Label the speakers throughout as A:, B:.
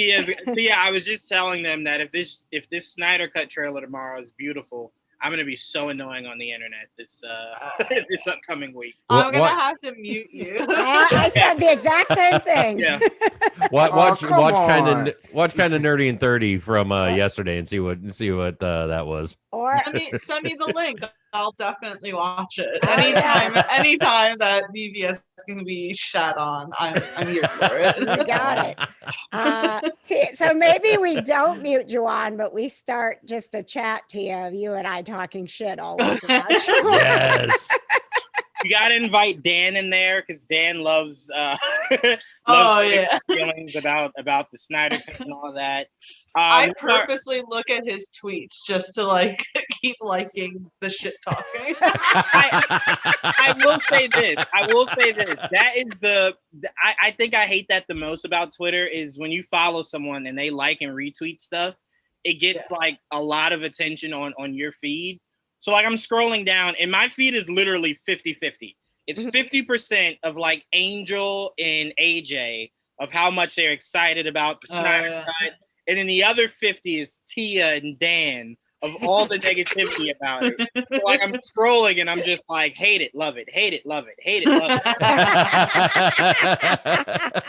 A: Yeah, I was just telling them that if this Snyder Cut trailer tomorrow is beautiful, I'm gonna be so annoying on the internet this this upcoming week.
B: I'm gonna have to mute you.
C: I said the exact same thing.
A: Yeah.
D: Watch kind of nerdy and 30 from yesterday and see what that was.
C: Or
B: send me the link. I'll definitely watch it. Anytime that BVS can be shat on, I'm here for it.
C: You got it. So maybe we don't mute Juwan, but we start just a chat, Tia, of you and I talking shit all week about you.
D: Yes.
A: You gotta invite Dan in there because Dan loves feelings about the Snyder Cut and all that.
B: I purposely look at his tweets just to keep liking the shit talking.
A: I will say this. That is I think I hate that the most about Twitter is when you follow someone and they like and retweet stuff, it gets a lot of attention on your feed. So I'm scrolling down and my feed is literally 50-50. It's 50% of Angel and AJ of how much they're excited about the Snyder Cut. And then the other 50 is Tia and Dan of all the negativity about it. So I'm scrolling and I'm just hate it, love it, hate it, love it, hate it, love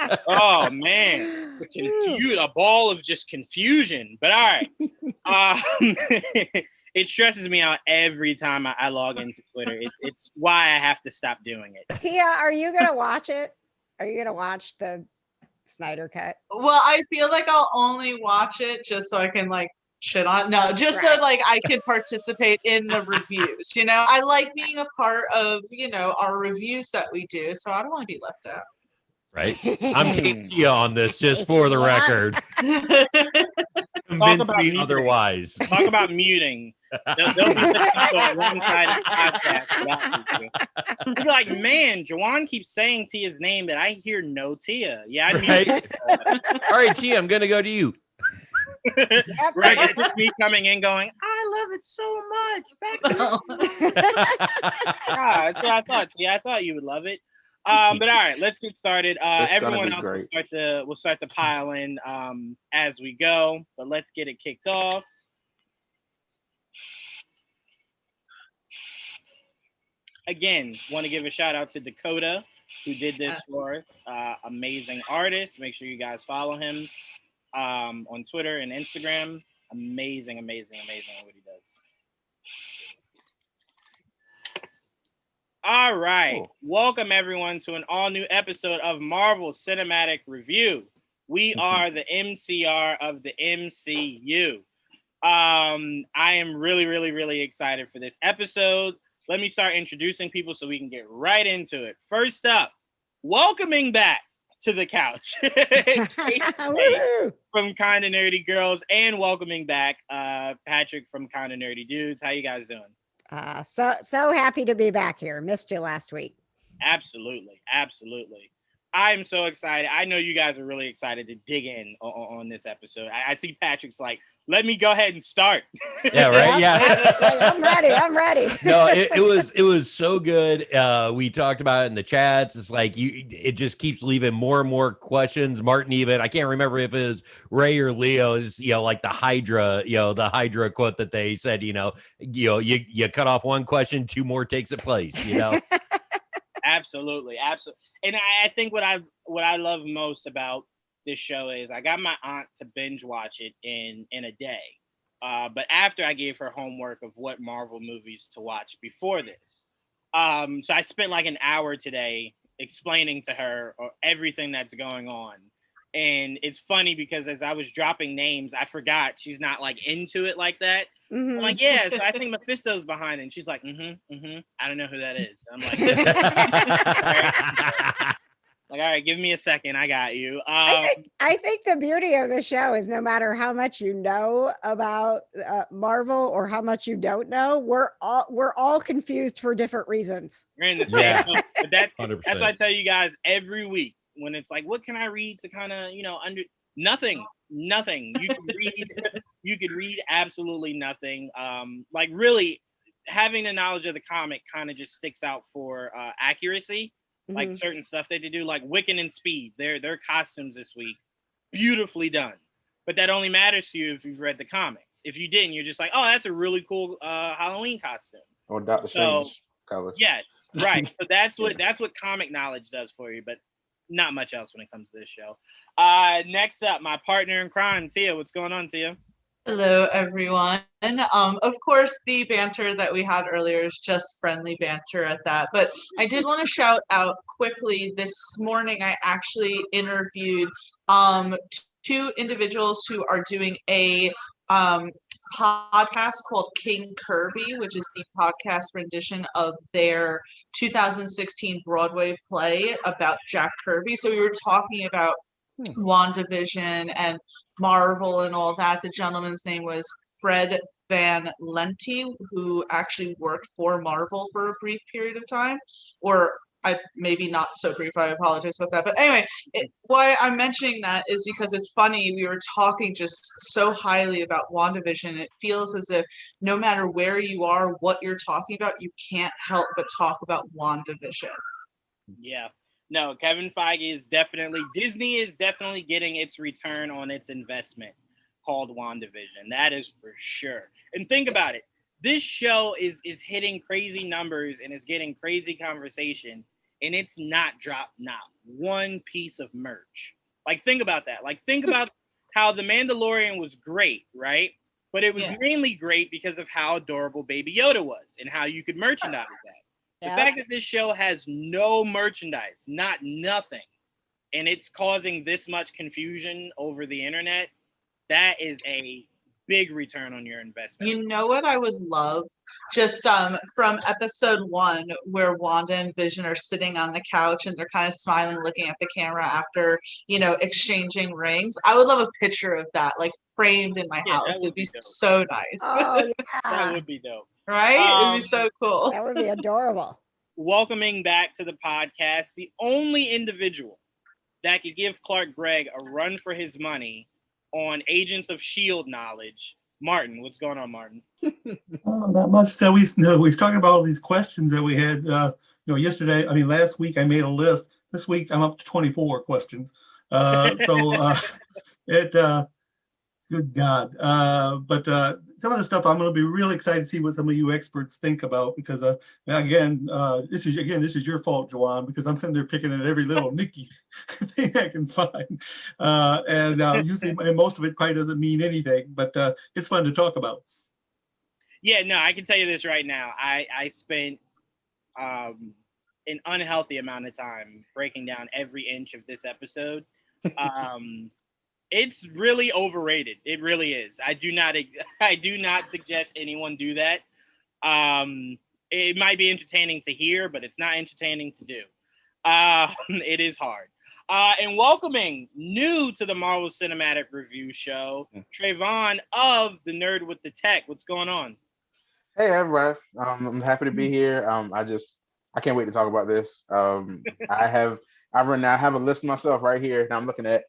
A: it. Oh man, it's a ball of just confusion. But all right. It stresses me out every time I log into Twitter. It's why I have to stop doing it.
C: Tia, are you going to watch it? Are you going to watch the Snyder Cut?
B: Well, I feel like I'll only watch it just so I can shit on. No, just so I can participate in the reviews. I like being a part of our reviews that we do, so I don't want to be left out.
D: Right? I'm taking Tia on this just for the record. Convince me otherwise.
A: Talk about muting. They'll be listening to one side of the podcast. You'll be like, man, Juwan keeps saying Tia's name, but I hear no Tia. Yeah,
D: All right, Tia, I'm gonna go to you.
A: Right, it's just me coming in going, I love it so much. That's what I thought. Tia, I thought you would love it. But all right, let's get started. Everyone else will start to pile in as we go, but let's get it kicked off. Again, want to give a shout out to Dakota who did this for us. Amazing artist. Make sure you guys follow him on Twitter and Instagram. Amazing what he does. All right. Cool. Welcome, everyone, to an all-new episode of Marvel Cinematic Review. We are the MCR of the MCU. I am really excited for this episode. Let me start introducing people so we can get right into it. First up, welcoming back to the couch from Kinda Nerdy Girls, and welcoming back Patrick from Kinda Nerdy Dudes. How you guys doing?
C: So happy to be back here. Missed you last week.
A: Absolutely. I'm so excited. I know you guys are really excited to dig in on this episode. I see Patrick's like, let me go ahead and start.
D: Yeah, right. Yeah,
C: I'm ready.
D: No, it was so good. We talked about it in the chats. It's it just keeps leaving more and more questions. Martin, even I can't remember if it was Ray or Leo, is the Hydra quote that they said. You cut off one question, two more takes its place.
A: Absolutely. And I think what I love most about this show is I got my aunt to binge watch it in a day. But after I gave her homework of what Marvel movies to watch before this. So I spent an hour today explaining to her everything that's going on. And it's funny because as I was dropping names, I forgot she's not into it like that. Mm-hmm. I'm like, yeah, so I think Mephisto's behind it. And she's like, I don't know who that is. I'm like, all right, give me a second. I got you.
C: I think the beauty of the show is no matter how much you know about Marvel or how much you don't know, we're all confused for different reasons.
A: We're in the same boat. But that's what I tell you guys every week when it's what can I read to kind of under nothing. You could read absolutely nothing. Really having the knowledge of the comic kind of just sticks out for accuracy. Certain stuff that they do, Wiccan and Speed, their costumes this week beautifully done. But that only matters to you if you've read the comics. If you didn't, you're just like, oh, that's a really cool Halloween costume.
E: Or Doctor Strange colors.
A: Yes, right. So that's what comic knowledge does for you, but not much else when it comes to this show. Next up, my partner in crime, Tia. What's going on, Tia?
B: Hello, everyone. Of course, the banter that we had earlier is just friendly banter at that. But I did want to shout out quickly. This morning, I actually interviewed two individuals who are doing a podcast called King Kirby, which is the podcast rendition of their 2016 Broadway play about Jack Kirby. So we were talking about WandaVision and Marvel and all that. The gentleman's name was Fred Van Lente, who actually worked for Marvel for a brief period of time, or maybe not so brief. I apologize about that. But anyway, why I'm mentioning that is because it's funny. We were talking just so highly about WandaVision. It feels as if no matter where you are, what you're talking about, you can't help but talk about WandaVision.
A: Yeah. No, Disney is definitely getting its return on its investment called WandaVision. That is for sure. And think about it. This show is hitting crazy numbers and is getting crazy conversation, and it's not dropped not one piece of merch. Like, think about that. Like, think about how The Mandalorian was great, right? But it was mainly great because of how adorable Baby Yoda was and how you could merchandise that. The fact that this show has no merchandise, nothing, and it's causing this much confusion over the internet, that is a big return on your investment.
B: You know what I would love? Just from episode 1, where Wanda and Vision are sitting on the couch and they're kind of smiling, looking at the camera after, exchanging rings. I would love a picture of that, like framed in my house. It'd be so nice.
C: Oh, yeah.
A: That would be dope.
B: Right? It'd be so cool.
C: That would be adorable.
A: Welcoming back to the podcast, the only individual that could give Clark Gregg a run for his money on Agents of S.H.I.E.L.D. knowledge. Martin, what's going on, Martin?
F: Not much. So we was talking about all these questions that we had, yesterday. I mean, last week I made a list. This week I'm up to 24 questions. Good God. But some of the stuff I'm going to be really excited to see what some of you experts think about, because this is your fault, Joanne, because I'm sitting there picking at every little Nikki thing I can find. Usually most of it probably doesn't mean anything, but it's fun to talk about.
A: Yeah, no, I can tell you this right now. I spent an unhealthy amount of time breaking down every inch of this episode. It's really overrated. It really is. I do not suggest anyone do that. It might be entertaining to hear, but it's not entertaining to do. It is hard. And welcoming new to the Marvel Cinematic Review show, Trayvon of The Nerd with the Tech. What's going on?
E: Hey, everybody. I'm happy to be here. I can't wait to talk about this. I have a list myself right here that I'm looking at,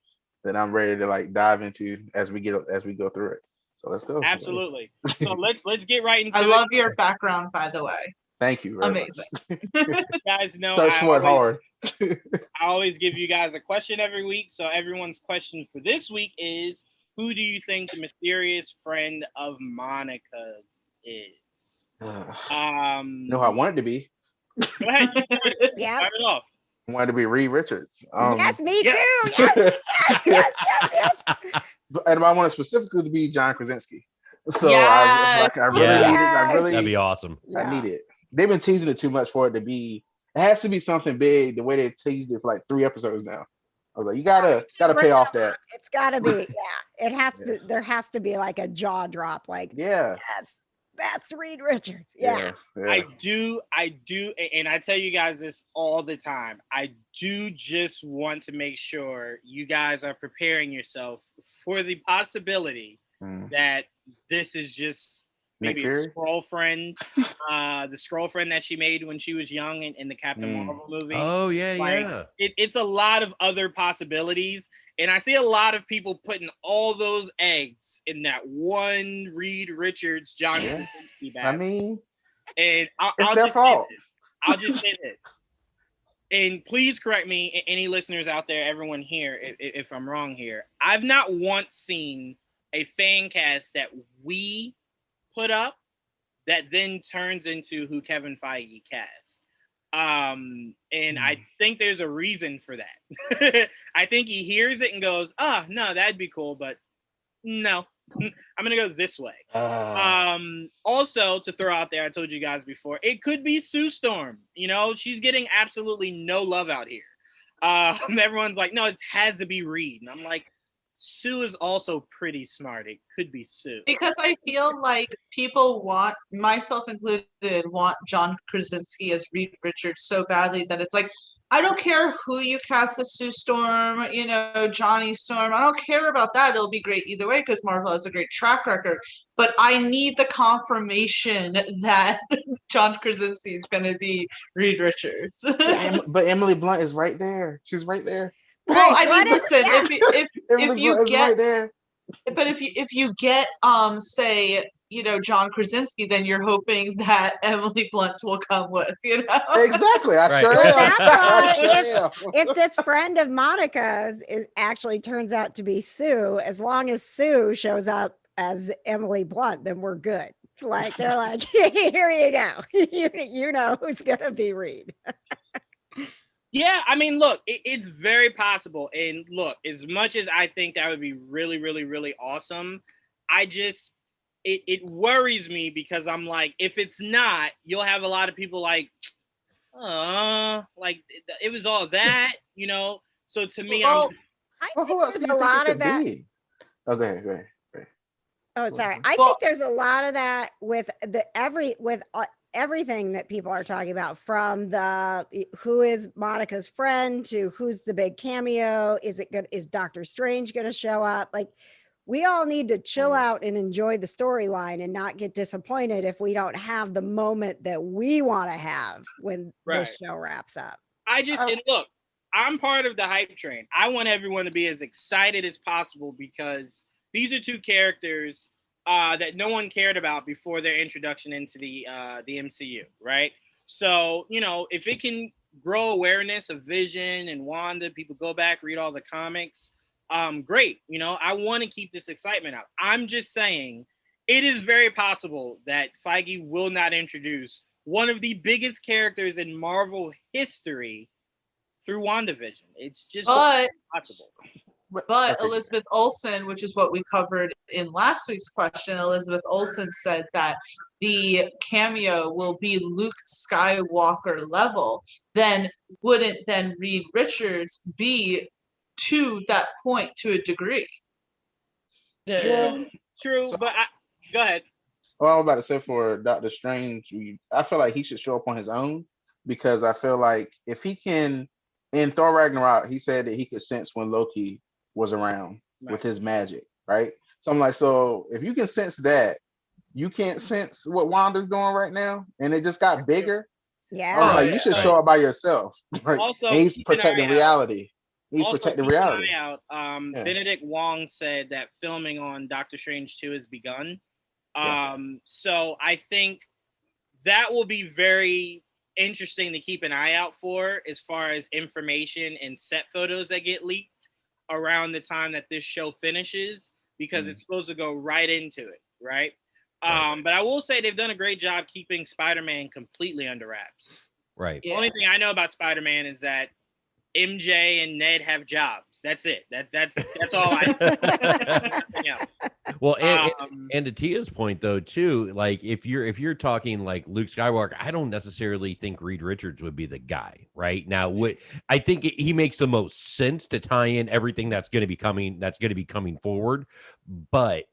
E: that I'm ready to dive into as we go through it. So let's go.
A: Absolutely. So let's get right into it.
B: I love your background, by the way.
E: Thank you.
B: Amazing.
A: You guys know
E: Start short hard.
A: I always give you guys a question every week. So everyone's question for this week is, who do you think the mysterious friend of Monica's is?
E: Know how I want it to be.
A: Go ahead.
C: Yeah.
A: Start it off.
E: I wanted to be Reed Richards.
C: Yes, me too. Yes.
E: And I want it specifically to be John Krasinski. So
B: yes.
E: I really
D: that'd be awesome.
E: I need it. They've been teasing it too much for it to be. It has to be something big. The way they teased it for 3 episodes now. I was like, you gotta pay off that.
C: It's gotta be. Yeah, it has to. There has to be a jaw drop. Yes, that's Reed Richards. Yeah.
A: I do, and I tell you guys this all the time. I do just want to make sure you guys are preparing yourself for the possibility that this is just maybe a scroll friend, the scroll friend that she made when she was young in the Captain Marvel movie.
D: Oh yeah.
A: It's a lot of other possibilities, and I see a lot of people putting all those eggs in that one Reed Richards John Krasinski bag.
E: I mean,
A: and
E: it's their fault.
A: I'll just say this: and please correct me, any listeners out there, everyone here, if I'm wrong here. I've not once seen a fan cast that we put up that then turns into who Kevin Feige cast. And I think there's a reason for that. I think he hears it and goes, "Oh, no, that'd be cool, but no, I'm gonna go this way." Also, to throw out there, I told you guys before, it could be Sue Storm. You know, she's getting absolutely no love out here. Everyone's like, "No, it has to be Reed," and I'm like, Sue is also pretty smart. It could be Sue.
B: Because I feel like people want, myself included, want John Krasinski as Reed Richards so badly that it's like, I don't care who you cast as Sue Storm, you know, Johnny Storm. I don't care about that. It'll be great either way because Marvel has a great track record. But I need the confirmation that John Krasinski is going to be Reed Richards.
E: But Emily Blunt is right there. She's right there.
B: Well,
C: Right,
B: I mean, listen, if you get,
E: right there.
B: but if you get say, you know, John Krasinski, then you're hoping that Emily Blunt will come with, you know.
E: Exactly. I
D: Right.
E: sure
C: Well,
E: am.
C: that's
E: I
C: why
E: sure am.
C: if this friend of Monica's actually turns out to be Sue, as long as Sue shows up as Emily Blunt, then we're good. Like they're like, here you go. you know who's gonna be Reed.
A: Yeah, I mean, look, it's very possible. And look, as much as I think that would be really, really, really awesome, I just it worries me because I'm like, if it's not, you'll have a lot of people like, like it was all that, you know. So to me,
B: Well,
C: I
E: Well,
C: think
E: who else do
C: there's
E: you
C: a
E: think
C: lot
E: it
C: of
E: could
C: that.
E: be? Oh, go ahead.
C: Oh, sorry. I
B: Well-
C: think there's a lot of that with everything that people are talking about, from the who is Monica's friend to who's the big cameo. Is it good? Is Doctor Strange going to show up? Like, we all need to chill out and enjoy the storyline and not get disappointed if we don't have the moment that we want to have when
A: Right.
C: this show wraps up.
A: and look, I'm part of the hype train. I want everyone to be as excited as possible because these are two characters that no one cared about before their introduction into the MCU, right? So, you know, if it can grow awareness of Vision and Wanda, people go back, read all the comics, great. You know, I want to keep this excitement up. I'm just saying it is very possible that Feige will not introduce one of the biggest characters in Marvel history through WandaVision. It's just
B: But
A: possible.
B: But Elizabeth Olsen, which is what we covered in last week's question, Elizabeth Olsen said that the cameo will be Luke Skywalker level. Then wouldn't then Reed Richards be to that point to a degree?
A: True,
E: So-
A: but go ahead.
E: Well, I was about to say for Doctor Strange, I feel like he should show up on his own because I feel like if he can, in Thor Ragnarok, he said that he could sense when Loki was around with his magic, right? So I'm like, so if you can sense that, you can't sense what Wanda's doing right now, and it just got bigger.
C: Yeah.
E: I'm like, you should show up by yourself. Like,
A: Also,
E: and he's
A: keep an
E: protecting
A: eye out.
E: reality. He's
A: Also,
E: protecting
A: keep an
E: reality.
A: eye out.
E: Yeah.
A: Benedict Wong said that filming on Doctor Strange 2 has begun.
E: Yeah.
A: So I think that will be very interesting to keep an eye out for as far as information and set photos that get leaked around the time that this show finishes, because it's supposed to go right into it, right? But I will say they've done a great job keeping Spider-Man completely under wraps.
D: Right.
A: The only thing I know about Spider-Man is that MJ and Ned have jobs. That's it. That's all I know. Nothing else.
D: Well, and to Tia's point though, too, like if you're talking like Luke Skywalker, I don't necessarily think Reed Richards would be the guy right now. I think he makes the most sense to tie in everything that's going to be coming forward, but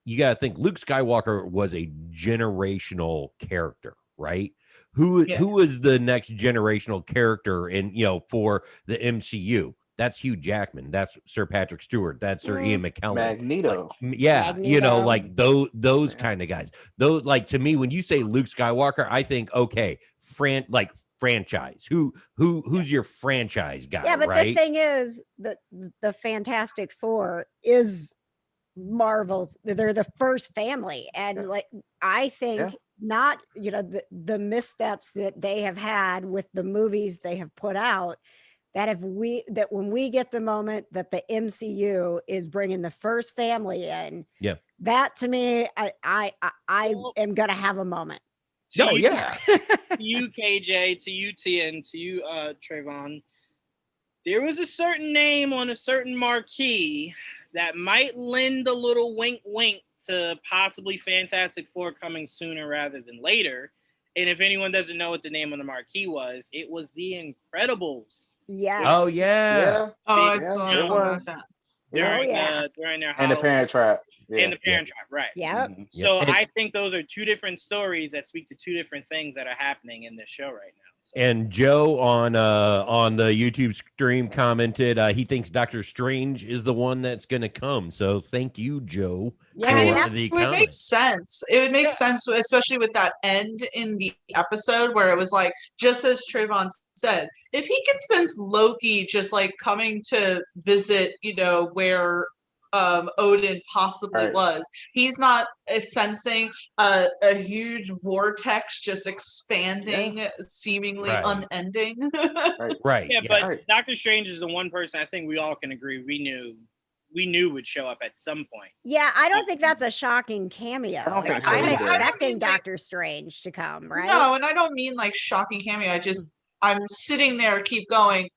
D: you got to think Luke Skywalker was a generational character, right? Who is the next generational character in, for the MCU? That's Hugh Jackman. That's Sir Patrick Stewart. That's Sir Ian McKellen.
E: Magneto.
C: Magneto.
D: Like those kind of guys. Those, like, to me, when you say Luke Skywalker, I think, okay, franchise. Who's your franchise guy?
C: Yeah, but
D: right?
C: the thing is that the Fantastic Four is Marvel's. They're the first family, and like I think not, the missteps that they have had with the movies they have put out, that when we get the moment that the MCU is bringing the first family in, that to me, I am gonna have a moment.
D: No, yeah.
A: To you, KJ, to you, Tia, to you, Trayvon. There was a certain name on a certain marquee that might lend a little wink to possibly Fantastic Four coming sooner rather than later. And if anyone doesn't know what the name on the marquee was, it was The Incredibles.
C: Yes.
D: Oh, yeah.
B: Oh, I saw
E: it was.
B: that.
A: During their
E: and the Parent Trap.
A: And the Parent Trap, right.
C: Yeah.
A: So I think those are two different stories that speak to two different things that are happening in this show right now. So.
D: And Joe on the YouTube stream commented he thinks Doctor Strange is the one that's going to come. So thank you, Joe.
B: Yeah, it would make sense. It would make sense, especially with that end in the episode where it was like, just as Trayvon said, if he can sense Loki just like coming to visit, where Odin possibly was, he's not sensing a huge vortex just expanding, seemingly unending.
D: Right.
A: Yeah, but Doctor Strange is the one person I think we all can agree we knew would show up at some point.
C: Yeah, I don't think that's a shocking cameo. I'm expecting Doctor Strange to come, right?
B: No, and I don't mean like shocking cameo. I'm sitting there, keep going.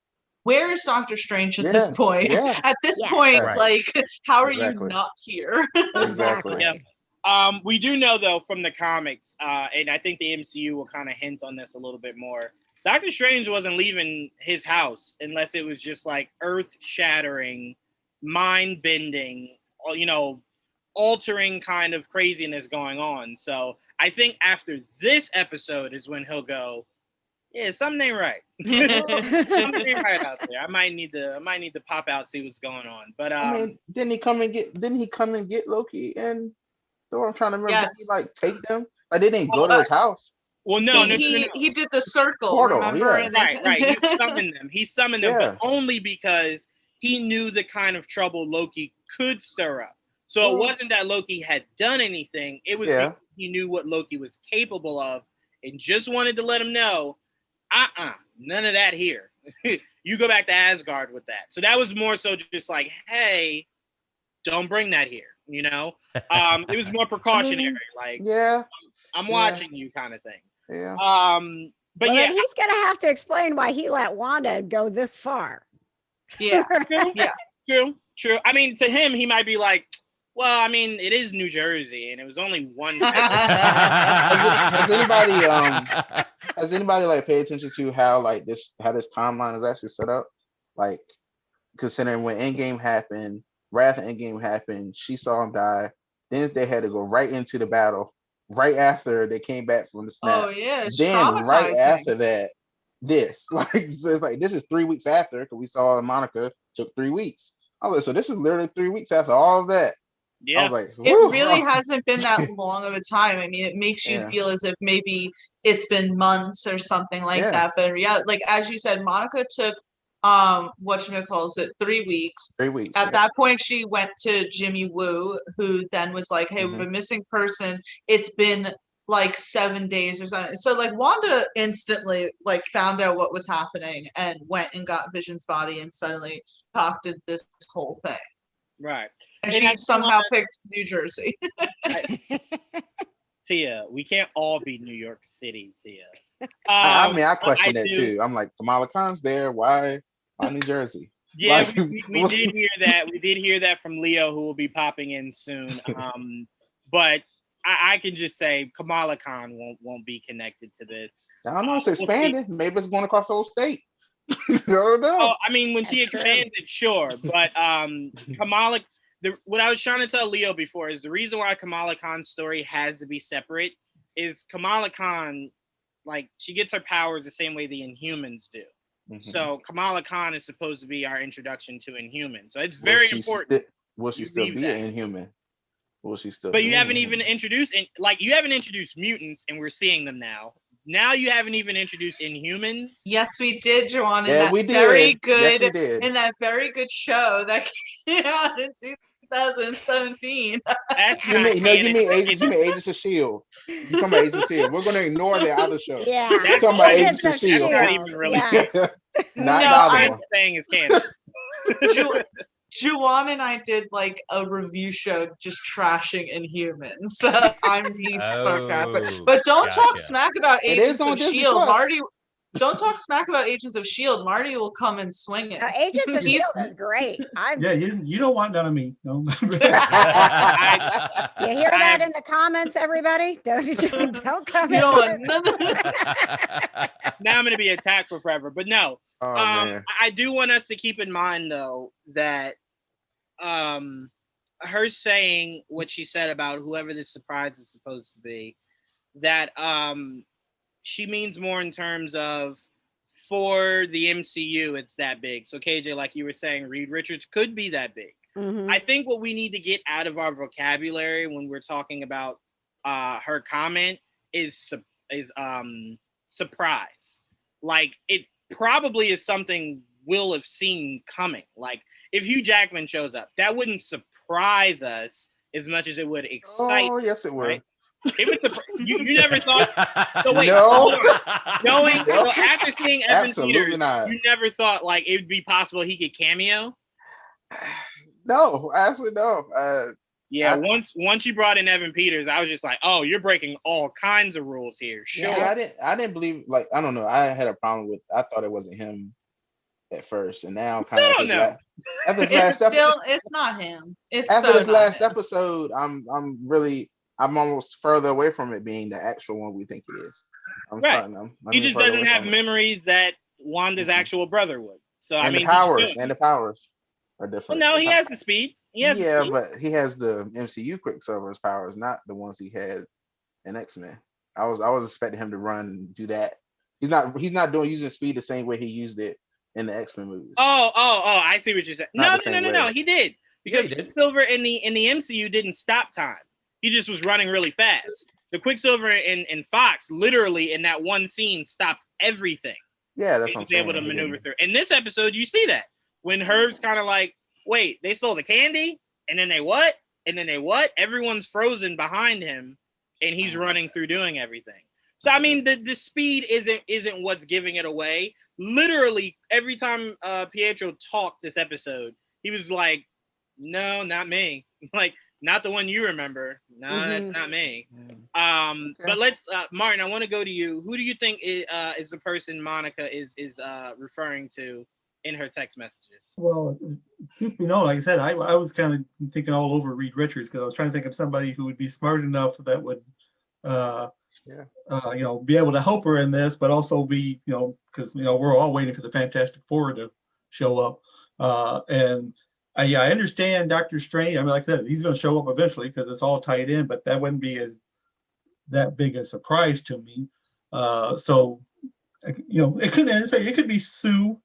B: Where is Doctor Strange at this point?
E: Yeah.
B: At this point, like, how are you not here?
E: Exactly.
A: Yeah. We do know though from the comics, and I think the MCU will kind of hint on this a little bit more. Doctor Strange wasn't leaving his house unless it was just like earth-shattering, mind-bending, altering kind of craziness going on. So I think after this episode is when he'll go, yeah, something ain't right. Something ain't right out there. I might need to pop out, see what's going on. But
E: didn't he come and get Loki and Thor? I'm trying to remember.
B: Yes.
E: Did he like take them? Like they didn't go to his house.
A: Well, no,
B: he did the circle.
E: Portal,
B: remember?
E: yeah.
A: Right. He summoned them, but only because he knew the kind of trouble Loki could stir up. So it wasn't that Loki had done anything. It was because he knew what Loki was capable of and just wanted to let him know, none of that here. You go back to Asgard with that. So that was more so just like, hey, don't bring that here. It was more precautionary. I'm watching you kind of thing.
E: Yeah.
A: But
C: then he's gonna have to explain why he let Wanda go this far.
B: Yeah.
A: True. I mean, to him, he might be like, well, I mean, it is New Jersey, and it was only one.
E: Has anybody like paid attention to how this timeline is actually set up? Like, considering when Endgame happened, Wrath of Endgame happened, she saw him die. Then they had to go right into the battle. Right after they came back from the snap.
B: Oh yeah, it's
E: then right after that, this so it's like this is 3 weeks after, because we saw Monica took 3 weeks. I was like, so this is literally 3 weeks after all of that.
A: Yeah,
E: I was like,
B: it really hasn't been that long of a time. I mean, it makes you feel as if maybe it's been months or something like that. But yeah, like as you said, Monica took 3 weeks.
E: 3 weeks.
B: At that point, she went to Jimmy Woo, who then was like, hey, we have a missing person. It's been like 7 days or something. So like Wanda instantly like found out what was happening and went and got Vision's body and suddenly concocted this whole thing.
A: Right.
B: And she somehow picked New Jersey.
A: Tia, we can't all be New York City, Tia.
E: I question that too. I'm like, Kamala Khan's there. Why New Jersey?
A: Yeah, we did hear that. We did hear that from Leo, who will be popping in soon. But I can just say Kamala Khan won't be connected to this.
E: I don't know. It's expanded. Maybe it's going across the whole state. I don't know.
A: Oh, I mean, when she expanded, sure. But Kamala, what I was trying to tell Leo before is the reason why Kamala Khan's story has to be separate is Kamala Khan, like, she gets her powers the same way the Inhumans do. So Kamala Khan is supposed to be our introduction to Inhumans. So it's very important.
E: Will she still be an Inhuman? Will she still?
A: But you haven't even introduced, you haven't introduced mutants, and we're seeing them now. Now you haven't even introduced Inhumans.
B: Yes, we did, Joanna.
E: Yeah, we did.
B: Very good.
E: Yes, we did.
B: In that very good show that came out in 2017.
A: That's
E: You
A: not
E: mean
A: canon.
E: Agents of Shield?
A: That's
E: You
A: not
E: mean
A: canon.
E: Agents of Shield? You talking about Agents of Shield? We're gonna ignore the other show.
C: Yeah,
E: We're talking about
C: Agents of
E: Shield.
A: That's not
C: Shield.
A: even really
C: Yes.
E: Not
B: No,
E: the other
B: I-
E: one.
A: saying is canon.
B: Juwan and I did like a review show just trashing Inhumans. So I'm being sarcastic.
D: Oh,
B: But don't talk
D: gotcha.
B: smack about
E: It is
B: Agents
E: on
B: of
E: Disney
B: Shield.
E: Plus.
B: Marty, don't talk smack about Agents of Shield. Marty will come and swing it.
C: Now, Agents of
B: He's-
C: Shield is great.
F: Yeah, you don't want none of me. No.
C: You hear that in the comments, everybody? Don't come.
B: You
C: in.
B: don't want none of
A: Now I'm going to be attacked for forever. But no,
E: Oh man.
A: I do want us to keep in mind though that her saying what she said about whoever this surprise is supposed to be, that she means more in terms of for the MCU it's that big. So KJ, like you were saying, Reed Richards could be that big.
C: Mhm.
A: I think what we need to get out of our vocabulary when we're talking about her comment is surprise. Like it probably is something we'll have seen coming. Like if Hugh Jackman shows up, that wouldn't surprise us as much as it would excite.
E: Oh yes, it would.
A: Right? It would you never thought. So wait,
E: No.
A: hold on. Knowing
E: No.
A: so after seeing Evan
E: Absolutely
A: Peters,
E: not.
A: you never thought like it would be possible he could cameo.
E: No, absolutely no.
A: Yeah, once you brought in Evan Peters, I was just like, oh, you're breaking all kinds of rules here. Sure.
E: Yeah, I didn't believe, like, I don't know. I had a problem with, I thought it wasn't him at first, and now kind of after this
B: it's not him. It's
E: after
B: so
E: this
B: not
E: last
B: him.
E: episode, I'm almost further away from it being the actual one we think it is.
A: Right. He just doesn't have
E: memory.
A: memories that Wanda's actual brother would. So
E: And
A: I mean,
E: the powers are different.
A: Well, no, he has the speed. He has the speed.
E: But he has the MCU Quicksilver's powers, not the ones he had in X-Men. I was expecting him to run and do that. He's not using speed the same way he used it in the X-Men movies.
A: Oh, I see what you're saying. No, he did. Because
D: he did.
A: Quicksilver in the MCU didn't stop time. He just was running really fast. The Quicksilver in Fox literally in that one scene stopped everything.
E: Yeah, that's
A: He
E: what I'm
A: was
E: saying.
A: able to maneuver through. In this episode, you see that when Herb's kind of like, wait, they stole the candy, and then they what? And then they what? Everyone's frozen behind him, and he's running through doing everything. So I mean, the speed isn't what's giving it away. Literally, every time Pietro talked this episode, he was like, "No, not me. Like, not the one you remember. No, that's not me." But let's, Martin. I want to go to you. Who do you think is the person Monica is referring to in her text messages?
F: Well, truth be known, like I said, I was kind of thinking all over Reed Richards because I was trying to think of somebody who would be smart enough that would, be able to help her in this, but also be, because we're all waiting for the Fantastic Four to show up, and I understand Doctor Strange. I mean, like I said, he's going to show up eventually because it's all tied in, but that wouldn't be that big a surprise to me. So, it could be Sue.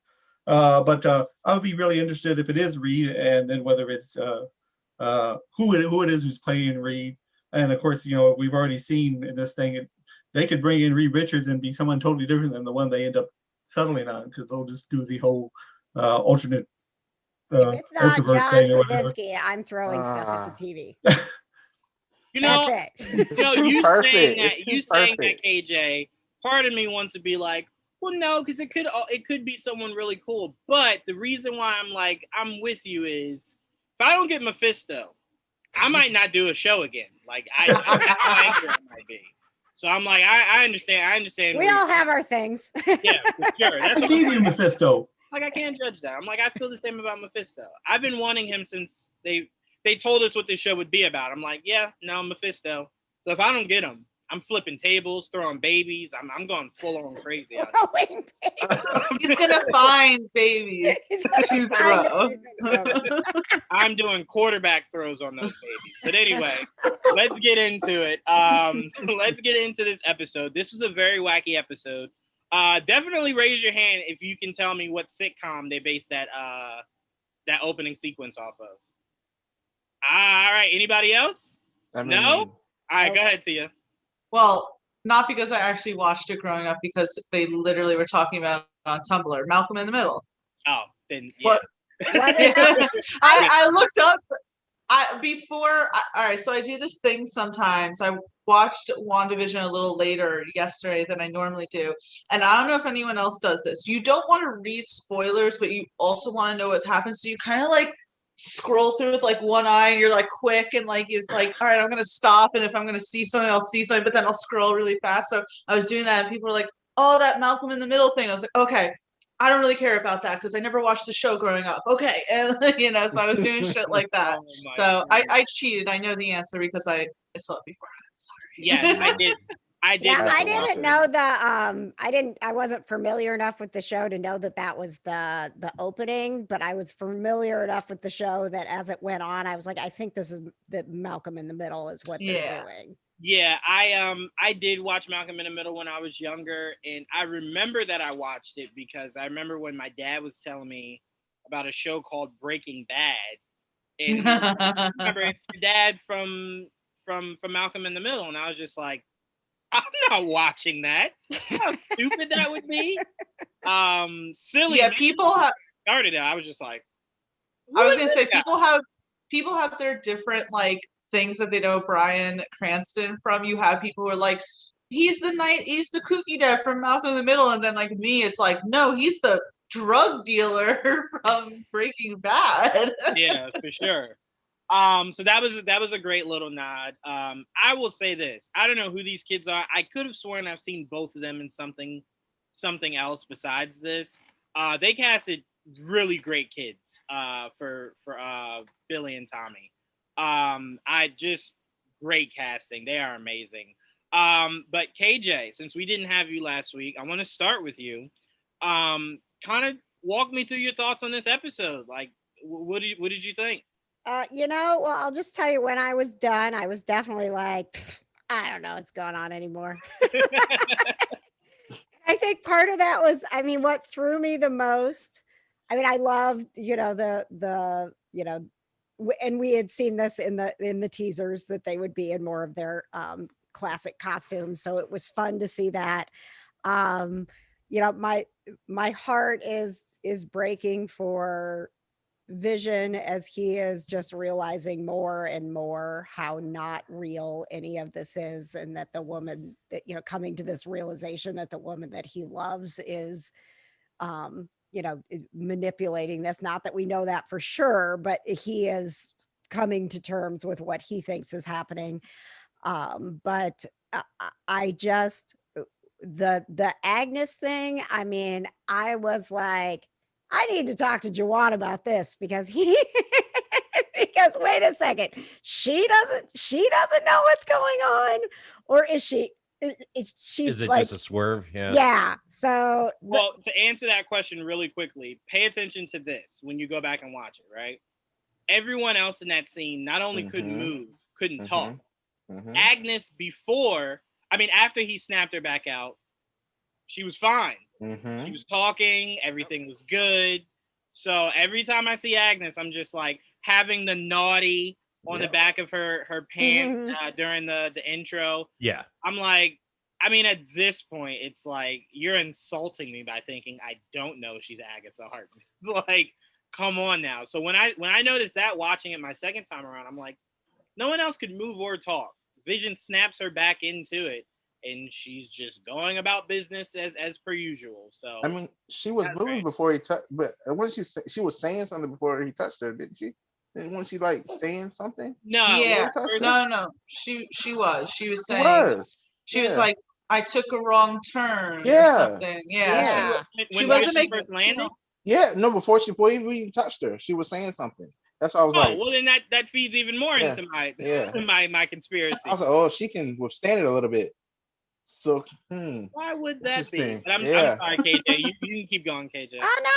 F: But I would be really interested if it is Reed, and then whether it's who it is who's playing Reed. And of course, we've already seen in this thing, they could bring in Reed Richards and be someone totally different than the one they end up settling on, because they'll just do the whole alternate
C: If it's not
F: Ultraverse
C: John
F: thing or whatever.
C: Krasinski, I'm throwing stuff at the TV.
A: That's
C: it.
A: You
E: perfect.
A: saying that, KJ, part of me wants to be like, well, no, because it could be someone really cool. But the reason why I'm with you is if I don't get Mephisto, I might not do a show again. Like that's my answer might be. So I'm like, I understand.
C: We all have our things.
A: Yeah, for sure. That's
F: I gave you Mephisto.
A: Like I can't judge that. I'm like, I feel the same about Mephisto. I've been wanting him since they told us what this show would be about. I'm like, yeah, no, Mephisto. So if I don't get him, I'm flipping tables, throwing babies. I'm going full on crazy.
C: Throwing babies.
B: He's gonna find babies to throw.
A: I'm doing quarterback throws on those babies. But anyway, let's get into it. Let's get into this episode. This is a very wacky episode. Definitely raise your hand if you can tell me what sitcom they based that opening sequence off of. All right. Anybody else? No? All right, go ahead, Tia.
B: Well, not because I actually watched it growing up, because they literally were talking about it on Tumblr. Malcolm in the Middle.
A: Oh, then yeah.
B: I looked up. All right, so I do this thing sometimes. I watched WandaVision a little later yesterday than I normally do. And I don't know if anyone else does this. You don't want to read spoilers, but you also want to know what's happened. So you kind of like scroll through with like one eye and you're like quick and like it's like, all right, I'm gonna stop, and if I'm gonna see something, I'll see something, but then I'll scroll really fast. So I was doing that and people were like, oh, that Malcolm in the Middle thing. I was like, okay, I don't really care about that because I never watched the show growing up. Okay. And so I was doing shit like that.
A: Oh my
B: So
A: God.
B: I cheated. I know the answer because I saw it before. Sorry.
A: Yes, I did. I did.
C: Yeah, I
E: to watch
C: didn't
E: it.
C: know the I wasn't familiar enough with the show to know that that was the opening, but I was familiar enough with the show that as it went on, I was like, I think this is that Malcolm in the Middle is what they're doing.
A: Yeah, I did watch Malcolm in the Middle when I was younger, and I remember that I watched it because I remember when my dad was telling me about a show called Breaking Bad, and I remember it's the dad from Malcolm in the Middle, and I was just like, I'm not watching that. How stupid that would be. Silly.
B: Yeah,
A: man.
B: people have
A: Started it. I was just like,
B: I was
A: "Who
B: gonna
A: is
B: say
A: this guy?"
B: people have their different like things that they know Bryan Cranston from. You have people who are like, he's the kooky dad from Malcolm in the Middle, and then like me, it's like, no, he's the drug dealer from Breaking Bad.
A: Yeah, for sure. So that was a great little nod. I will say this. I don't know who these kids are. I could have sworn I've seen both of them in something else besides this. They casted really great kids for Billy and Tommy. I just great casting. They are amazing. But KJ, since we didn't have you last week, I want to start with you. Kind of walk me through your thoughts on this episode. Like, what did you think?
C: Well, I'll just tell you, when I was done, I was definitely like, I don't know what's going on anymore. I think part of that was, what threw me the most. I loved, and we had seen this in the teasers that they would be in more of their classic costumes, so it was fun to see that. My heart is breaking for Vision as he is just realizing more and more how not real any of this is, and that the woman that, coming to this realization that the woman that he loves is manipulating this. Not that we know that for sure, but he is coming to terms with what he thinks is happening. But I just the Agnes thing, I was like, I need to talk to Juwan about this because because wait a second, she doesn't know what's going on, or is she?
D: Is it
C: like,
D: just a swerve? Yeah.
C: Yeah. So
A: Well, to answer that question really quickly, pay attention to this when you go back and watch it, right? Everyone else in that scene not only couldn't move, couldn't talk. Agnes after he snapped her back out, she was fine. She was talking, everything was good. So every time I see Agnes, I'm just like having the naughty on the back of her pants during the intro.
D: Yeah.
A: I'm like, at this point, it's like you're insulting me by thinking I don't know she's Agatha Harkness. It's like, come on now. So when I noticed that watching it my second time around, I'm like, no one else could move or talk. Vision snaps her back into it, and she's just going about business as per usual. So
E: she was moving
A: great.
E: before he touched, but when she was saying something before he touched her, didn't she? Wasn't she like saying something?
A: No,
B: Yeah, no. She was saying she was like, I took a wrong turn or something. Yeah. She wasn't making
A: first landing.
E: Yeah, no, before he even touched her, she was saying something. That's why I was like,
A: well, then that feeds even more into my conspiracy.
E: I was like, oh, she can withstand it a little bit. So,
A: why would that be? But I'm sorry, KJ. You can keep going, KJ.
C: Oh, no.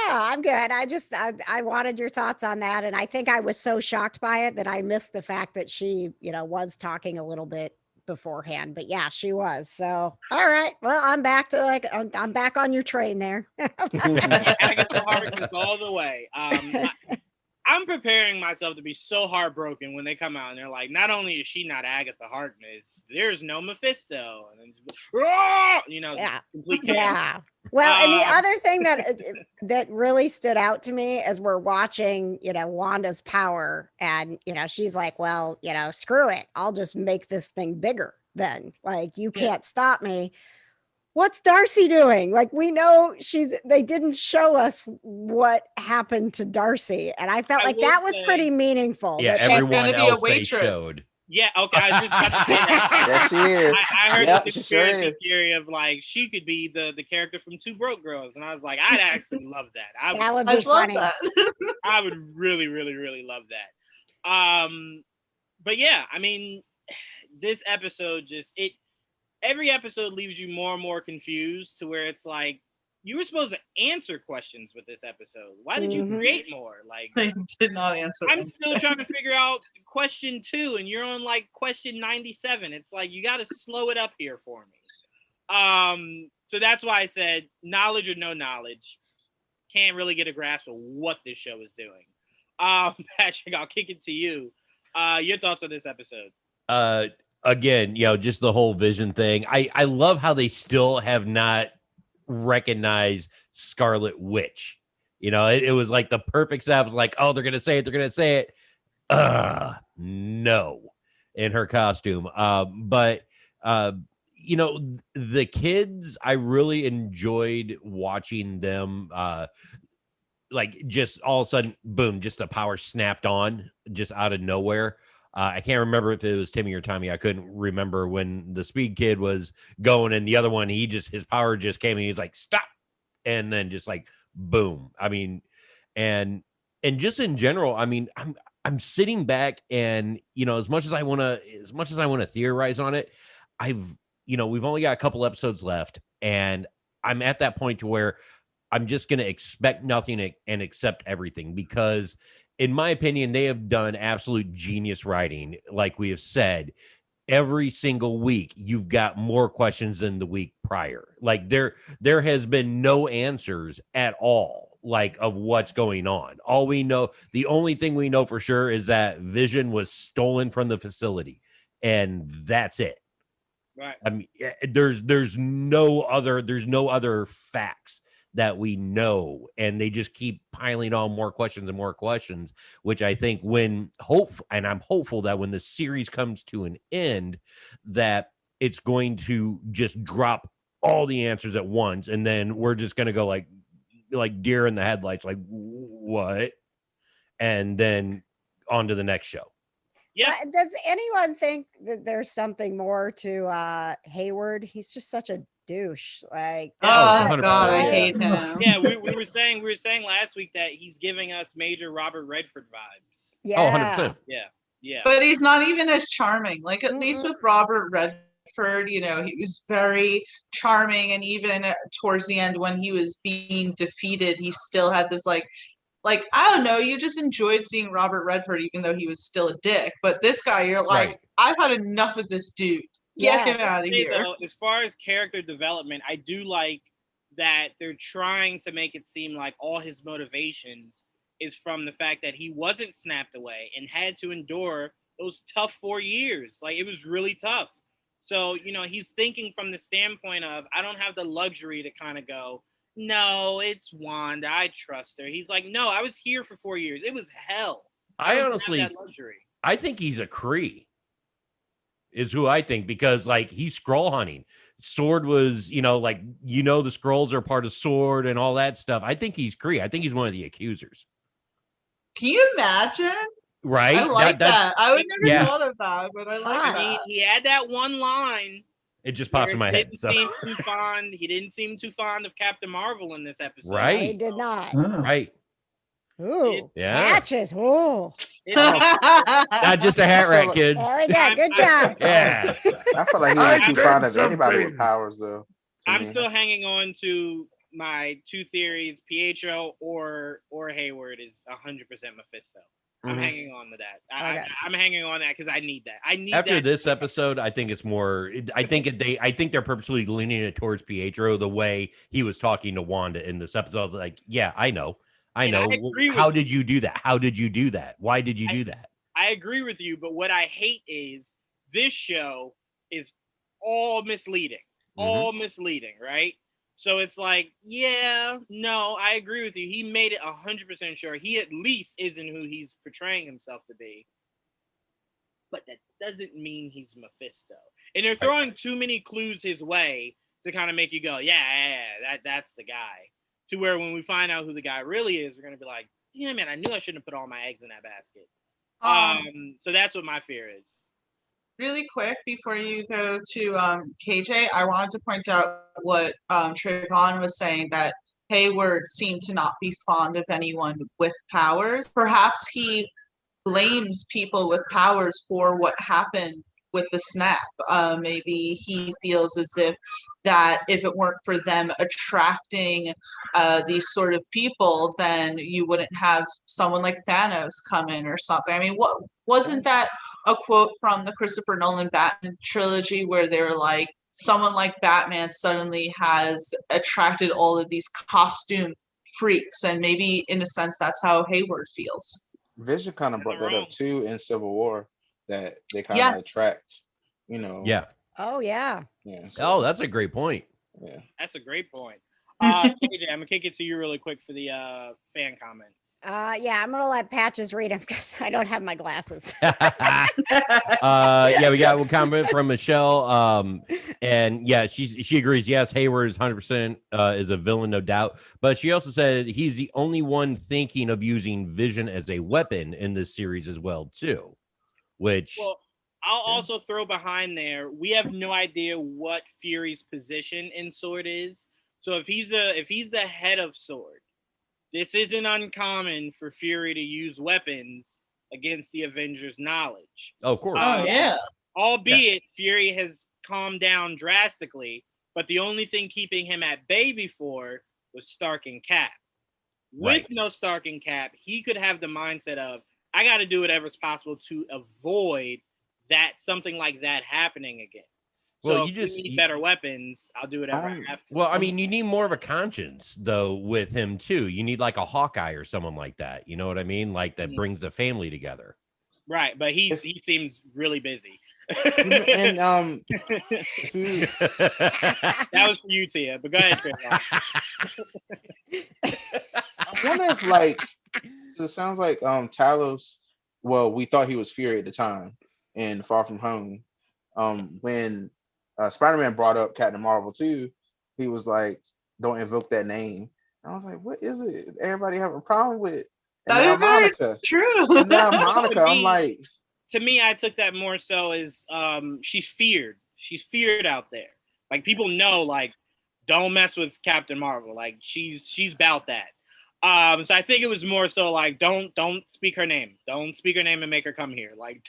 C: I'm good. I wanted your thoughts on that. And I think I was so shocked by it that I missed the fact that she, was talking a little bit beforehand. But yeah, she was. So, all right. Well, I'm back to I'm back on your train there.
A: Agatha Harkness all the way. I'm preparing myself to be so heartbroken when they come out and they're like, not only is she not Agatha Harkness, there's no Mephisto, and then complete chaos.
C: Well, and the other thing that really stood out to me as we're watching, Wanda's power, and she's like, well, screw it, I'll just make this thing bigger. Then, like, you can't stop me. What's Darcy doing? Like, we know they didn't show us what happened to Darcy, and I felt like that was pretty meaningful.
D: Yeah,
C: that
B: she's
D: everyone
B: going to be a
D: else they
B: waitress.
D: showed.
A: Yeah, okay. I was just about to say that.
E: Yes, she is.
A: I heard
E: Yep,
A: the
E: she sure
A: conspiracy
E: is.
A: theory of like she could be the character from Two Broke Girls, and I was like, I'd actually love that.
C: that would
B: I
C: be
B: love
C: funny.
B: that.
A: I would really, really, really love that. But yeah, I mean, this episode every episode leaves you more and more confused to where it's like, you were supposed to answer questions with this episode. Why did you create more? Like,
B: They did not answer.
A: I'm still trying to figure out question 2, and you're on like question 97. It's like, you got to slow it up here for me. So that's why I said knowledge or no knowledge. Can't really get a grasp of what this show is doing. Patrick, I'll kick it to you. Your thoughts on this episode?
D: Again, just the whole Vision thing. I love how they still have not recognized Scarlet Witch. It was like the perfect step. Was like, oh, they're gonna say it. No, in her costume. But the kids, I really enjoyed watching them. Like, just all of a sudden, boom, just the power snapped on just out of nowhere. I can't remember if it was Timmy or Tommy. I couldn't remember when the Speed Kid was going, and the other one, his power just came and he's like, stop. And then just like, boom. I mean, and just in general, I mean, I'm sitting back and, as much as I want to theorize on it, we've only got a couple episodes left, and I'm at that point to where I'm just going to expect nothing and accept everything, because in my opinion, they have done absolute genius writing. Like we have said, every single week, you've got more questions than the week prior. Like, there has been no answers at all, like, of what's going on. The only thing we know for sure is that Vision was stolen from the facility, and that's it.
A: Right.
D: I mean, there's no other facts that we know, and they just keep piling on more questions and more questions, which I think I'm hopeful that when the series comes to an end, that it's going to just drop all the answers at once, and then we're just going to go like deer in the headlights, like, what? And then on to the next show.
A: Yeah.
C: Does anyone think that there's something more to Hayward? He's just such a douche. Like,
B: oh God, I
D: yeah.
B: hate him.
A: Yeah, we were saying last week that he's giving us major Robert Redford vibes.
C: Yeah.
D: 100%.
A: Yeah.
B: But he's not even as charming. Like, at least with Robert Redford, he was very charming, and even towards the end when he was being defeated, he still had this like I don't know, you just enjoyed seeing Robert Redford even though he was still a dick. But this guy, you're like,
D: Right.
B: I've had enough of this dude. Get him out of here.
A: Though, as far as character development, I do like that they're trying to make it seem like all his motivations is from the fact that he wasn't snapped away and had to endure those tough 4 years. Like, it was really tough. So, he's thinking from the standpoint of, I don't have the luxury to kind of go, no, it's Wanda, I trust her. He's like, no, I was here for 4 years. It was hell.
D: I
A: don't
D: honestly,
A: have that luxury.
D: I think he's a Kree, is who I think, because like, he's Skrull hunting. Sword was, the Skrulls are part of Sword and all that stuff. I think he's Kree. I think he's one of the accusers.
B: Can you imagine?
D: Right?
B: I like that. I would never thought of that, but I like that.
A: He had that one line.
D: It just popped in my head. So.
A: He didn't seem too fond of Captain Marvel in this episode.
D: Right.
C: No, he did not.
D: Right.
C: Ooh,
D: yeah.
C: patches. Ooh.
D: Not just a hat rack, kids.
C: Very good. Good job.
D: Yeah.
E: I feel like he ain't too fond of anybody with powers, though.
A: I'm still hanging on to my two theories: Pietro or Hayward is 100% Mephisto. I'm hanging on to that. I'm hanging on that because I need that. I need
D: after
A: that.
D: This episode, I think it's more. I think they're purposely leaning it towards Pietro the way he was talking to Wanda in this episode. Like, yeah, I know. How did you do that? How did you do that? Why did you do that?
A: I agree with you, but what I hate is this show is all misleading. All misleading, right? So it's like, yeah, no, I agree with you. He made it 100% sure he at least isn't who he's portraying himself to be. But that doesn't mean he's Mephisto. And they're throwing too many clues his way to kind of make you go, yeah, that's the guy. To where when we find out who the guy really is, we're gonna be like, damn man, I knew I shouldn't have put all my eggs in that basket. So that's what my fear is.
B: Really quick before you go to KJ, I wanted to point out what Trayvon was saying, that Hayward seemed to not be fond of anyone with powers. Perhaps he blames people with powers for what happened with the snap. Maybe he feels as if that if it weren't for them attracting these sort of people, then you wouldn't have someone like Thanos come in or something. I mean, what wasn't that a quote from the Christopher Nolan Batman trilogy where they were like, someone like Batman suddenly has attracted all of these costume freaks, and maybe in a sense that's how Hayward feels.
E: Vision kind of brought that up too in Civil War, that they kind of attract,
D: Yeah.
C: Oh yeah.
E: Yeah.
D: Oh, that's a great point.
E: Yeah.
A: That's a great point. KJ, I'm gonna kick it to you really quick for the fan comments.
C: Yeah, I'm gonna let Patches read them because I don't have my glasses.
D: Yeah, we got one comment from Michelle. And yeah, she agrees. Yes, Hayward is 100% is a villain, no doubt. But she also said he's the only one thinking of using Vision as a weapon in this series as well, too. Which
A: I'll also throw behind there. We have no idea what Fury's position in Sword is. So if he's the head of Sword, this isn't uncommon for Fury to use weapons against the Avengers' knowledge.
D: Oh, of course.
A: Albeit Fury has calmed down drastically, but the only thing keeping him at bay before was Stark and Cap. With no Stark and Cap, he could have the mindset of, I got to do whatever's possible to avoid something like that happening again. So if you need better weapons, I'll do whatever I have to.
D: Well, I mean, you need more of a conscience, though, with him, too. You need like a Hawkeye or someone like that. You know what I mean? Like that brings the family together.
A: Right, but he seems really busy.
E: And
A: that was for you, Tia. But go ahead, Trayvon.
E: I wonder if, like, it sounds like Talos. Well, we thought he was Fury at the time in Far From Home. When Spider-Man brought up Captain Marvel too, he was like, "Don't invoke that name." And I was like, "What is it? Everybody have a problem with?" And
B: that is Monica. Very true.
E: And now Monica, I'm like,
A: to me, I took that more so as she's feared. She's feared out there. Like people know, like, don't mess with Captain Marvel. Like she's about that. So I think it was more so like, don't speak her name. Don't speak her name and make her come here. Like,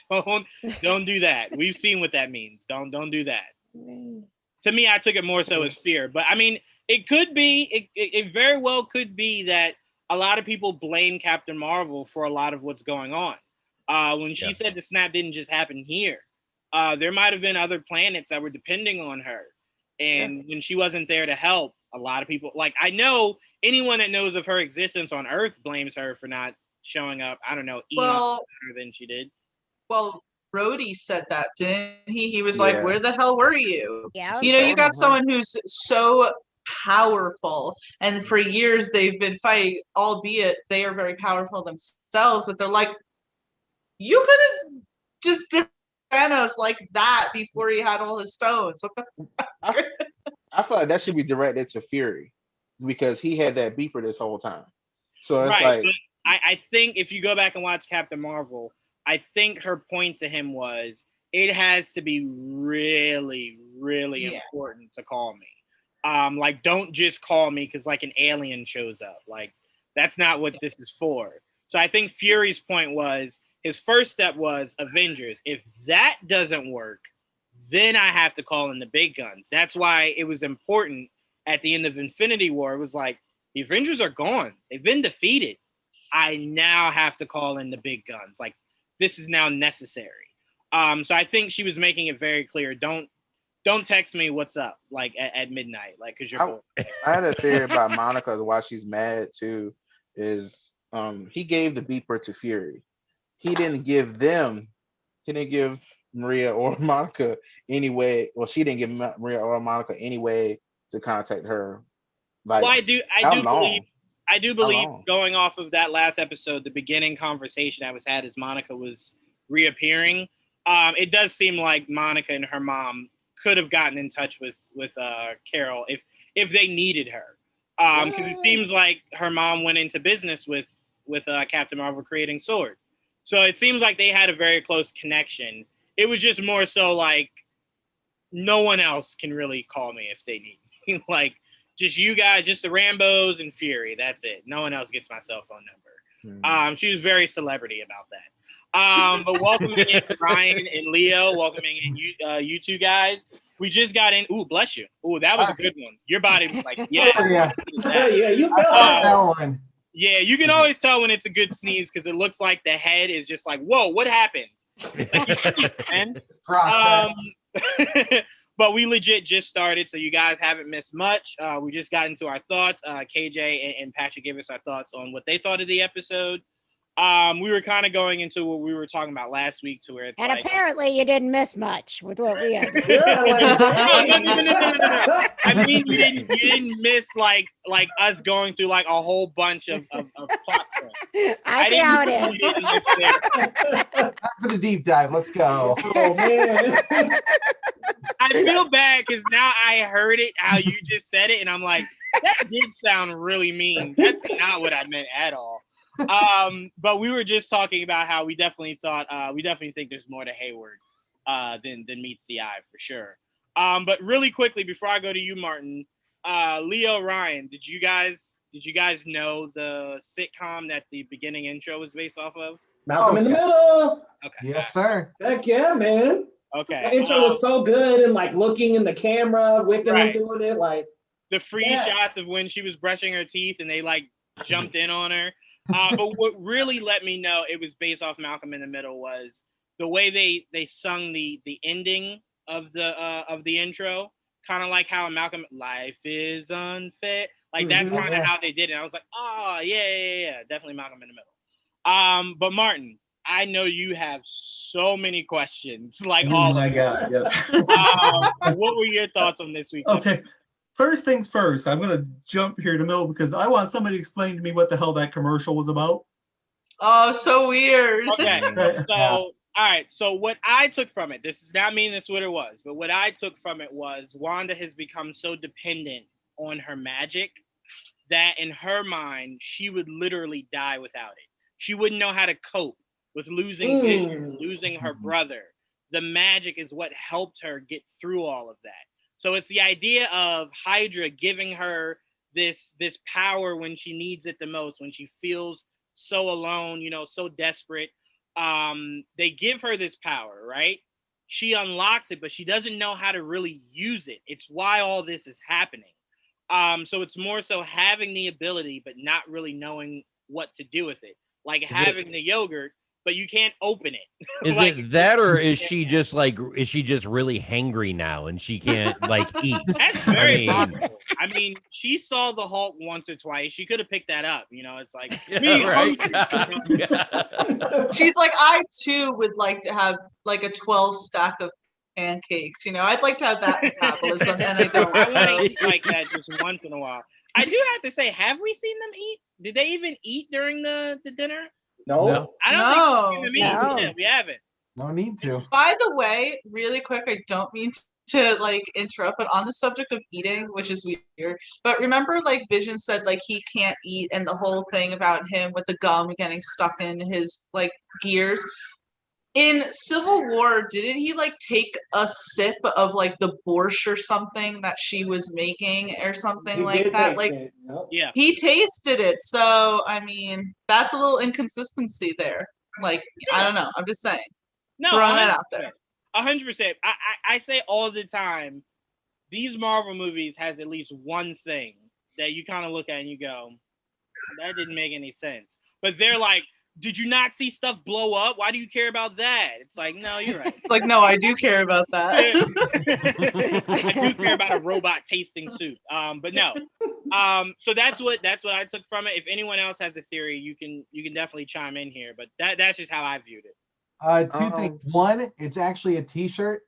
A: don't do that. We've seen what that means. Don't do that. To me, I took it more so as fear. But I mean, it could be, it very well could be that a lot of people blame Captain Marvel for a lot of what's going on. When she said the snap didn't just happen here, there might have been other planets that were depending on her. And when she wasn't there to help, a lot of people, like, I know anyone that knows of her existence on Earth blames her for not showing up. I don't know, better than she did.
B: Well, Rhodey said that, didn't he? He was like, where the hell were you? Yeah. You know, you got someone who's so powerful, and for years they've been fighting, albeit they are very powerful themselves, but they're like, you could have just did Thanos like that before he had all his stones. What the
E: I feel like that should be directed to Fury because he had that beeper this whole time. So it's like,
A: I think if you go back and watch Captain Marvel, I think her point to him was, it has to be really, really important to call me. Like, don't just call me because like an alien shows up. Like, that's not what this is for. So I think Fury's point was, his first step was Avengers. If that doesn't work, then I have to call in the big guns. That's why it was important at the end of Infinity War. It was like, the Avengers are gone. They've been defeated. I now have to call in the big guns. Like, this is now necessary. So I think she was making it very clear. Don't text me what's up, like at midnight, like, because you're bored.
E: I had a theory about Monica, why she's mad too, is he gave the beeper to Fury. He didn't give Maria or Monica any way. Well, she didn't give Maria or Monica any way to contact her Like,
A: Well,
E: how long?
A: I do believe
E: long?
A: going off of that last episode, the beginning conversation that was had as Monica was reappearing. It does seem like Monica and her mom could have gotten in touch with Carol if they needed her. Because it seems like her mom went into business with Captain Marvel creating Sword. So it seems like they had a very close connection. It was just more so like no one else can really call me if they need me. Like just you guys, just the Rambos and Fury. That's it. No one else gets my cell phone number. She was very celebrity about that. But welcoming in Ryan and Leo, welcoming in you two guys. We just got in. Ooh, bless you. Ooh, that was a good one. Your body was like, yeah.
G: Yeah, you felt
E: that one.
A: Yeah, you can always tell when it's a good sneeze because it looks like the head is just like, whoa, what happened? But we legit just started, so you guys haven't missed much. We just got into our thoughts. KJ and Patrick gave us our thoughts on what they thought of the episode. We were kind of going into what we were talking about last week, to where it's
C: And
A: like,
C: apparently you didn't miss much with what we had to say.
A: no. I mean, you didn't miss like us going through like a whole bunch of plot points.
C: I see how it is.
E: Time for the deep dive. Let's go.
G: Oh man.
A: I feel bad because now I heard it how you just said it, and I'm like, that did sound really mean. That's not what I meant at all. But we were just talking about how we definitely think there's more to Hayward than meets the eye for sure. But really quickly before I go to you, Martin, Leo, Ryan, did you guys know the sitcom that the beginning intro was based off of?
G: Malcolm in the Middle.
A: Okay.
E: Yes, sir.
G: Heck yeah, man.
A: Okay.
G: The intro was so good, and like looking in the camera, Wiccan was doing it, like
A: the free shots of when she was brushing her teeth and they like jumped in on her. But what really let me know it was based off Malcolm in the Middle was the way they sung the ending of the intro, kind of like how Malcolm, life is unfair, like that's kind of how they did it. I was like, oh yeah, definitely Malcolm in the Middle. But Martin, I know you have so many questions, like all.
F: Oh my God, yes.
A: What were your thoughts on this week?
F: Okay. First things first, I'm going to jump here in the middle because I want somebody to explain to me what the hell that commercial was about.
B: Oh, so weird.
A: Okay, so all right. So what I took from it, this does not mean that's what it was, but what I took from it was Wanda has become so dependent on her magic that in her mind she would literally die without it. She wouldn't know how to cope with losing Vision, losing her brother. The magic is what helped her get through all of that. So it's the idea of Hydra giving her this power when she needs it the most, when she feels so alone, so desperate. They give her this power, right? She unlocks it, but she doesn't know how to really use it. It's why all this is happening. So it's more so having the ability, but not really knowing what to do with it. Like having the yogurt, but you can't open it.
D: Is it that, or is she just really hangry now and she can't like eat?
A: That's very possible. I mean, she saw the Hulk once or twice. She could have picked that up. It's like me,
D: right?
B: She's like, I too would like to have like a 12 stack of pancakes. I'd like to have that metabolism, and I don't.
A: I want to eat like that just once in a while. I do have to say, have we seen them eat? Did they even eat during the dinner?
G: No.
A: I don't think we've seen them eat.
C: No.
A: Yeah, we haven't.
E: No need to.
B: By the way, really quick, I don't mean to like interrupt, but on the subject of eating, which is weird, but remember like Vision said like he can't eat, and the whole thing about him with the gum getting stuck in his like gears. In Civil War, didn't he like take a sip of like the borscht or something that she was making or something like that? Like,
A: yeah,
B: he tasted it. So I mean, that's a little inconsistency there. Like, I don't know. I'm just saying.
A: No,
B: throwing that out there.
A: 100%. I say all the time, these Marvel movies has at least one thing that you kind of look at and you go, that didn't make any sense. But they're like, did you not see stuff blow up? Why do you care about that? It's like, no, you're right.
B: It's like, no, I do care about that.
A: I do care about a robot tasting soup. But no. So that's what I took from it. If anyone else has a theory, you can definitely chime in here. But that's just how I viewed it.
E: Two things. One, it's actually a T-shirt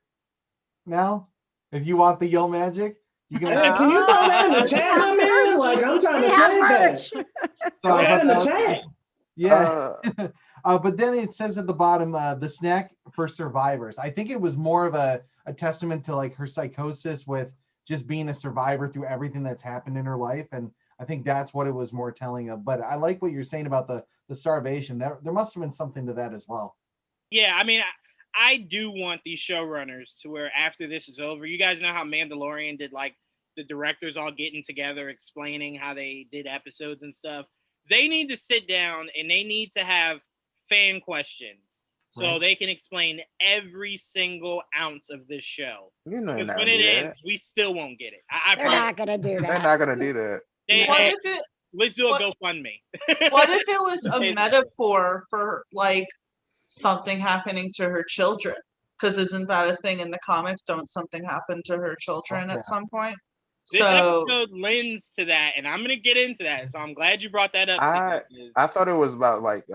E: now. If you want the Yo Magic,
H: You can
G: Hey, can you throw that in the chat, my man? Like, I'm trying to
C: We have
G: say that.
C: merch.
H: So,
G: Throw that in the
H: but
G: chat.
H: yeah. But then it says at the bottom, the snack for survivors. I think it was more of a testament to like her psychosis with just being a survivor through everything that's happened in her life. And I think that's what it was more telling of. But I like what you're saying about the starvation. There must have been something to that as well.
A: Yeah, I mean, I do want these showrunners to where after this is over, you guys know how Mandalorian did, like, the directors all getting together explaining how they did episodes and stuff. They need to sit down and they need to have fan questions so they can explain every single ounce of this show.
E: You know,
A: because when it ends, we still won't get it.
C: They're not gonna do
E: they're
C: that.
E: not gonna do that.
A: Let's do a GoFundMe.
B: What if it was a metaphor for like something happening to her children? Because isn't that a thing in the comics? Don't something happen to her children at some point?
A: This episode lends to that, and I'm gonna get into that. So I'm glad you brought that up.
E: I thought it was about like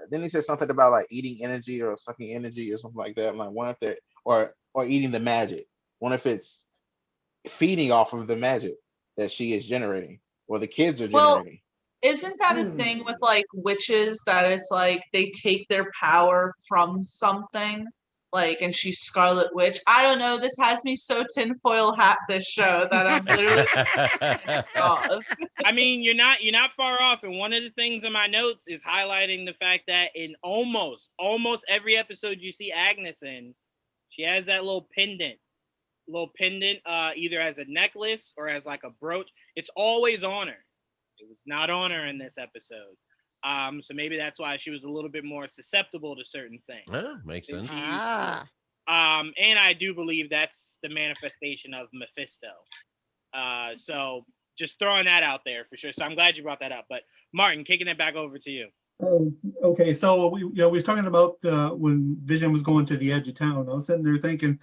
E: then he said something about like eating energy or sucking energy or something like that. I'm like, what if they or eating the magic? What if it's feeding off of the magic that she is generating or the kids are generating?
B: Isn't that a thing with like witches that it's like they take their power from something? Like, and she's Scarlet Witch. I don't know. This has me so tinfoil hat this show that I'm literally.
A: I mean, you're not far off. And one of the things in my notes is highlighting the fact that in almost every episode you see Agnes in, she has that little pendant, either as a necklace or as like a brooch. It's always on her. It was not on her in this episode. So maybe that's why she was a little bit more susceptible to certain things.
D: Oh, makes sense.
A: And I do believe that's the manifestation of Mephisto. So just throwing that out there for sure. So I'm glad you brought that up. But Martin, kicking it back over to you.
F: Okay, so we was talking about when Vision was going to the edge of town. I was sitting there thinking,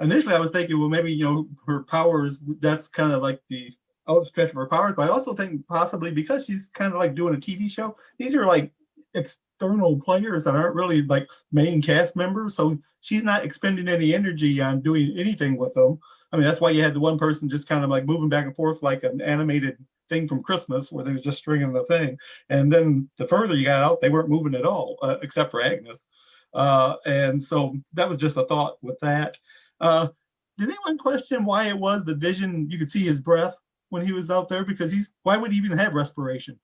F: initially I was thinking, well, maybe her powers. That's kind of like the outstretch of her powers, but I also think possibly because she's kind of like doing a TV show, these are like external players that aren't really like main cast members, so she's not expending any energy on doing anything with them. I mean, that's why you had the one person just kind of like moving back and forth like an animated thing from Christmas where they were just stringing the thing, and then the further you got out, they weren't moving at all, except for Agnes. And so that was just a thought with that. Did anyone question why it was the Vision, you could see his breath when he was out there, because why would he even have respiration?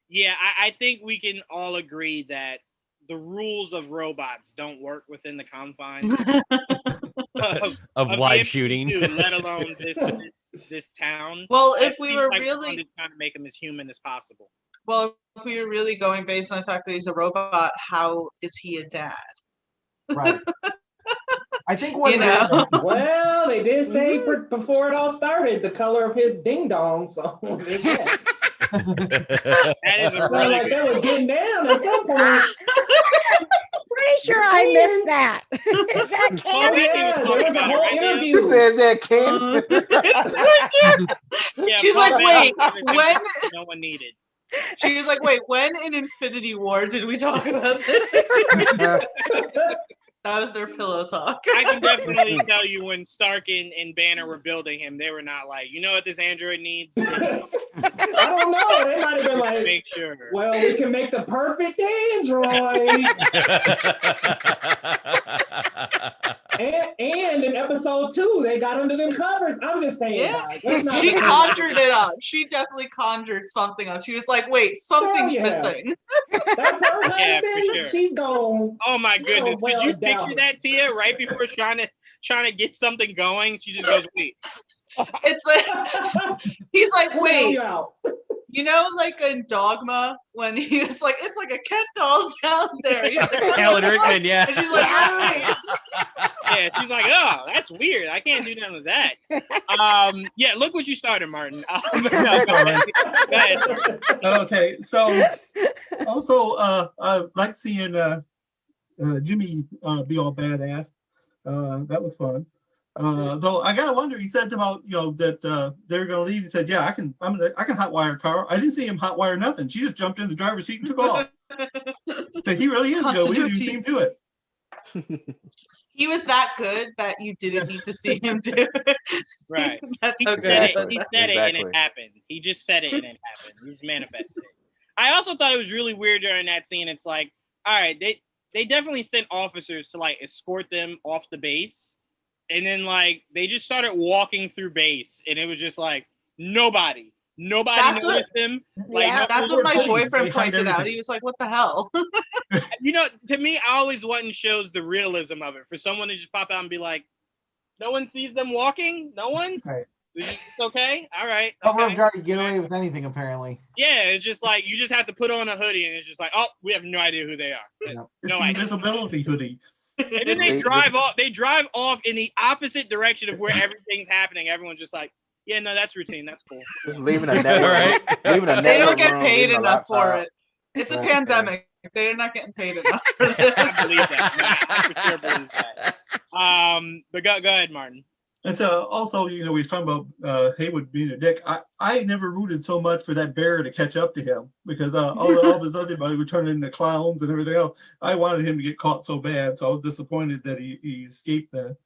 A: Yeah, I think we can all agree that the rules of robots don't work within the confines
D: of live shooting,
A: let alone this town.
B: Well, if we were really
A: just trying to make him as human as possible.
B: Well, if we were really going based on the fact that he's a robot, how is he a dad?
H: Right. I think
G: well, they did say before it all started the color of his ding dong. So that
A: is a really
G: like that was getting down at some point.
C: Pretty sure I missed that. Is that canon?
G: Yeah, there was a whole interview.
E: Who said that, Ken?
B: She's like, wait, when?
A: No one needed.
B: She was like, wait, when in Infinity War did we talk about this? That was their pillow talk.
A: I can definitely tell you when Stark and Banner were building him, they were not like, you know what this android needs?
G: I don't know. They might have been like,
A: make sure.
G: Well, we can make the perfect android. and in episode 2, they got under them covers. I'm just saying.
B: Yeah. She conjured it up. She definitely conjured something up. She was like, wait, something's missing.
G: That's her husband.
A: Sure.
G: She's gone.
A: Oh my goodness. Did you picture that, Tia? Right before trying to get something going, she just goes, wait.
B: It's like he's like, wait. You know, like in Dogma, when he was like, it's like a Ken doll down there.
D: Alan Rickman, yeah.
B: And she's like, right.
A: Yeah, she's like, oh, that's weird. I can't do nothing with that. Yeah, look what you started, Martin. Go ahead.
F: Okay, so also I like seeing Jimmy be all badass. That was fun. Though I gotta wonder, he said about that they're gonna leave. He said, "Yeah, I can hotwire a car." I didn't see him hotwire nothing. She just jumped in the driver's seat and took off. So he really is good. We didn't even see him do it.
B: He was that good that you didn't need to see him do it.
A: Right.
B: That's
A: He
B: how
A: said
B: good
A: it.
B: it was.
A: He said it and it
E: Exactly.
A: happened. He just said it and it happened. He just manifested it. I also thought it was really weird during that scene. It's like, all right, they definitely sent officers to like escort them off the base, and then like they just started walking through base, and it was just like nobody
B: That's what-
A: noticed them. Like,
C: Yeah.
B: That's what my
F: They
B: boyfriend
F: hide
B: pointed out.
F: everything.
B: He was like, "What the hell?"
A: you know, to me, I always want and shows the realism of it. For someone to just pop out and be like, no one sees them walking? No one?
H: Right.
A: It's okay? All right.
H: Cover
A: Okay.
H: of guard, get away with anything apparently.
A: Yeah, it's just like, you just have to put on a hoodie and it's just like, oh, we have no idea who they are.
H: Yep.
F: It's
A: No
F: the
A: idea.
F: invisibility hoodie.
A: And then they drive off in the opposite direction of where everything's happening. Everyone's just like, yeah, no, that's routine. That's cool.
E: Just leaving a network,
D: Right.
E: leaving a network
B: They don't get
E: room,
B: paid
E: leaving a
B: enough for
E: laptop.
B: it. It's a
H: Right.
B: pandemic. They're not getting paid enough for
A: I
B: this.
A: believe that. I for sure believe that. But go ahead, Martin.
F: And so also, we was talking about Haywood being a dick. I never rooted so much for that bear to catch up to him because all this other buddy would turn into clowns and everything else. I wanted him to get caught so bad, so I was disappointed that he escaped that.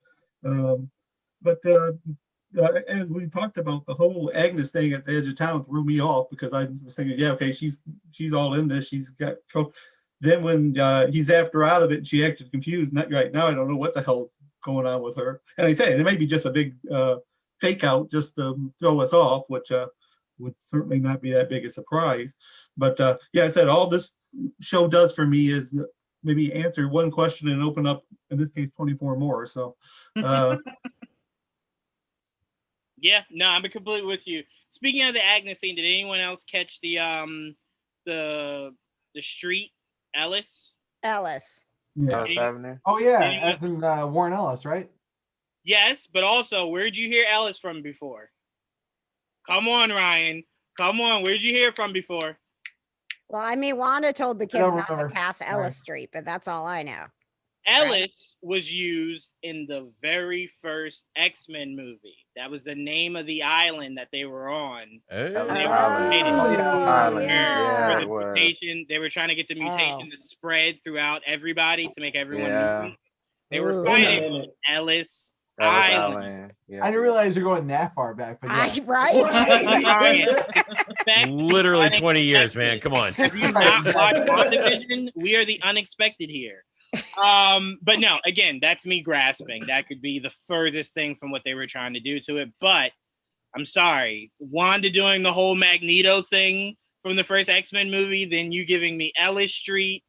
F: As we talked about, the whole Agnes thing at the edge of town threw me off because I was thinking, yeah, okay, she's all in this. She's got trouble. Then when he's after her out of it, and she acted confused. Not right now, I don't know what the hell going on with her. And I say it may be just a big fake out just to throw us off, which would certainly not be that big a surprise. But yeah, I said all this show does for me is maybe answer one question and open up, in this case, 24 more. So
A: Yeah, no, I'm completely with you. Speaking of the Agnes scene, did anyone else catch the street Ellis?
C: Ellis.
F: yeah.
E: Ellis Avenue.
H: Oh yeah,
A: Yeah.
H: as in Warren Ellis, right?
A: Yes, but also, where'd you hear Ellis from before? Come on, Ryan. Come on, where'd you hear from before?
C: Well, I mean, Wanda told the kids
H: don't
C: not to
H: remember.
C: pass
H: Sorry.
C: Ellis Street, but that's all I know.
A: Ellis was used in the very first X-Men movie. That was the name of the island that they were on.
E: Ellis
A: They were
E: Island.
A: fighting
E: Oh, yeah, Island.
C: yeah.
A: for
E: Yeah,
A: the
E: it was.
A: mutation. They were trying to get the mutation to spread throughout everybody to make everyone
E: Yeah.
A: mutants. They were
C: Ooh.
A: fighting
G: Wait a
A: on
G: minute.
A: Ellis
E: Ellis
A: Island.
E: Island. Yeah.
H: I didn't realize you're going that far back, but yeah.
C: Right?
A: Fact,
D: Literally 20 years, man. Come on.
A: If you not watch WandaVision, we are the unexpected here. But no, again, that's me grasping. That could be the furthest thing from what they were trying to do to it. But I'm sorry, Wanda doing the whole Magneto thing from the first X-Men movie, then you giving me Ellis Street.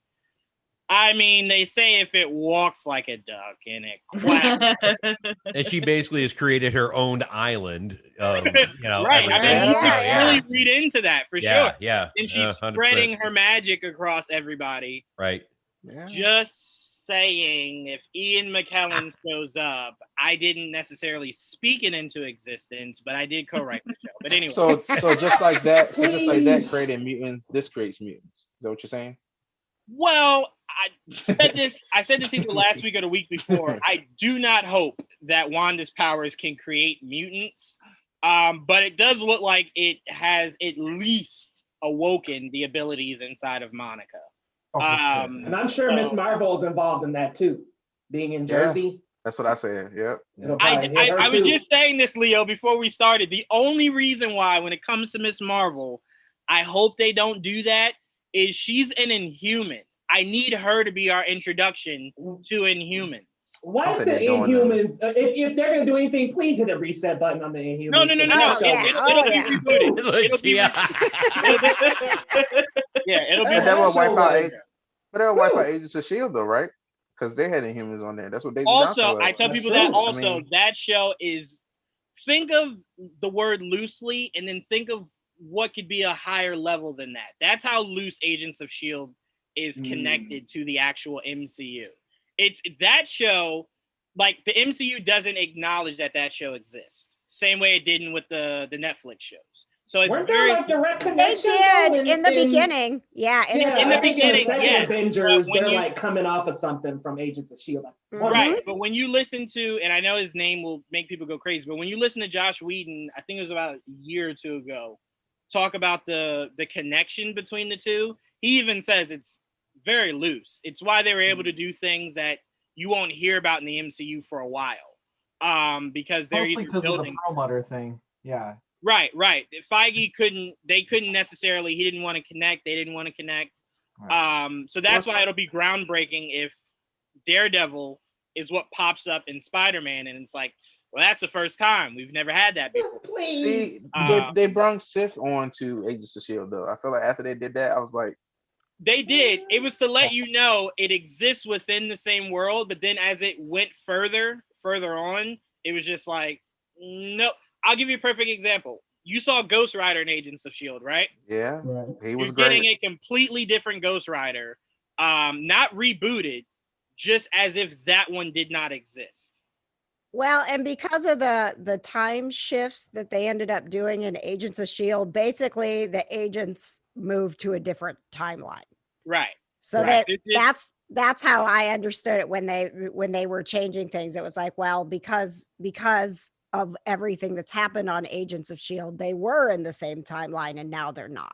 A: I mean, they say if it walks like a duck and it quacks.
D: And she basically has created her own island.
A: Right.
D: Everything.
A: I mean,
C: Yeah,
A: you can
C: yeah.
A: really read into that for
D: Yeah,
A: sure.
D: yeah.
A: And she's
D: 100%.
A: spreading her magic across everybody.
D: Right.
E: Yeah.
A: Just saying, if Ian McKellen shows up, I didn't necessarily speak it into existence, but I did co-write the show. But anyway,
E: So just like that,
G: Please.
E: created mutants. This creates mutants. Is that what you're saying?
A: well, I said this either last week or the week before. I do not hope that Wanda's powers can create mutants, but it does look like it has at least awoken the abilities inside of Monica.
H: Oh, for sure.
G: And I'm sure Miss
A: So-
G: Marvel's involved in that too. Being in
E: Yeah.
G: Jersey.
E: That's what I said. Yep.
G: It'll
A: I
G: probably hit her
A: was
G: too.
A: just saying this, Leo, before we started. The only reason why, when it comes to Miss Marvel, I hope they don't do that is she's an Inhuman. I need her to be our introduction to Inhumans.
G: Why
E: I
G: the
E: think they're doing
G: Inhumans? If they're gonna do anything, please hit a reset button on the Inhumans.
A: No.
C: Oh, yeah.
A: It'll be rebooted. It'll be it'll be
E: But that will wipe out
G: was-
E: Agents. But that will wipe out Agents of Shield, though, right? Because they had Inhumans on there. That's what Daisy Johnson
A: also,
E: was.
A: I tell
G: That's
A: people
G: true.
A: that
G: I
A: also
E: mean-
A: that show is, think of the word loosely and then think of what could be a higher level than that. That's how loose Agents of Shield is connected to the actual MCU. It's that show, like the MCU doesn't acknowledge that show exists. Same way it didn't with the Netflix shows. So it's
G: Weren't
A: very
G: there like direct
C: They
G: connections?
C: did in the beginning. Yeah, in
G: Yeah,
A: in
C: the
A: the
G: I think
C: beginning.
G: in the second
A: yeah.
G: Avengers,
A: But when
G: they're
A: you-
G: like coming off of something from Agents of Shield.
A: right. But when you listen to, and I know his name will make people go crazy, but when you listen to Josh Whedon, I think it was about a year or two ago, talk about the connection between the two, he even says it's very loose. It's why they were able to do things that you won't hear about in the MCU for a while. Because they're
H: Mostly
A: either
H: because of the
A: building
H: Perlmutter thing. Yeah.
A: right. Feige couldn't necessarily, he didn't want to connect, they didn't want to connect.
H: Right.
A: So that's why it'll be groundbreaking if Daredevil is what pops up in Spider-Man, and it's like, well, that's the first time. We've never had that before.
G: Please.
E: See, they brought Sif on to Agents of S.H.I.E.L.D. though. I feel like after they did that, I was like,
A: they did. It was to let you know it exists within the same world, but then as it went further on, it was just like, no. I'll give you a perfect example. You saw Ghost Rider in Agents of S.H.I.E.L.D., right?
E: yeah, he was
A: You're
E: great.
A: getting a completely different Ghost Rider, not rebooted, just as if that one did not exist.
C: Well, and because of the time shifts that they ended up doing in Agents of S.H.I.E.L.D., basically the agents moved to a different timeline.
A: Right.
C: So
A: Right.
C: that's how I understood it when they were changing things. It was like, well, because of everything that's happened on Agents of S.H.I.E.L.D., they were in the same timeline and now they're not.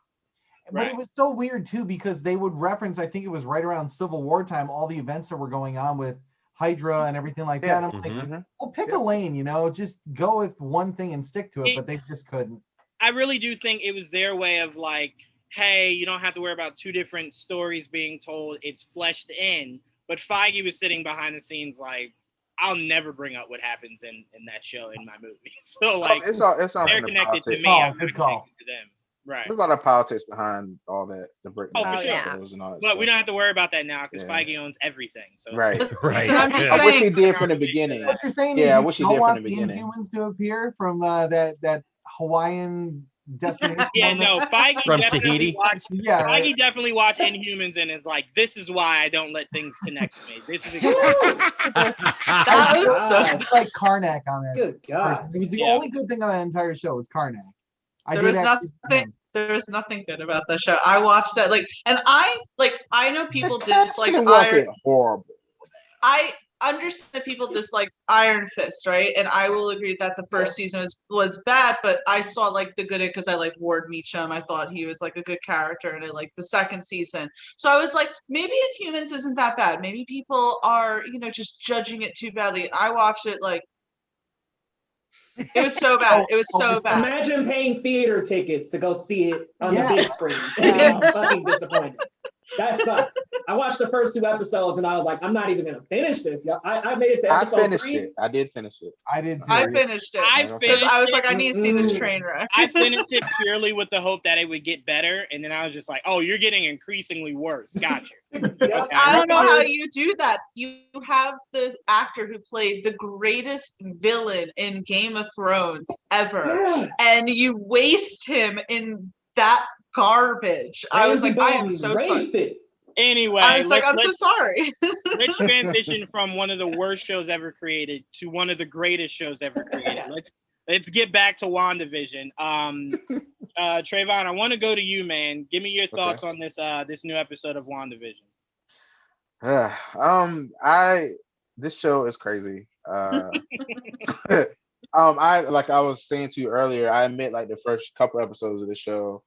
H: But it was so weird too, because they would reference, I think it was right around Civil War time, all the events that were going on with Hydra and everything like that. I'm like, well, pick a lane, just go with one thing and stick to it, but they just couldn't.
A: I really do think it was their way of like, hey, you don't have to worry about two different stories being told. It's fleshed in. But Feige was sitting behind the scenes like, I'll never bring up what happens in that show in my movie. So like,
E: it's all
A: they're connected to me.
H: Oh, good call.
A: To them. Right.
E: There's a lot of politics behind all that. The breakdown
A: for sure.
E: shows and all that
A: but
E: stuff.
A: we don't have to worry about that now because Feige owns everything. So
E: right.
H: I
E: wish he did from the beginning.
H: What you're saying
E: I
H: is
E: wish he
H: you
E: did
H: don't
E: from the
H: want the
E: beginning.
H: Inhumans to appear from that Hawaiian destination.
A: Yeah, no, Feige
D: From
A: definitely
D: Tahiti?
A: watched.
H: Yeah, right.
A: Feige definitely watched Inhumans and is like, this is why I don't let things connect to me. This is
B: That was so
H: It's like Karnak on it.
G: Good God.
H: It was the only good thing on that entire show was Karnak.
B: There was nothing good about that show. I watched that and I know people dislike
E: wasn't horrible.
B: I understand that people disliked Iron Fist, right? And I will agree that the first season was bad, but I saw like the good because I liked Ward Meacham. I thought he was like a good character, and I liked the second season. So I was like, maybe Inhumans isn't that bad. Maybe people are, just judging it too badly. And I watched it like it was so bad. It was so bad.
G: Imagine paying theater tickets to go see it on the big screen.
C: Yeah.
G: I'm fucking disappointed. That sucked. I watched the first 2 episodes and I was like, I'm not even gonna finish this. I made it to episode 3.
E: I did finish it.
H: I did too.
B: I finished it because I was like, I need to see this train wreck.
A: I finished it purely with the hope that it would get better, and then I was just like, oh, you're getting increasingly worse. Gotcha. Okay.
B: I don't know how you do that. You have the actor who played the greatest villain in Game of Thrones ever, and you waste him in that garbage. I was like, I am so sorry.
A: Anyway,
B: I was like, I'm so sorry.
A: Let's transition from one of the worst shows ever created to one of the greatest shows ever created. Let's get back to WandaVision. Trayvon, I want to go to you, man. Give me your thoughts on this this new episode of WandaVision.
E: This show is crazy. I like I was saying to you earlier, I admit like the first couple episodes of the show,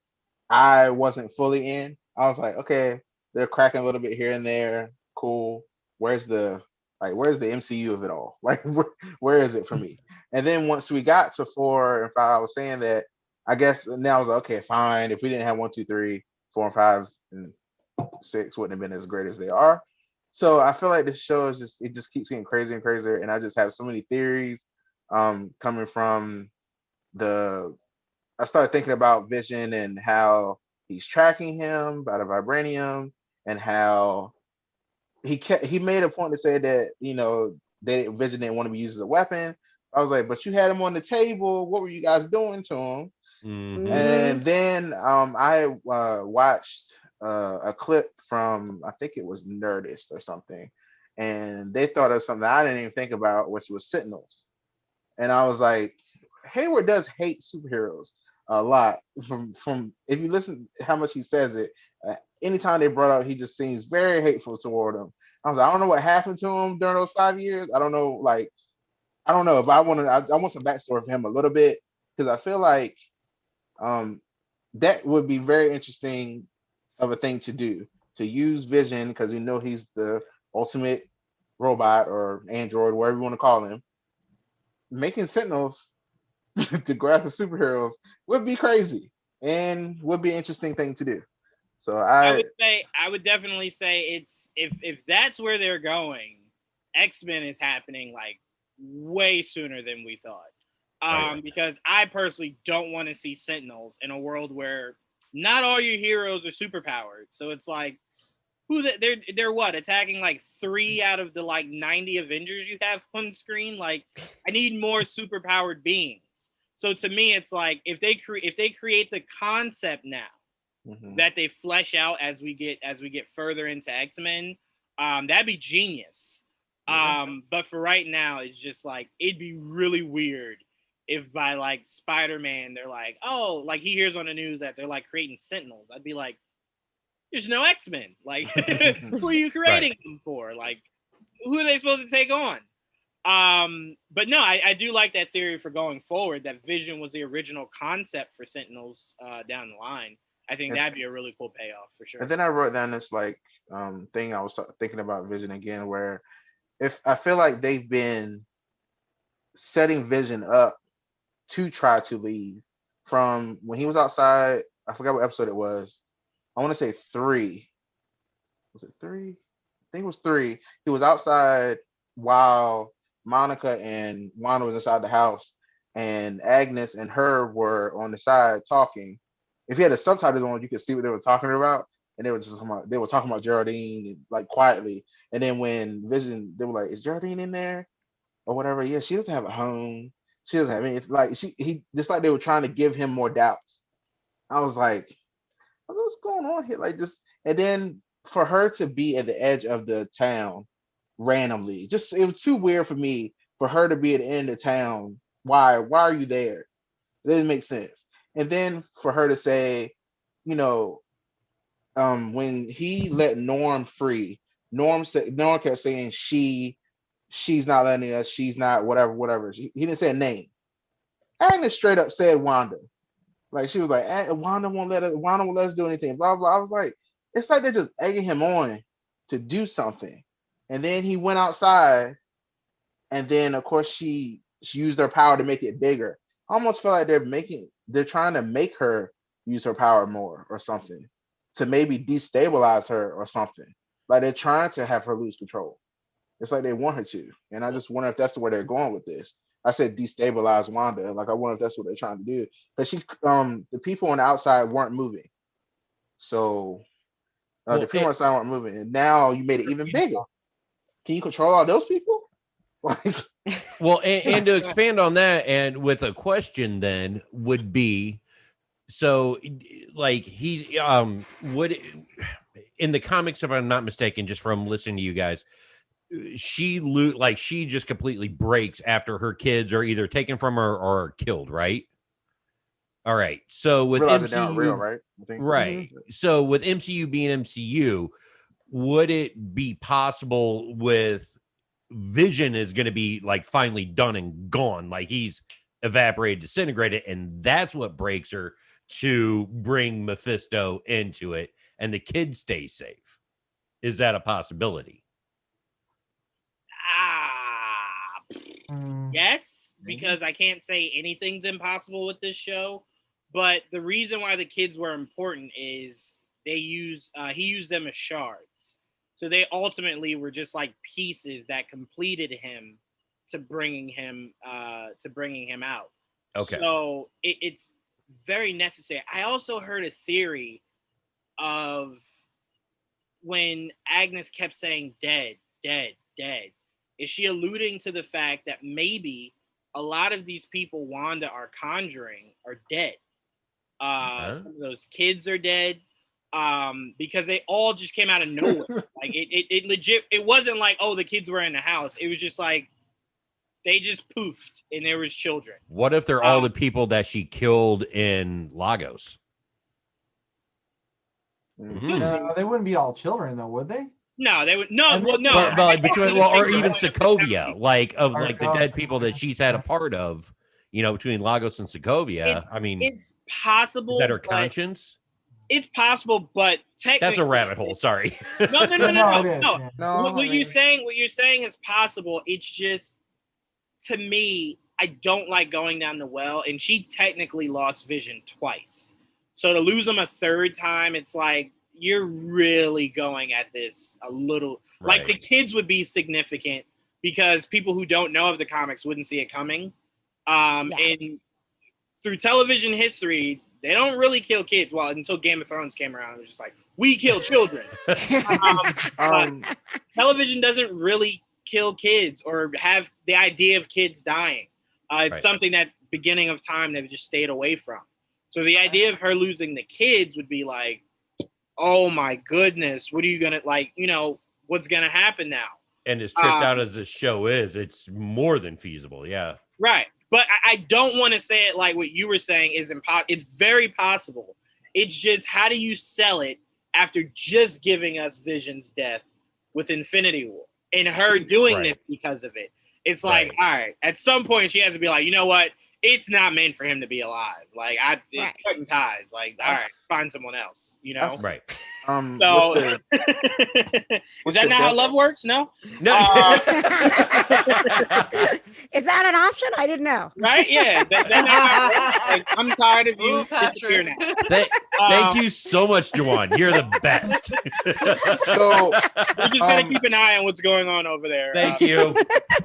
E: I wasn't fully in. I was like, okay, they're cracking a little bit here and there. Cool. Where's the MCU of it all? Like, where is it for me? And then once we got to 4 and 5, I was saying that I guess now I was like, okay, fine. If we didn't have 1, 2, 3, 4, and 5, and 6 wouldn't have been as great as they are. So I feel like this show is it just keeps getting crazier and crazier, and I just have so many theories coming from I started thinking about Vision and how he's tracking him by the vibranium, and how he made a point to say that Vision didn't want to be used as a weapon. I was like, but you had him on the table. What were you guys doing to him?
D: Mm-hmm.
E: And then I watched a clip from, I think it was Nerdist or something, and they thought of something I didn't even think about, which was Sentinels. And I was like, Hayward does hate superheroes a lot. From if you listen to how much he says it, anytime they brought up, he just seems very hateful toward them. I was like, I don't know what happened to him during those 5 years. I don't know, but I want some backstory for him a little bit, because I feel like that would be very interesting of a thing to do, to use Vision, because he's the ultimate robot or android, whatever you want to call him, making Sentinels to go after superheroes would be crazy and would be an interesting thing to do. So
A: I would definitely say it's if that's where they're going, X-Men is happening like way sooner than we thought. Because I personally don't want to see Sentinels in a world where not all your heroes are superpowered. So it's like, they're what, attacking like 3 out of the like 90 Avengers you have on screen? Like, I need more superpowered beings. So to me, it's like if they create the concept now that they flesh out as we get further into X-Men, that'd be genius. But for right now, it's just like it'd be really weird if by like Spider-Man they're like, oh, like he hears on the news that they're like creating Sentinels. I'd be like, there's no X-Men. Like, who are you creating them for? Like, who are they supposed to take on? But no, I do like that theory for going forward, that Vision was the original concept for Sentinels down the line. I think that'd be a really cool payoff for sure.
E: And then I wrote down this like thing I was thinking about Vision again, where if I feel like they've been setting Vision up to try to leave from when he was outside. I forgot what episode it was. I want to say 3. Was it 3? I think it was 3. He was outside while Monica and Wanda was inside the house, and Agnes and her were on the side talking. If you had the subtitles on, you could see what they were talking about, and they were talking about Geraldine like quietly. And then when Vision, they were like, "Is Geraldine in there or whatever?" Yeah, she doesn't have a home. She doesn't have any. Like he just like they were trying to give him more doubts. I was like, what's going on here? Like just, and then for her to be at the edge of the town randomly, just it was too weird for me for her to be at the end of town. Why are you there? It doesn't make sense. And then for her to say, when he let Norm free, Norm kept saying she's not letting us, she's not whatever. He didn't say a name. Agnes straight up said Wanda. Like she was like, Wanda won't let us do anything, blah blah. I was like, it's like they're just egging him on to do something. And then he went outside, and then of course she used her power to make it bigger. I almost feel like they're trying to make her use her power more or something, to maybe destabilize her or something. Like they're trying to have her lose control. It's like they want her to. And I just wonder if that's the way they're going with this. I said destabilize Wanda. Like I wonder if that's what they're trying to do. Because the people on the outside weren't moving. So the people on the side weren't moving. And now you made it even bigger. Can you control all those people? Like
D: well, and to expand on that, and with a question then would be, so like he's would in the comics, if I'm not mistaken, just from listening to you guys, she just completely breaks after her kids are either taken from her or killed, right? All right. So with MCU,
E: real, right?
D: Right. So with MCU being MCU, would it be possible with Vision is going to be like finally done and gone, like he's evaporated, disintegrated, and that's what breaks her to bring Mephisto into it, and the kids stay safe? Is that a possibility?
A: Yes, because I can't say anything's impossible with this show. But the reason why the kids were important is he used them as shards. So they ultimately were just like pieces that completed him to bringing him out.
D: Okay.
A: So it's very necessary. I also heard a theory of when Agnes kept saying dead, dead, dead. Is she alluding to the fact that maybe a lot of these people Wanda are conjuring are dead? Some of those kids are dead. Because they all just came out of nowhere. Like it legit, it wasn't like, oh, the kids were in the house. It was just like they just poofed and there was children.
D: What if they're all the people that she killed in Lagos?
H: No, they wouldn't be all children though, would they?
A: No, they would no.
D: But or even Sokovia, like of like the dead people that she's had a part of, between Lagos and Sokovia. I mean,
A: it's possible
D: that her conscience.
A: It's possible, but technically,
D: That's a rabbit hole. Sorry.
A: No.
H: it is,
A: No.
H: yeah.
A: What you're saying is possible. It's just, to me, I don't like going down the well, and she technically lost Vision twice. So to lose him a third time, it's like you're really going at this a little.
D: Right.
A: Like the kids would be significant because people who don't know of the comics wouldn't see it coming. And through television history, they don't really kill kids. Well, until Game of Thrones came around, it was just like, we kill children. Television doesn't really kill kids or have the idea of kids dying. It's something that beginning of time they've just stayed away from. So the idea of her losing the kids would be like, oh my goodness, what are you going to, like, you know, what's going to happen now?
D: And as tripped out as this show is, it's more than feasible. Yeah.
A: Right. But I don't want to say it like what you were saying is impossible. It's very possible. It's just, how do you sell it after just giving us Vision's death with Infinity War and her doing this because of it? It's like, all right, at some point she has to be like, you know what? It's not meant for him to be alive. Like, it's cutting ties. Like, all right, find someone else, you know?
D: Right.
A: So, is that not how love works? No?
D: No.
C: Is that an option? I didn't know.
A: Right? Yeah. Like, I'm tired of you. Disappear now.
D: Thank you so much, Juwan. You're the best.
E: So
A: we're just gonna keep an eye on what's going on over there.
D: Thank you.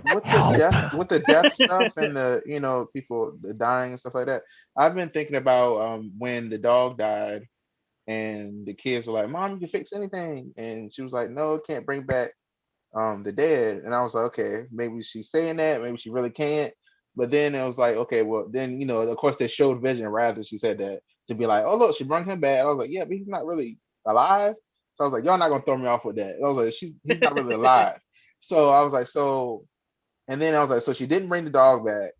E: With the death stuff and the, you know, people dying and stuff like that, I've been thinking about when the dog died and the kids were like, Mom, you can fix anything, and she was like, no, can't bring back the dead. And I was like, okay, maybe she's saying that, maybe she really can't. But then it was like, okay, well then, you know, of course they showed Vision rather she said that to be like, oh look, she brought him back. I was like, yeah, but he's not really alive. So I was like, y'all not gonna throw me off with that. I was like, he's not really alive. So I was like, and then I was like, so she didn't bring the dog back,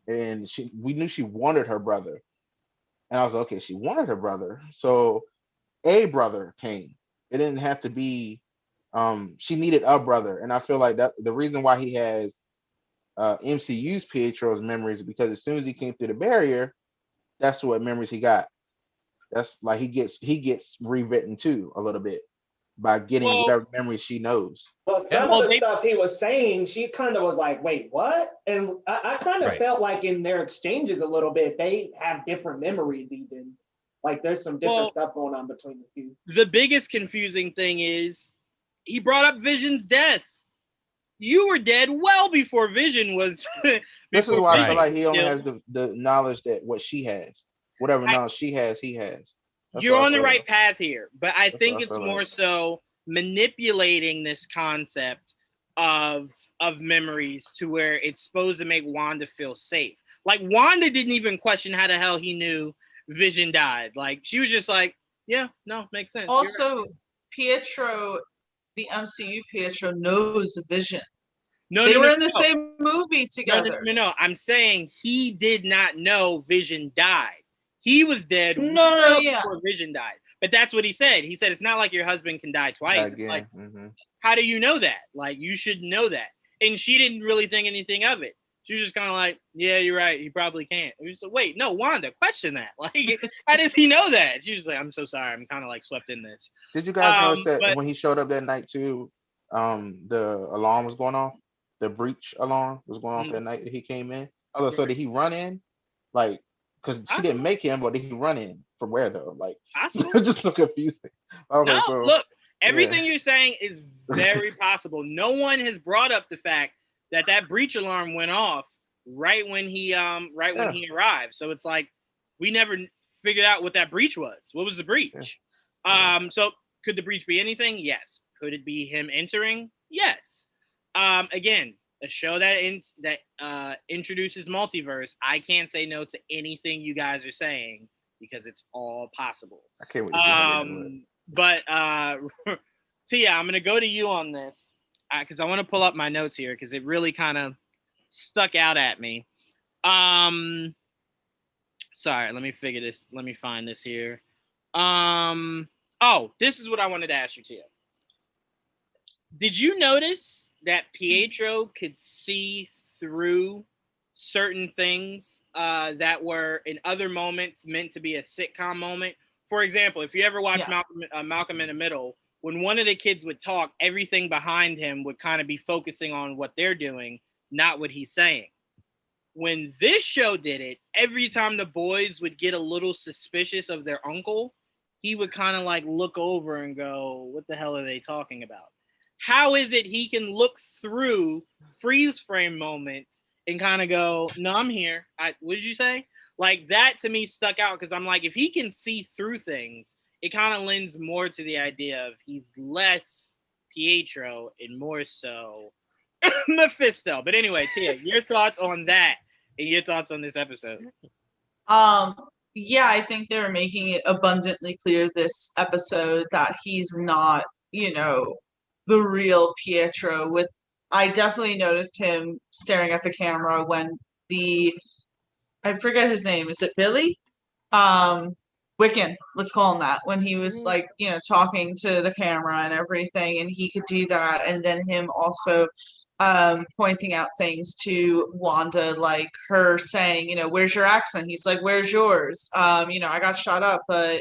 E: and we knew she wanted her brother. And I was like, okay, she wanted her brother. So a brother came. It didn't have to be, she needed a brother. And I feel like that the reason why he has MCU's Pietro's memories is because as soon as he came through the barrier, that's what memories he got. That's like he gets rewritten too a little bit by getting whatever memory she knows.
G: Well, some of the stuff he was saying, she kind of was like, wait, what? And I kind of felt like in their exchanges a little bit, they have different memories even. Like there's some different stuff going on between the two.
A: The biggest confusing thing is he brought up Vision's death. You were dead well before Vision was.
E: This is why I feel like he only has the knowledge that what she has. Whatever knowledge she has, he has.
A: You're on the right path here, but I think it's more so manipulating this concept of memories to where it's supposed to make Wanda feel safe. Like Wanda didn't even question how the hell he knew Vision died. Like she was just like, yeah, no, makes sense.
B: Also, Pietro, the MCU Pietro knows Vision. They were in the same movie together.
A: No. I'm saying he did not know Vision died. He was dead before Vision died. But that's what he said. He said, it's not like your husband can die twice. Like, how do you know that? Like, you should know that. And she didn't really think anything of it. She was just kind of like, yeah, you're right. He probably can't. We just like, wait, no, Wanda, question that. Like, how does he know that? She was like, I'm so sorry. I'm kind of like swept in this.
E: Did you guys notice that when he showed up that night too, the alarm was going off? The breach alarm was going off that night that he came in. Oh, so did he run in? Like, because she didn't make him, but did he run in from where though? Like, it's just so confusing.
A: Look, everything you're saying is very possible. No one has brought up the fact that breach alarm went off right when he arrived. So it's like we never figured out what that breach was. What was the breach? So could the breach be anything? Yes. Could it be him entering? Yes. Again, a show that introduces multiverse, I can't say no to anything you guys are saying because it's all possible.
E: I can't wait.
A: But Tia, I'm gonna go to you on this because I want to pull up my notes here because it really kind of stuck out at me. Sorry, let me figure this. Let me find this here. Oh, this is what I wanted to ask you, Tia. Did you notice that Pietro could see through certain things that were in other moments meant to be a sitcom moment? for example, if you ever watch
B: Yeah.
A: Malcolm in the Middle, when one of the kids would talk, everything behind him would kind of be focusing on what they're doing, not what he's saying. When this show did it, every time the boys would get a little suspicious of their uncle, he would kind of like look over and go, what the hell are they talking about? How is it he can look through freeze frame moments and kind of go, no, I'm here. What did you say? Like that to me stuck out because I'm like, if he can see through things, it kind of lends more to the idea of he's less Pietro and more so Mephisto. But anyway, Tia, your thoughts on that and your thoughts on this episode?
B: Yeah, I think they're making it abundantly clear this episode that he's not, the real Pietro. I definitely noticed him staring at the camera when I forget his name. Is it Billy? Wiccan, let's call him that. When he was like, talking to the camera and everything, and he could do that, and then him also pointing out things to Wanda, like her saying, where's your accent? He's like, where's yours? I got shot up, but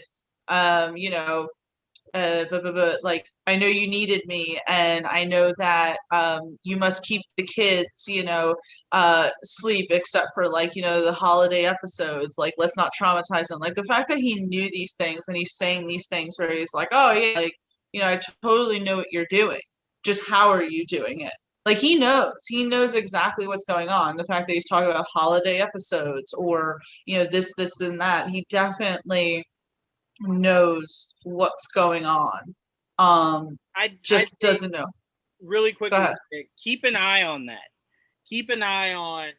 B: like I know you needed me, and I know that you must keep the kids, sleep, except for like the holiday episodes. Like let's not traumatize them. Like the fact that he knew these things and he's saying these things where he's like, oh yeah, like I totally know what you're doing. Just how are you doing it? Like he knows exactly what's going on. The fact that he's talking about holiday episodes or this and that, he definitely knows what's going on. I doesn't know.
A: Really quickly, keep an eye on that. Keep an eye on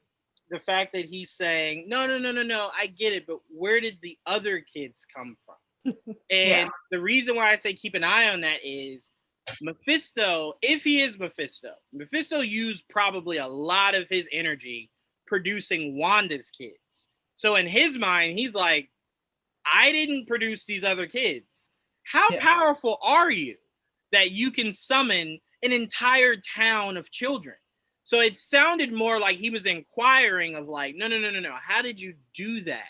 A: the fact that he's saying, no, I get it, but where did the other kids come from? And the reason why I say keep an eye on that is Mephisto, if he is Mephisto used probably a lot of his energy producing Wanda's kids. So in his mind, he's like, I didn't produce these other kids. How powerful are you that you can summon an entire town of children? So it sounded more like he was inquiring of like, no. How did you do that?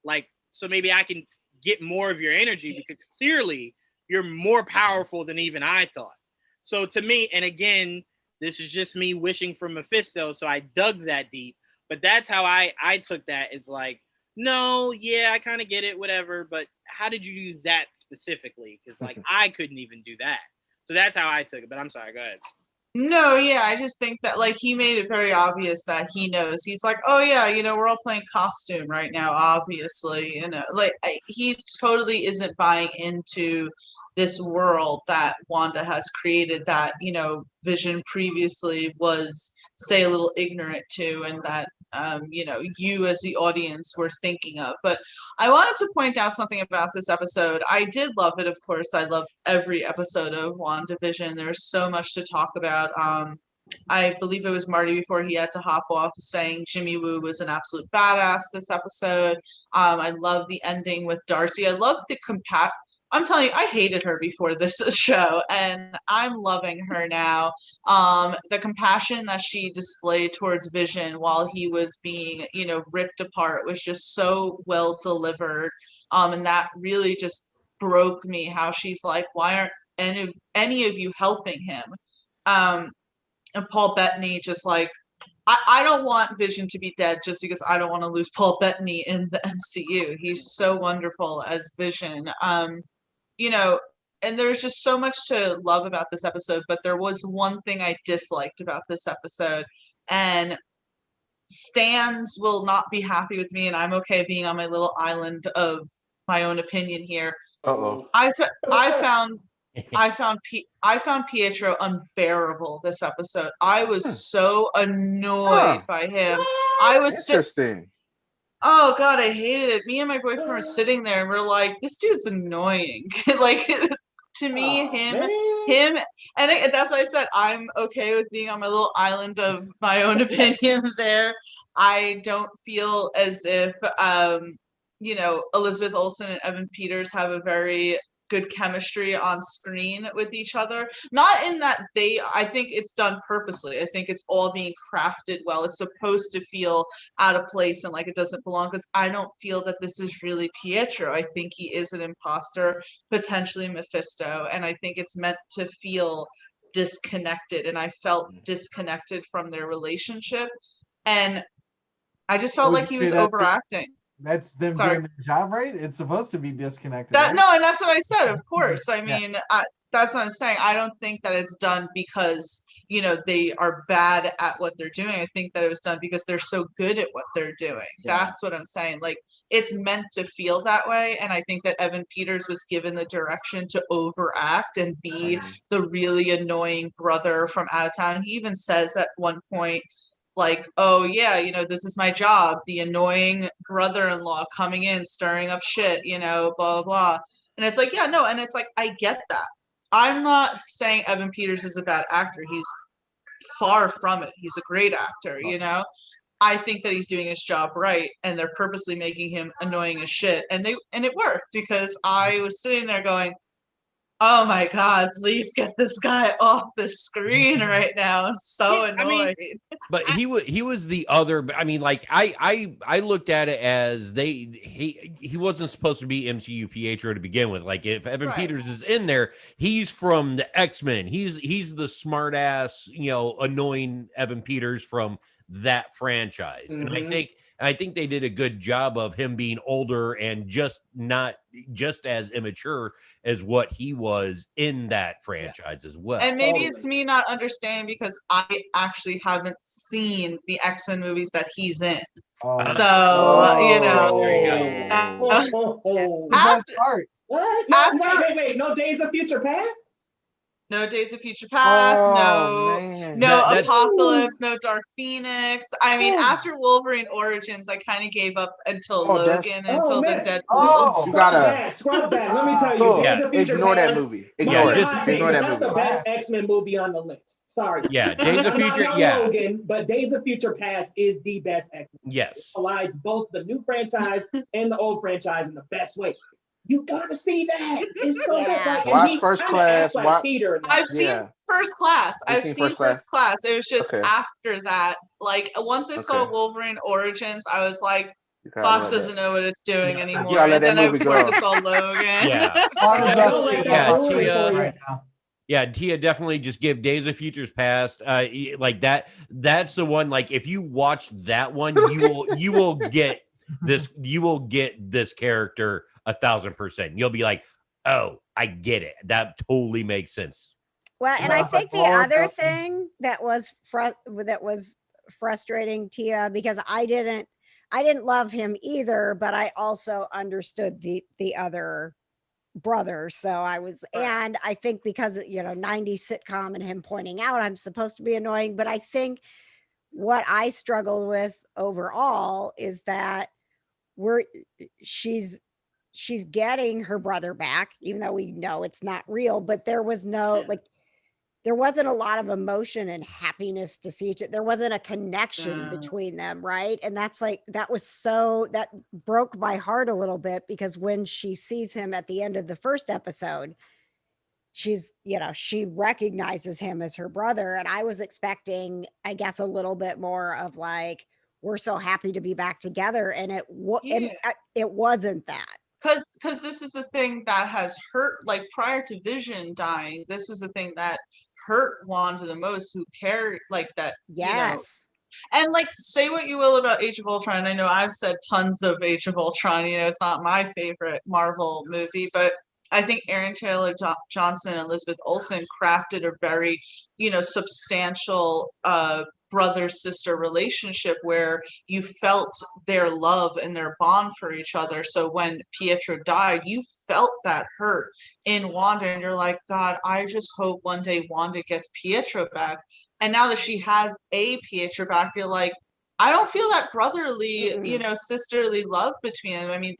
A: Like, so maybe I can get more of your energy because clearly you're more powerful than even I thought. So to me, and again, this is just me wishing for Mephisto, so I dug that deep. But that's how I took that. It's like, no, yeah, I kind of get it, whatever. But how did you do that specifically? Because like I couldn't even do that. So that's how I took it. But I'm sorry, go ahead.
B: No, yeah, I just think that like he made it very obvious that he knows. He's like, oh yeah, we're all playing costume right now, obviously. Like he totally isn't buying into this world that Wanda has created that, Vision previously was, say, a little ignorant to, and that you as the audience were thinking of. But I wanted to point out something about this episode. I did love it, of course. I love every episode of WandaVision. There's so much to talk about. I believe it was Marty before he had to hop off saying Jimmy Woo was an absolute badass this episode. I love the ending with Darcy. I love the I'm telling you, I hated her before this show, and I'm loving her now. The compassion that she displayed towards Vision while he was being, ripped apart was just so well delivered. And that really just broke me, how she's like, why aren't any of you helping him? And Paul Bettany just like, I don't want Vision to be dead just because I don't want to lose Paul Bettany in the MCU. He's so wonderful as Vision. And there's just so much to love about this episode, but there was one thing I disliked about this episode, and Stans will not be happy with me, and I'm okay being on my little island of my own opinion here. I found Pietro unbearable this episode. I was so annoyed by him. I was
E: interesting.
B: Oh God, I hated it. Me and my boyfriend were sitting there and we're like, this dude's annoying. Like to me, him, and that's why I said I'm okay with being on my little island of my own opinion there. I don't feel as if Elizabeth Olsen and Evan Peters have a very good chemistry on screen with each other. Not in that I think it's done purposely. I think it's all being crafted well. It's supposed to feel out of place and like it doesn't belong, because I don't feel that this is really Pietro. I think he is an imposter, potentially Mephisto, and I think it's meant to feel disconnected, and I felt disconnected from their relationship, and I just felt like he was overacting.
H: That's them doing their job, right? It's supposed to be disconnected.
B: That
H: right?
B: No, and that's what I said. Of course, I mean, that's what I'm saying. I don't think that it's done because they are bad at what they're doing. I think that it was done because they're so good at what they're doing. Yeah. That's what I'm saying. Like, it's meant to feel that way, and I think that Evan Peters was given the direction to overact and be the really annoying brother from out of town. He even says at one point, like, oh yeah, this is my job, the annoying brother-in-law coming in, stirring up shit, blah, blah, blah. And it's like, yeah, no, and it's like, I get that. I'm not saying Evan Peters is a bad actor. He's far from it. He's a great actor, I think that he's doing his job right, and they're purposely making him annoying as shit. And it worked, because I was sitting there going, oh my God, please get this guy off the screen right now. I'm so annoyed.
D: But he was the other. I mean, like I looked at it as he wasn't supposed to be MCU Pietro to begin with. Like, if Evan Peters is in there, he's from the X-Men. He's the smart ass, annoying Evan Peters from that franchise. And I think they did a good job of him being older and not as immature as what he was in that franchise as well.
B: And maybe it's me not understanding, because I actually haven't seen the X-Men movies that he's in.
D: There you
B: go.
G: Wait, no Days of Future Past?
B: No Days of Future Past, no Apocalypse, no Dark Phoenix. I mean, after Wolverine Origins, I kind of gave up until Logan, until the Deadpool.
E: You gotta
G: scrub that. Let me tell you, Days of Future
E: ignore
G: Past,
E: that movie. Ignore that
G: That's the best X-Men movie on the list. Sorry.
D: Yeah, Days of Future. Yeah,
G: Logan, but Days of Future Past is the best X-Men.
D: Yes,
G: it aligns both the new franchise and the old franchise in the best way. You gotta see that. It's so good. Like,
E: watch First Class.
G: Like Peter.
B: I've seen First Class. I've seen First Class. It was just after that. Like, once I saw Wolverine Origins, I was like, Fox doesn't know what it's doing anymore.
E: And then of course
B: I saw Logan.
D: Tia, definitely just give Days of Futures Past. Like that. That's the one. Like, if you watch that one, you will get this. You will get this character 1,000%. You'll be like, oh, I get it. That totally makes sense.
C: Well, and I think the other thing that was frustrating, Tia, because I didn't love him either, but I also understood the other brother. So I was, and I think because 90s sitcom and him pointing out I'm supposed to be annoying, but I think what I struggled with overall is that she's getting her brother back, even though we know it's not real, but there was there wasn't a lot of emotion and happiness to see each other. There wasn't a connection between them. Right. And that broke my heart a little bit, because when she sees him at the end of the first episode, she recognizes him as her brother. And I was expecting, I guess, a little bit more of like, we're so happy to be back together. And it wasn't that.
B: Because this is the thing that has hurt, like prior to Vision dying, this was the thing that hurt Wanda the most, who cared like that.
C: Yes.
B: And like, say what you will about Age of Ultron. I know I've said tons of Age of Ultron, it's not my favorite Marvel movie, but I think Aaron Taylor Johnson and Elizabeth Olsen crafted a very, substantial brother-sister relationship where you felt their love and their bond for each other. So when Pietro died, you felt that hurt in Wanda, and you're like, God, I just hope one day Wanda gets Pietro back. And now that she has a Pietro back, you're like, I don't feel that brotherly, sisterly love between them. I mean,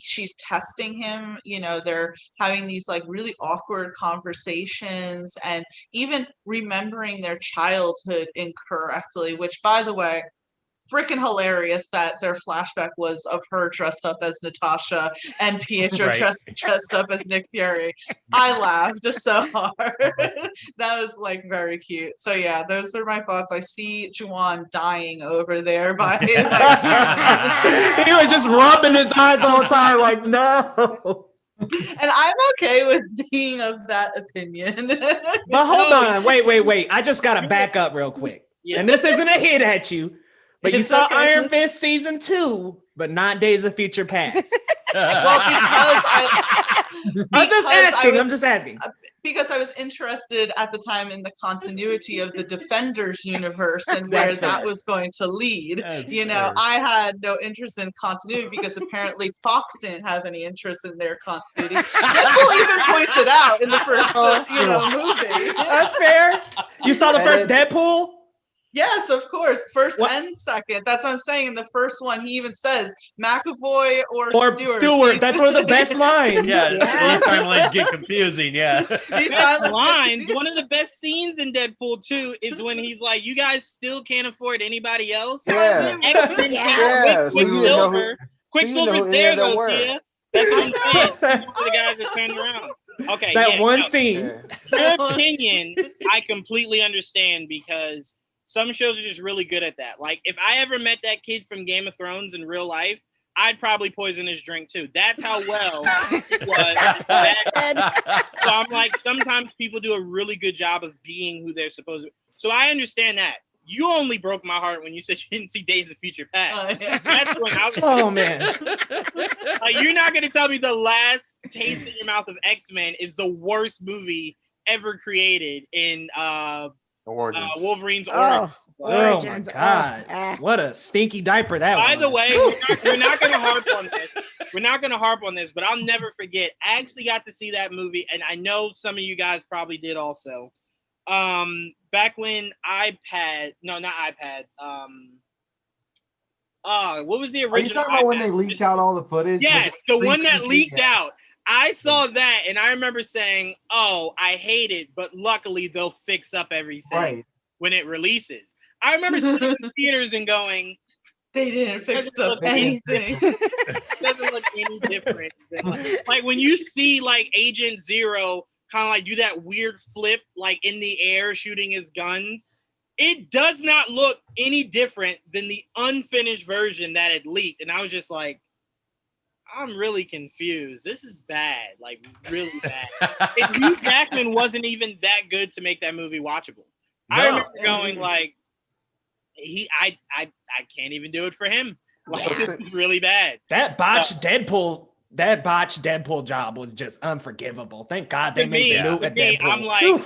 B: she's testing him, they're having these like really awkward conversations, and even remembering their childhood incorrectly, which, by the way, freaking hilarious that their flashback was of her dressed up as Natasha and Pietro dressed up as Nick Fury. I laughed so hard. That was like very cute. So yeah, those are my thoughts. I see Juwan dying over there by
I: He was just rubbing his eyes all the time, like, no.
B: And I'm okay with being of that opinion.
I: But hold on, wait. I just gotta back up real quick. Yeah. And this isn't a hit at you, but you saw Iron Fist season 2, but not Days of Future Past.
B: Well,
I: I'm just asking.
B: Because I was interested at the time in the continuity of the Defenders universe and where that was going to lead. You know, I had no interest in continuity because apparently Fox didn't have any interest in their continuity. Deadpool even pointed out in the first, movie.
I: That's fair. You saw the first Deadpool?
B: Yes, of course. First and second. That's what I'm saying. In the first one, he even says McAvoy or Stewart.
I: That's one of the best lines.
D: Yeah, these timelines get confusing. Yeah.
B: These
A: lines. One of the best scenes in Deadpool 2 is when he's like, "You guys still can't afford anybody else."
E: Yeah.
A: Quicksilver's there though. Yeah. That's what I'm saying. For the guys that turned around. Okay.
I: That one scene.
A: Your opinion, I completely understand because some shows are just really good at that. Like, if I ever met that kid from Game of Thrones in real life, I'd probably poison his drink too. That's how well it was. So I'm like, sometimes people do a really good job of being who they're supposed to. So I understand that. You only broke my heart when you said you didn't see Days of Future Past. That's when I was.
I: Oh man!
A: You're not gonna tell me the last taste in your mouth of X-Men is the worst movie ever created in Wolverine's Origins.
I: Oh my God! What a stinky diaper that was.
A: By the way, we're not going to harp on this. We're not going to harp on this, but I'll never forget. I actually got to see that movie, and I know some of you guys probably did also. Back when not iPads. What was the original?
H: Are you talking about when they leaked out all the footage?
A: Yes, the one that leaked out. I saw that, and I remember saying, "Oh, I hate it," but luckily they'll fix up everything when it releases. I remember sitting in theaters and going,
B: "They didn't fix up anything."
A: Doesn't look any different. Like when you see like Agent Zero kind of like do that weird flip, like in the air shooting his guns. It does not look any different than the unfinished version that had leaked, and I was just like, I'm really confused. This is bad, like really bad. And Hugh Jackman wasn't even that good to make that movie watchable. No. I remember going like, I can't even do it for him. Like it's really bad.
I: That botched Deadpool job was just unforgivable. Thank God they made the new Deadpool.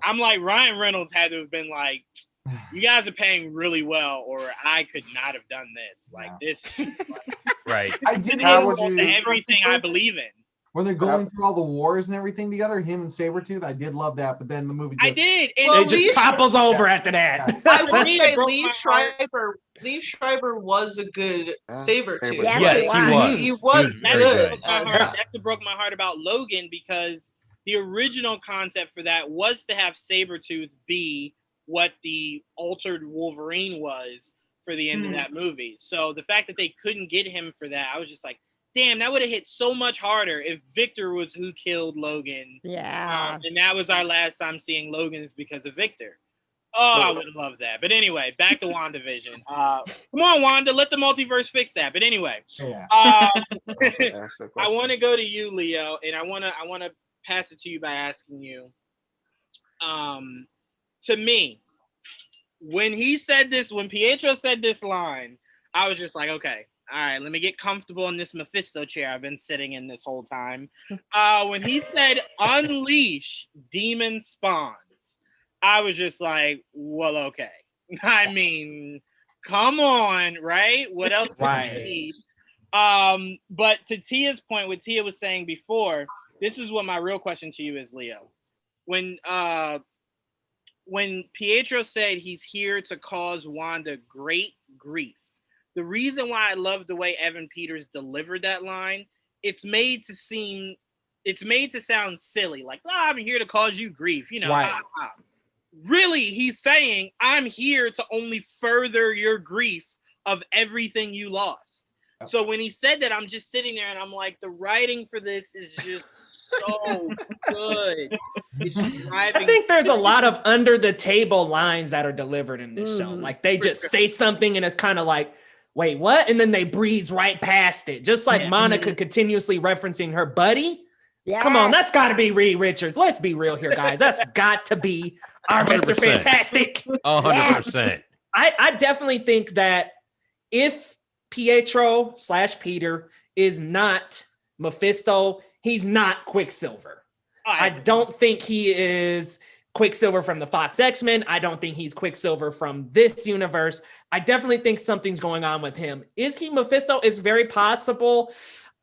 A: I'm like Ryan Reynolds had to have been like, you guys are paying really well, or I could not have done this. Like this is
D: right.
A: I did everything I believe in.
H: When they're going through all the wars and everything together, him and Sabretooth, I did love that. But then the movie
A: I did.
I: It just topples over after that.
B: I will say Liev Schreiber was a good Sabretooth.
C: Yes,
B: he was good.
A: That broke my heart about Logan because the original concept for that was to have Sabretooth be what the altered Wolverine was for the end of that movie. So the fact that they couldn't get him for that, I was just like, damn, that would have hit so much harder if Victor was who killed Logan.
C: Yeah.
A: And that was our last time seeing Logan's because of Victor. Oh, I would have loved that. But anyway, back to WandaVision. Come on, Wanda, let the multiverse fix that. But anyway, I want to go to you, Leo, and I want to pass it to you by asking you. To me, when Pietro said this line, I was just like, okay, all right, let me get comfortable in this Mephisto chair I've been sitting in this whole time. When he said unleash demon spawns, I was just like, well, okay. I mean, come on, right? What else do you need? But to Tia's point, what Tia was saying before, this is what my real question to you is, Leo. When Pietro said he's here to cause Wanda great grief, the reason why I love the way Evan Peters delivered that line, it's made to sound silly, like, I'm here to cause you grief, Really, he's saying, I'm here to only further your grief of everything you lost. So when he said that, I'm just sitting there and I'm like, the writing for this is just so good.
I: I think there's a lot of under the table lines that are delivered in this show. Like they just say something and it's kind of like, wait, what? And then they breeze right past it. Just like Monica continuously referencing her buddy. Yes. Come on, that's got to be Reed Richards. Let's be real here, guys. That's got to be our 100%. Mr. Fantastic.
D: 100%.
I: I definitely think that if Pietro/Peter is not Mephisto, he's not Quicksilver. I don't think he is Quicksilver from the Fox X-Men. I don't think he's Quicksilver from this universe. I definitely think something's going on with him. Is he Mephisto? It's very possible.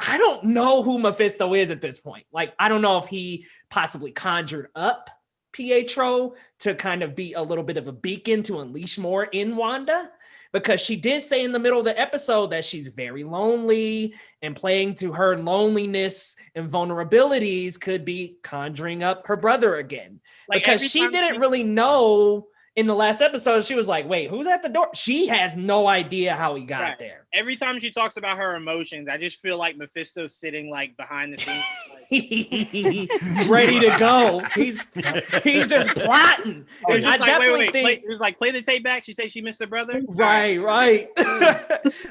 I: I don't know who Mephisto is at this point. Like, I don't know if he possibly conjured up Pietro to kind of be a little bit of a beacon to unleash more in Wanda, because she did say in the middle of the episode that she's very lonely, and playing to her loneliness and vulnerabilities could be conjuring up her brother again. Like, because she didn't really know in the last episode. She was like, wait, who's at the door? She has no idea how he got there.
A: Every time she talks about her emotions, I just feel like Mephisto's sitting like behind the scenes.
I: Ready to go. He's just plotting.
A: I definitely think it was like, play the tape back. She said she missed her brother.
I: Right.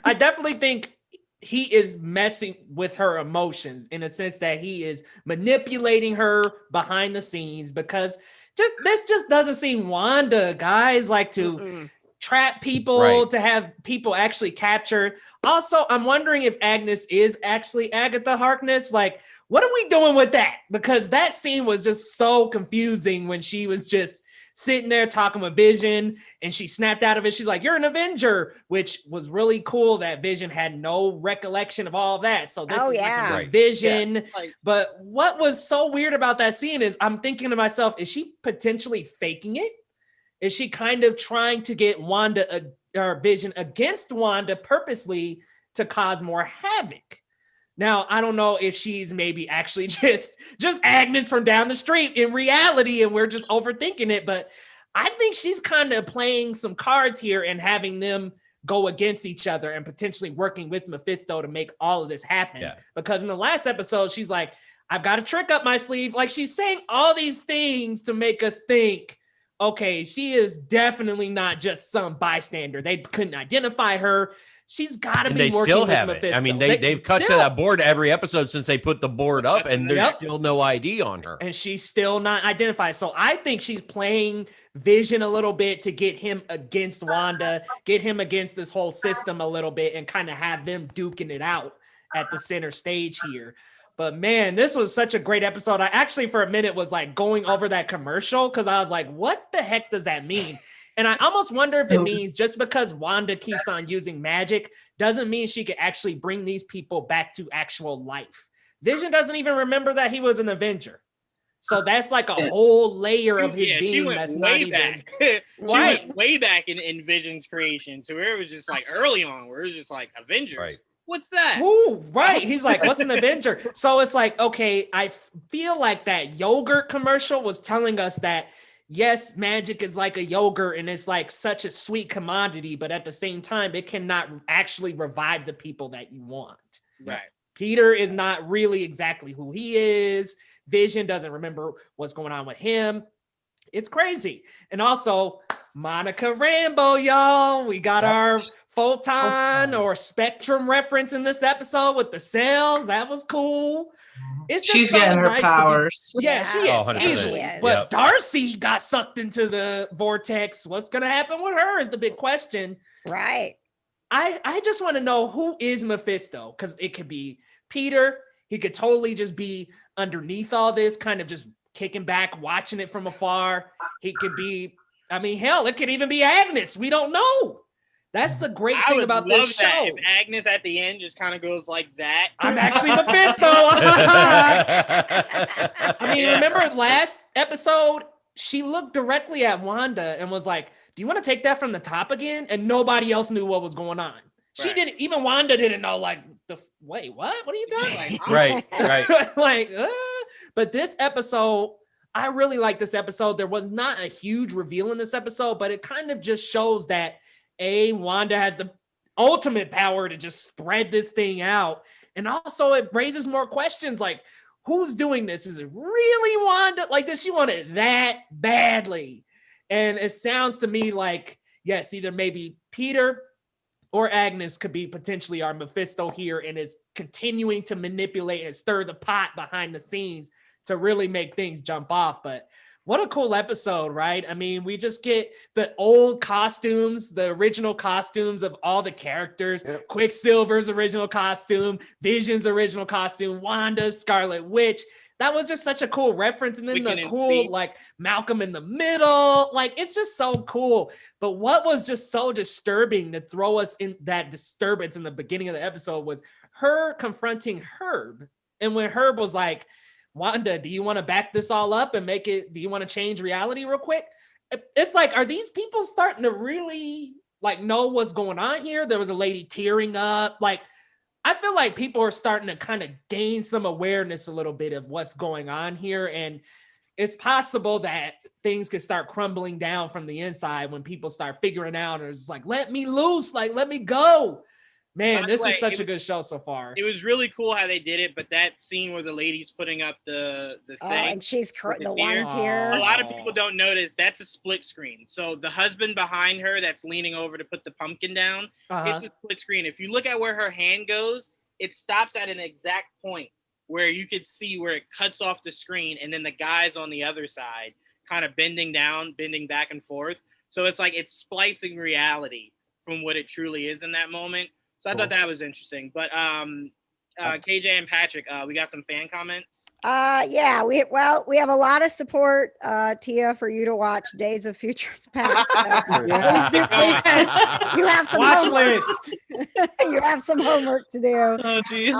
I: I definitely think he is messing with her emotions in a sense that he is manipulating her behind the scenes, because this just doesn't seem Wanda, guys, like to trap people, to have people actually captured. Also, I'm wondering if Agnes is actually Agatha Harkness. Like, what are we doing with that? Because that scene was just so confusing when she was just sitting there talking with Vision and she snapped out of it. She's like, you're an Avenger, which was really cool that Vision had no recollection of all of that. So this is like Vision. Yeah. But what was so weird about that scene is I'm thinking to myself, is she potentially faking it? Is she kind of trying to get Wanda or Vision against Wanda purposely to cause more havoc? Now, I don't know if she's maybe actually just Agnes from down the street in reality, and we're just overthinking it. But I think she's kind of playing some cards here and having them go against each other and potentially working with Mephisto to make all of this happen. Yeah. Because in the last episode, she's like, I've got a trick up my sleeve. Like, she's saying all these things to make us think, okay, she is definitely not just some bystander. They couldn't identify her. She's got to be working with Mephisto.
D: I mean, they've cut to that board every episode since they put the board up, and there's still no ID on her.
I: And she's still not identified. So I think she's playing Vision a little bit to get him against Wanda, get him against this whole system a little bit, and kind of have them duking it out at the center stage here. But man, this was such a great episode. I actually, for a minute, was like going over that commercial because I was like, what the heck does that mean? And I almost wonder if it means just because Wanda keeps on using magic doesn't mean she could actually bring these people back to actual life. Vision doesn't even remember that he was an Avenger. So that's like a whole layer of his being that's not even...
A: She went way back in Vision's creation to where it was just like early on, where it was just like Avengers.
D: Right.
A: What's that?
I: Ooh, right. He's like, what's an Avenger? So it's like, okay, I feel like that yogurt commercial was telling us that yes, magic is like a yogurt and it's like such a sweet commodity, but at the same time, it cannot actually revive the people that you want.
A: Right.
I: Peter is not really exactly who he is. Vision doesn't remember what's going on with him. It's crazy. And also, Monica Rambeau, y'all. We got our photon or spectrum reference in this episode with the cells. That was cool. It's just
B: she's getting her powers.
I: Yeah, she is. Easily. But Darcy got sucked into the vortex. What's going to happen with her is the big question.
C: Right.
I: I just want to know, who is Mephisto? Because it could be Peter. He could totally just be underneath all this, kind of just kicking back, watching it from afar. He could be, I mean, hell, it could even be Agnes. We don't know. That's the great thing about this show.
A: If Agnes at the end just kind of goes like that.
I: I'm actually Mephisto. I mean, remember last episode, she looked directly at Wanda and was like, do you want to take that from the top again? And nobody else knew what was going on. She didn't, even Wanda didn't know, like, wait, what? What are you talking about?
D: Right.
I: But this episode, I really like this episode. There was not a huge reveal in this episode, but it kind of just shows that Wanda has the ultimate power to just spread this thing out. And also it raises more questions like, who's doing this? Is it really Wanda? Like, does she want it that badly? And it sounds to me like, yes, either maybe Peter or Agnes could be potentially our Mephisto here and is continuing to manipulate and stir the pot behind the scenes to really make things jump off. But what a cool episode, right? I mean, we just get the old costumes, the original costumes of all the characters,
E: Yep.
I: Quicksilver's original costume, Vision's original costume, Wanda's, Scarlet Witch. That was just such a cool reference. And then
A: Wiccan
I: the
A: and
I: cool,
A: Speed.
I: like Malcolm in the Middle, like it's just so cool. But what was just so disturbing to throw us in that disturbance in the beginning of the episode was her confronting Herb. And when Herb was like, Wanda, do you want to back this all up and make it, do you want to change reality real quick? It's like, are these people starting to really like know what's going on here? There was a lady tearing up. Like, I feel like people are starting to kind of gain some awareness a little bit of what's going on here. And it's possible that things could start crumbling down from the inside when people start figuring out, or it's like, let me loose, like, let me go. Man, this is such a good show so far.
A: It was really cool how they did it, but that scene where the lady's putting up the thing,
C: and she's
A: with
C: the
A: deer,
C: one tear.
A: a lot of people don't notice that's a split screen. So the husband behind her that's leaning over to put the pumpkin down, it's a split screen. If you look at where her hand goes, it stops at an exact point where you could see where it cuts off the screen, and then the guy's on the other side kind of bending down, bending back and forth. So it's like it's splicing reality from what it truly is in that moment. So I thought that was interesting. But KJ and Patrick, we got some fan comments.
C: Yeah, we have a lot of support, Tia, for you to watch Days of Futures Past. So please do, please. You have some
I: watch
C: homework.
I: list.
C: You have some homework to do.
B: Oh, geez.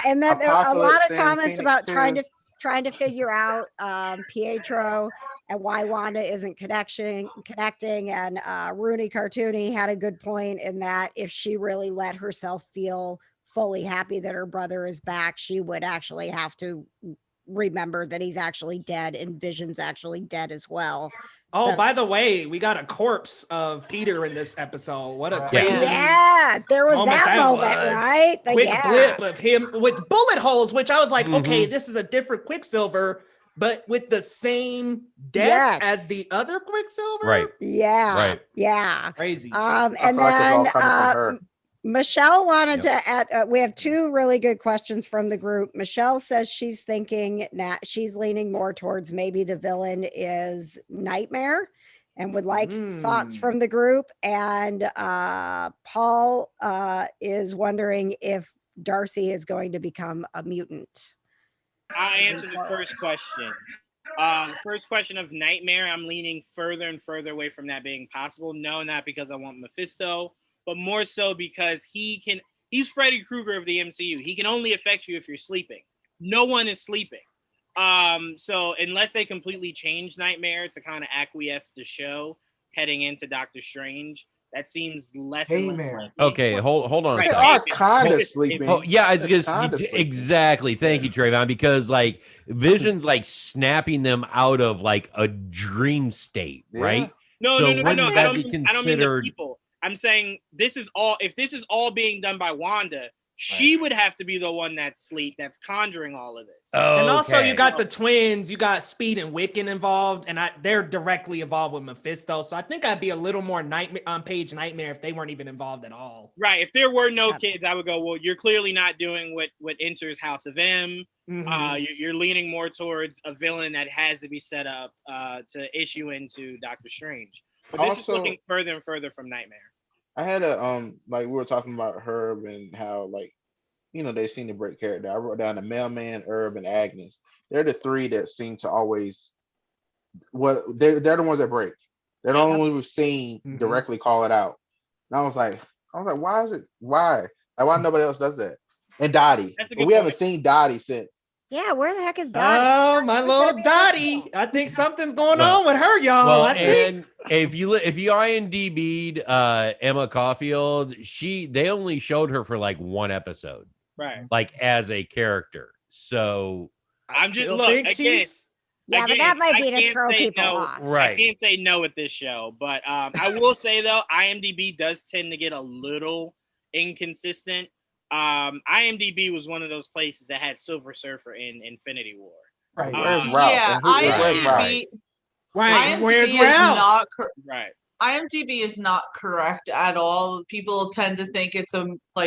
C: And then there are a lot of
E: Apocalypse and
C: comments
E: Phoenix
C: about
E: too.
C: trying to figure out Pietro and why Wanda isn't connecting. And Rooney Cartoony had a good point in that if she really let herself feel fully happy that her brother is back, she would actually have to remember that he's actually dead and Vision's actually dead as well.
I: Oh,
C: So-
I: by the way, we got a corpse of Peter in this episode. What a
H: Yeah.
I: crazy
C: Yeah, there was that moment,
I: was.
C: right? Like,
I: Quick
C: yeah.
I: blip of him with bullet holes, which I was like, okay,
D: Mhm.
I: this is a different Quicksilver, but with the same death
C: Yes.
I: as the other Quicksilver.
D: Right.
C: Yeah.
D: Right.
C: Yeah.
I: Crazy.
C: And
E: I feel like it's all
C: then
E: coming from her.
C: Michelle wanted to add, we have two really good questions from the group. Michelle says she's thinking that she's leaning more towards maybe the villain is Nightmare and would like thoughts from the group. And Paul is wondering if Darcy is going to become a mutant.
A: I'll answer the first question. First question of Nightmare, I'm leaning further and further away from that being possible. No, not because I want Mephisto, but more so because he's Freddy Krueger of the MCU. He can only affect you if you're sleeping. No one is sleeping. So unless they completely change Nightmare to kind of acquiesce the show heading into Doctor Strange, that seems less and less
H: Haymare.
A: likely.
D: Okay, hold on a
A: Right.
E: They
D: second.
E: are kind of
A: If-
E: sleeping.
D: Oh yeah, it's
E: They're
D: just
E: kinda sleeping.
D: exactly. Thank you, Trayvon, because like Vision's like snapping them out of like a dream state,
E: Yeah.
D: right?
A: No,
D: So
A: no, no, no,
D: wouldn't
A: no.
D: that
A: I don't
D: be
A: mean the
D: considered-
A: people. I'm saying this is all. If this is all being done by Wanda, she would have to be the one that's that's conjuring all of this.
I: And also, you
D: Okay.
I: got the twins. You got Speed and Wiccan involved, and they're directly involved with Mephisto. So I think I'd be a little more nightmare on page Nightmare if they weren't even involved at all.
A: Right. If there were no
I: Yeah.
A: kids, I would go, well, you're clearly not doing what enters House of M.
I: Mhm.
A: You're leaning more towards a villain that has to be set up to issue into Doctor Strange. But this is
E: Also-
A: looking further and further from Nightmare.
E: I had a like we were talking about Herb and how like they seem to break character. I wrote down the mailman, Herb, and Agnes. They're the three that seem to always they're the ones that break. They're the only ones we've seen
I: Mhm.
E: directly call it out. And I was like, why is it why? Like why nobody else does that? And Dottie.
A: That's a
E: But
A: good
E: we haven't
A: point.
E: seen Dottie since.
C: Yeah, where the heck is Dottie?
I: Oh, my little Dottie. I think something's going on with her, y'all.
D: Well,
I: I think.
D: and if you IMDb'd Emma Caulfield, they only showed her for like one episode,
A: Right.
D: like as a character. So
A: I'm just
I: Still
A: look
I: think
A: again.
I: she's-
C: Yeah, but
A: Again,
C: that might
A: I
C: be to
A: can't
C: throw
A: say
C: people
A: no.
C: off.
A: I
D: Right.
A: can't say no at this show, but I will say though, IMDb does tend to get a little inconsistent. IMDb was one of those places that had Silver Surfer in Infinity War.
H: Right.
E: Where's Ralph?
B: Yeah,
E: And where's
B: IMDb,
E: Ralph?
I: Right. Where's
B: IMDb is
I: Ralph?
B: not
A: Right.
B: IMDb is not correct at all. People tend to think it's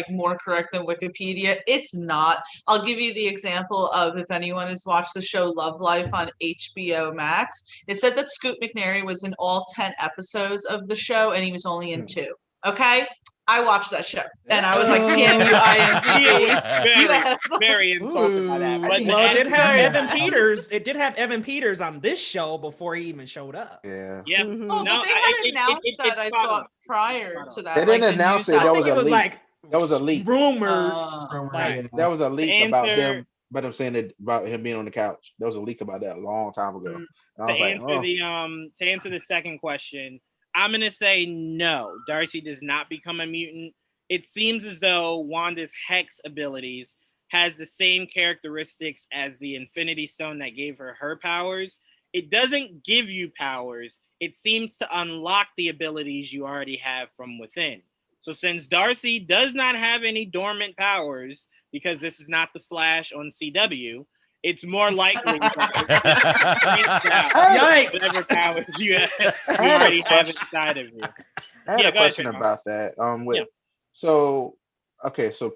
B: more correct than Wikipedia. It's not. I'll give you the example of if anyone has watched the show Love Life on HBO Max. It said that Scoot McNairy was in all 10 episodes of the show and he was only in 2. Okay? I watched that show and I was like, damn you, IMDb.
A: Very,
B: Yes.
A: very insulted by that.
I: Ooh.
A: But
I: Well, it did have
B: very
I: Evan
B: bad.
I: Peters. It did have Evan Peters on this show before he even showed up.
E: Yeah.
A: yeah,
C: Mhm.
B: Oh,
A: no,
B: but they had announced
A: it's
B: that I
A: spot
B: thought
A: on.
B: prior
A: Spot
B: to
A: on.
B: that.
E: They didn't
B: the
E: announce
B: news
E: it. That
I: I
E: was
I: think
E: a
I: it was
E: leak.
I: like
E: That was a leak.
I: rumored.
H: Right.
E: That was a leak
A: To
E: about
A: answer-
E: them, but I'm saying it about him being on the couch. There was a leak about that a long time ago. And I
A: To
E: was like,
A: answer
E: oh.
A: to answer the second question, I'm gonna say no. Darcy does not become a mutant. It seems as though Wanda's Hex abilities has the same characteristics as the Infinity Stone that gave her her powers. It doesn't give you powers. It seems to unlock the abilities you already have from within. So since Darcy does not have any dormant powers, because this is not the Flash on CW, it's more likely that
I: Yikes.
A: whatever powers you
E: I had a
A: already have
E: question.
A: inside of you.
E: I had
A: Yeah,
E: a
A: go ahead,
E: question
A: Trayvon.
E: about that. With
A: Yeah.
E: so okay, so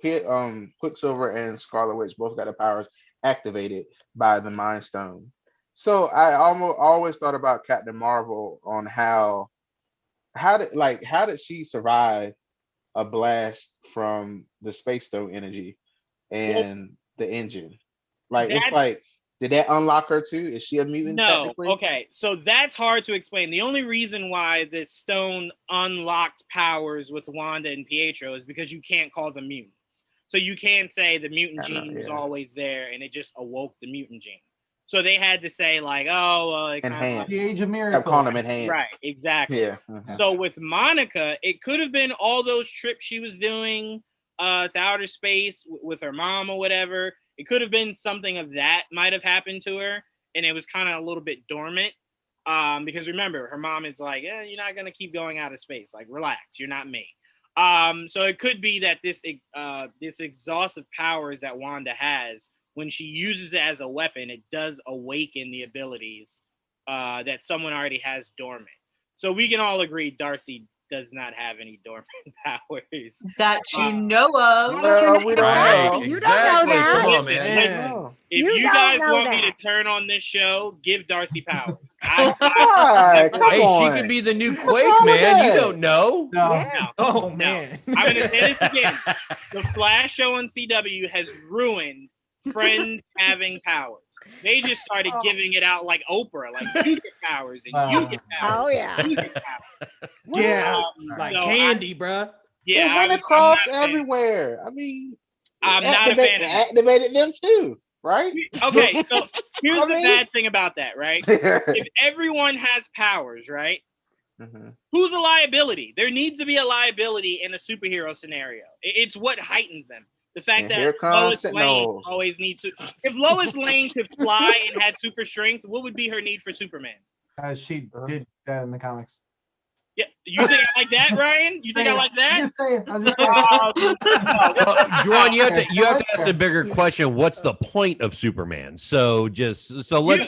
E: Quicksilver and Scarlet Witch both got their powers activated by the Mind Stone. So I always thought about Captain Marvel on how did she survive a blast from the Space Stone energy and the engine? Like it's
A: That's-
E: like did that unlock her too? Is she a mutant
A: No,
E: technically?
A: okay, so that's hard to explain. The only reason why this stone unlocked powers with Wanda and Pietro is because you can't call them mutants. So you can't say the mutant
E: I know,
A: gene was
E: yeah.
A: always there and it just awoke the mutant gene. So they had to say like, oh, well, it kinda
E: Enhanced.
H: The Age of
E: I'm
H: Miracle.
E: calling them enhanced.
A: right, exactly.
E: Yeah. mhm.
A: So with Monica, it could have been all those trips she was doing to outer space with her mom or whatever. It could have been something of that might have happened to her, and it was kind of a little bit dormant. Because remember, her mom is like, "Yeah, you're not gonna keep going out of space. Like, relax, you're not me." So it could be that this exhaustive powers that Wanda has, when she uses it as a weapon, it does awaken the abilities that someone already has dormant. So we can all agree Darcy does not have any dormant powers.
B: that you know of.
E: Well, we don't
D: Right,
E: know.
C: You don't know
D: exactly.
C: that.
D: Come on,
A: Listen,
D: man.
I: Man.
E: Oh.
A: If
C: You
A: you,
C: don't
A: guys
C: know
A: want me
C: that.
A: to turn on this show, give Darcy powers.
E: Why? Come
D: Hey,
E: on.
D: she could be the new
E: What's
D: Quake,
E: wrong with
D: man. You
E: that?
D: don't know.
H: No.
C: Yeah.
I: Oh
A: No.
I: man.
A: I'm going to say this again. The Flash show on CW has ruined friends having powers. They just started giving it out like Oprah, like you get powers and you get powers.
C: Oh yeah.
A: You get powers.
I: Yeah. Like
A: So
I: candy, bruh.
A: Yeah,
E: it went
A: I'm
E: across
A: not a fan.
E: everywhere. I mean,
A: I'm not a fan of that.
E: activated them too, right?
A: Okay, so here's
E: I
A: the
E: mean-
A: bad thing about that, right? If everyone has powers, right?
E: Mhm.
A: Who's a liability? There needs to be a liability in a superhero scenario. It's what heightens them. The fact
E: And here
A: that
E: comes
A: Lois Lane
E: Sentinels.
A: always needs to. If Lois Lane could fly and had super strength, what would be her need for Superman?
H: She did that in the comics.
A: Yeah, you think I like that, Ryan? You think I like that?
H: Just saying. I'm just saying.
D: Well, Juwan, you have to ask
H: Okay.
D: a bigger question. What's the point of Superman? So let's
A: okay,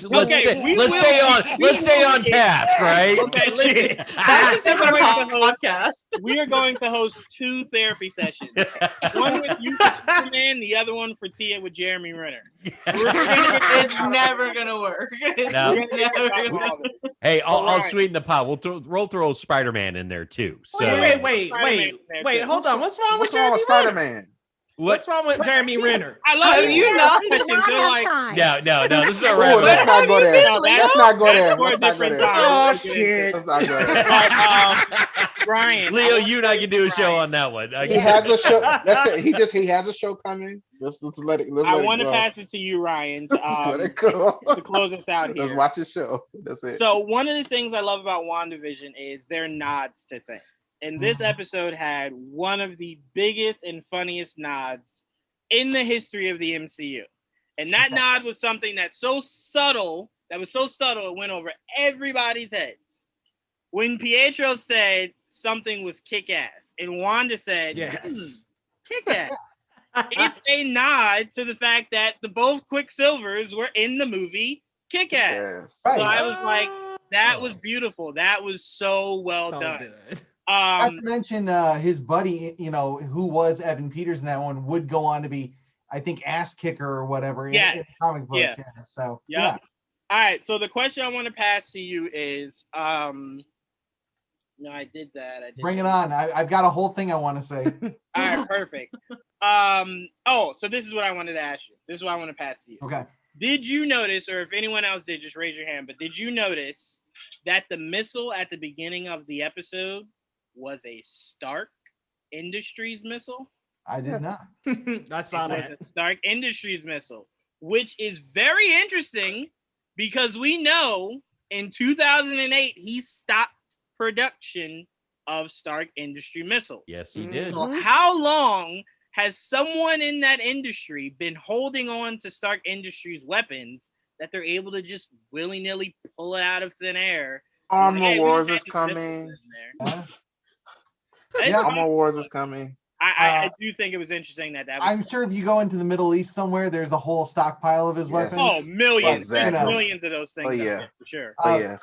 D: stay on task, right?
A: Okay, listen.
B: That's a different
A: We're going to host-
B: podcast.
A: We are going to host 2 therapy sessions. One with you for Superman, the other one for Tia with Jeremy Renner.
B: It's never gonna work. It's
D: No.
B: never gonna
D: Hey, I'll
A: Alright.
D: sweeten the pot. We'll throw Spider-Man in there too. So
I: Wait.
A: Spider-Man there,
I: Wait,
A: too.
I: hold on. What's wrong with
E: What's wrong
I: Jeremy
E: with
I: Renner?
E: Spider-Man?
I: What's wrong with Jeremy Renner?
A: I love
B: Have you not?
C: We do not
A: They're
C: have
A: like-
C: time.
D: No, this is a
E: Oh,
D: rabbit
E: let's
D: hole.
E: not go there.
A: No,
E: Let's not go there.
A: for a
E: Let's not go
A: different
E: there.
A: time.
I: Oh shit.
E: Let's not go there.
A: But, Ryan,
D: Leo, you and I can do a show on that one.
E: He has a show. That's it. He has a show coming. Let's let it.
A: I want to pass it to you, Ryan,
E: Let's let
A: to
E: it go.
A: close us out
E: Let's
A: here.
E: watch his show. That's it.
A: So one of the things I love about WandaVision is their nods to things. And this episode had one of the biggest and funniest nods in the history of the MCU. And that nod was something that's so subtle, it went over everybody's heads. When Pietro said something was kick-ass, and Wanda said,
I: Yes.
A: kick-ass. It's a nod to the fact that the both Quicksilvers were in the movie Kick-Ass.
E: Yes.
A: So I was like, that was beautiful. That was so well done.
I: Good.
H: Not to mention his buddy, who was Evan Peters in that one, would go on to be, I think, ass kicker or whatever in comic books.
A: Yeah.
H: So
A: yeah. All right. So the question I want to pass to you is, no, I did that.
H: Bring it on. I've got a whole thing I want to say.
A: All right, perfect. So this is what I wanted to ask you. This is what I want to pass to you.
H: Okay.
A: Did you notice, or if anyone else did, just raise your hand, but did you notice that the missile at the beginning of the episode was a Stark Industries missile?
H: I did not.
I: I saw that.
A: It was a Stark Industries missile, which is very interesting because we know in 2008 he stopped production of Stark Industry missiles.
D: Yes, he did.
A: So how long has someone in that industry been holding on to Stark Industries weapons that they're able to just willy-nilly pull it out of thin air?
E: Armor Wars is coming. Armor Wars is coming.
A: I do think it was interesting that was.
H: I'm sure if you go into the Middle East somewhere, there's a whole stockpile of his weapons.
A: Oh, millions.
E: Exactly.
A: There's millions of those things.
E: Oh, yeah.
A: For sure.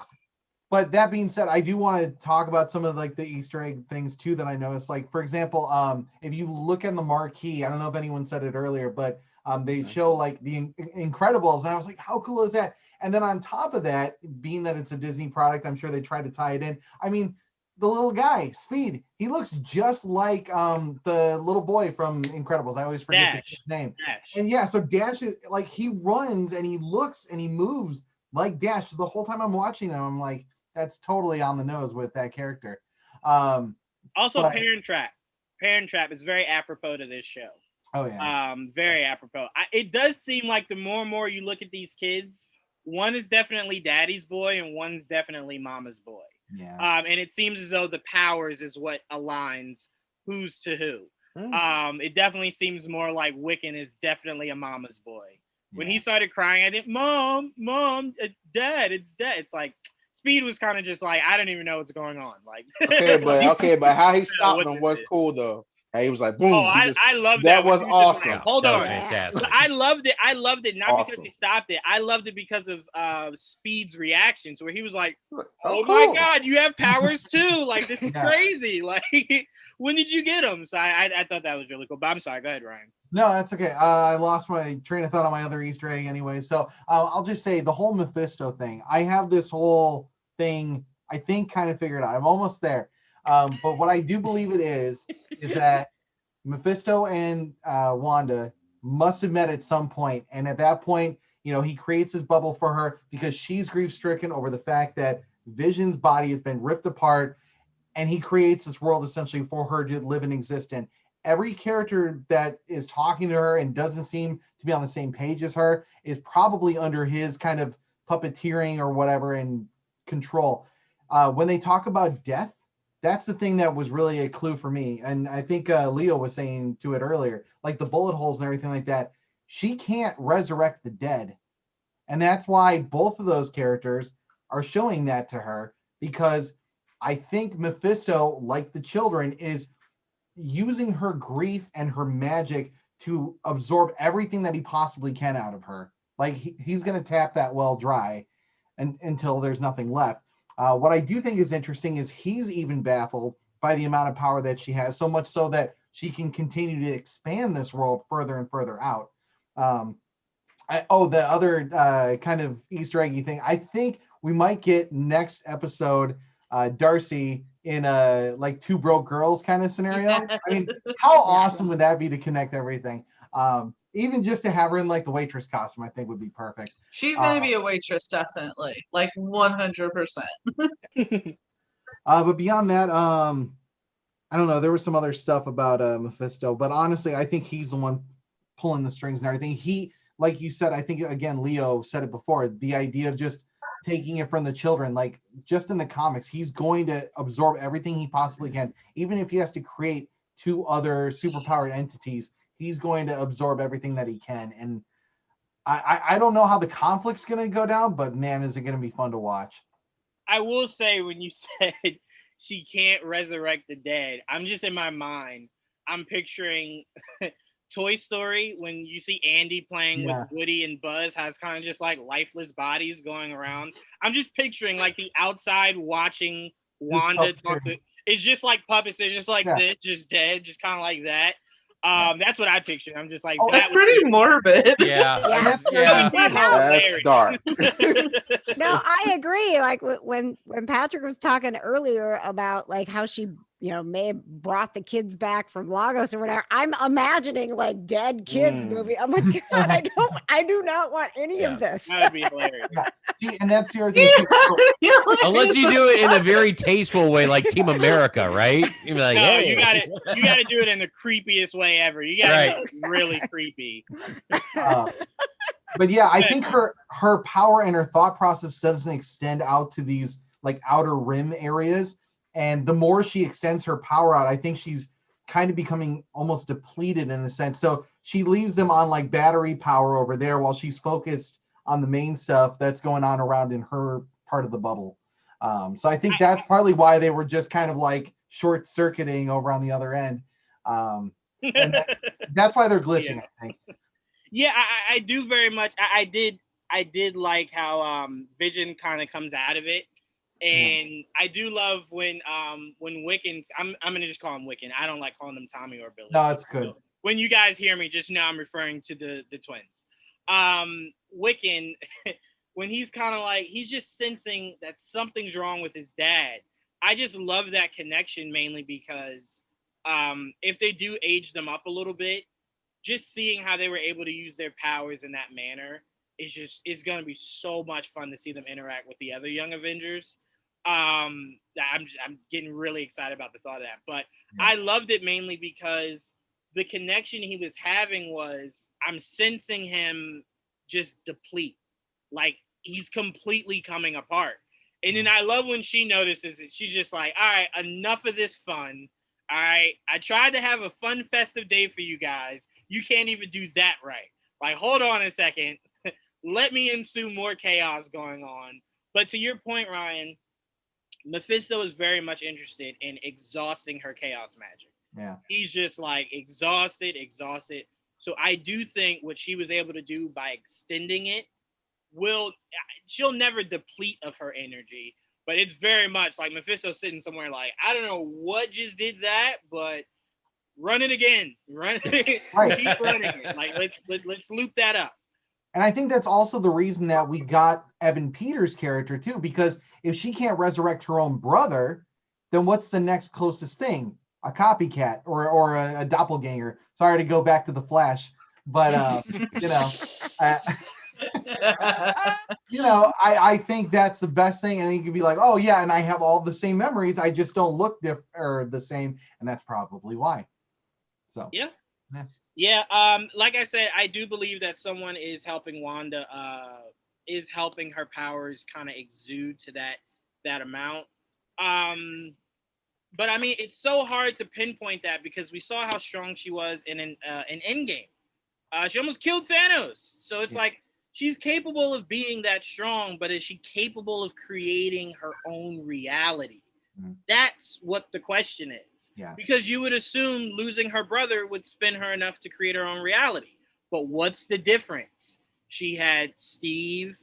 H: But that being said, I do want to talk about some of like the Easter egg things too that I noticed. Like, for example, if you look at the marquee, I don't know if anyone said it earlier, but they show like the Incredibles, and I was like, how cool is that? And then on top of that, being that it's a Disney product, I'm sure they tried to tie it in. I mean, the little guy, Speed, he looks just like the little boy from Incredibles. I always forget his name.
A: Dash.
H: And yeah, so Dash is like, he runs and he looks and he moves like Dash. The whole time I'm watching him, I'm like, that's totally on the nose with that character.
A: Also, Parent Trap. Parent Trap is very apropos to this show.
H: Oh yeah.
A: Very apropos. It does seem like the more and more you look at these kids, one is definitely daddy's boy and one's definitely mama's boy.
H: Yeah.
A: And it seems as though the powers is what aligns who's to who. It definitely seems more like Wiccan is definitely a mama's boy. When he started crying, I think, Mom, Dad, it's Dad. It's like Speed was kind of just like, I don't even know what's going on. Like,
E: okay, but how he stopped him was cool though. He was like, boom.
A: Oh, I loved that.
E: That was awesome.
A: Like, hold on.
D: Fantastic.
A: I loved it not because he stopped it. I loved it because of Speed's reactions, where he was like, oh my God, you have powers too. Like, this is crazy. Like, when did you get them? So I thought that was really cool. But I'm sorry. Go ahead, Ryan.
H: No, that's okay. I lost my train of thought on my other Easter egg anyway. So I'll just say the whole Mephisto thing. I have this whole thing, I think, kind of figured out. I'm almost there. But what I do believe it is that Mephisto and Wanda must have met at some point. And at that point, he creates his bubble for her because she's grief-stricken over the fact that Vision's body has been ripped apart, and he creates this world essentially for her to live and exist in. Every character that is talking to her and doesn't seem to be on the same page as her is probably under his kind of puppeteering or whatever and control. When they talk about death, that's the thing that was really a clue for me. And I think Leo was saying to it earlier, like the bullet holes and everything like that, she can't resurrect the dead. And that's why both of those characters are showing that to her, because I think Mephisto, like the children, is using her grief and her magic to absorb everything that he possibly can out of her. Like he's going to tap that well dry until there's nothing left. What I do think is interesting is he's even baffled by the amount of power that she has, so much so that she can continue to expand this world further and further out. The other kind of Easter eggy thing, I think we might get next episode Darcy in a like Two Broke Girls kind of scenario. I mean, how awesome would that be to connect everything? Even just to have her in like the waitress costume, I think would be perfect.
B: She's going to be a waitress, definitely, like 100%.
H: But beyond that, I don't know. There was some other stuff about Mephisto, but honestly, I think he's the one pulling the strings and everything. He, like you said, I think again, Leo said it before, the idea of just taking it from the children, like just in the comics, he's going to absorb everything he possibly can, even if he has to create two other superpowered entities. He's going to absorb everything that he can. And I don't know how the conflict's gonna go down, but man, is it gonna be fun to watch.
A: I will say, when you said she can't resurrect the dead, I'm just in my mind, I'm picturing Toy Story when you see Andy playing with Woody and Buzz, has kind of just like lifeless bodies going around. I'm just picturing like the outside watching Wanda talk to. It's just like puppets. They're just like this, just dead, just kind of like that. That's what I pictured. I'm just like,
B: that's pretty morbid.
C: Yeah.
E: That's dark.
C: No, I agree. Like when Patrick was talking earlier about like how she, may have brought the kids back from Lagos or whatever. I'm imagining like dead kids movie. I'm like, God, I do not want any of this.
A: That would be hilarious.
H: See, and that's the other thing.
D: Unless you do it in a very tasteful way, like Team America, right? You're like,
A: no,
D: hey.
A: you got to do it in the creepiest way ever. You got to be really creepy.
H: But yeah, I think her power and her thought process doesn't extend out to these like outer rim areas. And the more she extends her power out, I think she's kind of becoming almost depleted in a sense. So she leaves them on like battery power over there while she's focused on the main stuff that's going on around in her part of the bubble. So I think that's partly why they were just kind of like short circuiting over on the other end. And that's why they're glitching, I think.
A: Yeah, I do very much. I did like how Vision kind of comes out of it. And I do love when Wiccan's, I'm gonna just call him Wiccan. I don't like calling them Tommy or Billy.
H: No, it's good.
A: So when you guys hear me, just know I'm referring to the twins. Wiccan, when he's kind of like, he's just sensing that something's wrong with his dad. I just love that connection, mainly because if they do age them up a little bit, just seeing how they were able to use their powers in that manner is going to be so much fun to see them interact with the other Young Avengers. I'm getting really excited about the thought of that. But I loved it mainly because the connection he was having was, I'm sensing him just deplete. Like, he's completely coming apart. And then I love when she notices it. She's just like, all right, enough of this fun. All right, I tried to have a fun, festive day for you guys. You can't even do that right. Like, hold on a second. Let me ensue more chaos going on. But to your point, Ryan, Mephisto is very much interested in exhausting her chaos magic.
H: Yeah.
A: He's just like exhausted. So I do think what she was able to do by extending it she'll never deplete of her energy, but it's very much like Mephisto sitting somewhere like, I don't know what just did that, but run it again. Keep running it. Like, let's loop that up.
H: And I think that's also the reason that we got Evan Peters' character too, because if she can't resurrect her own brother, then what's the next closest thing? A copycat or a doppelganger. Sorry to go back to the Flash, but I think that's the best thing. And you can be like, oh yeah, and I have all the same memories. I just don't look the same, and that's probably why. So
A: yeah. Like I said, I do believe that someone is helping Wanda, is helping her powers kind of exude to that amount. But I mean, it's so hard to pinpoint that because we saw how strong she was in Endgame. She almost killed Thanos. So it's like, she's capable of being that strong, but is she capable of creating her own reality? That's what the question is.
H: Yeah.
A: Because you would assume losing her brother would spin her enough to create her own reality. But what's the difference? She had Steve,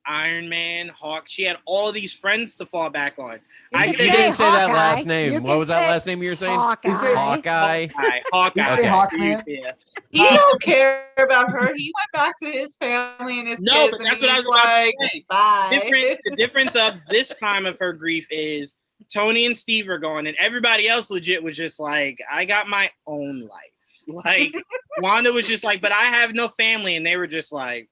A: Iron Man, Hawk. She had all these friends to fall back on.
D: You didn't say that last name. What was that last name you were saying?
C: Hawkeye.
A: Hawkeye.
B: Yeah. He don't care about her. He went back to his family and his kids.
A: But that's what I was
B: like, bye.
A: The difference of this time of her grief is Tony and Steve are gone, and everybody else legit was just like, I got my own life. Like, Wanda was just like, but I have no family, and they were just like,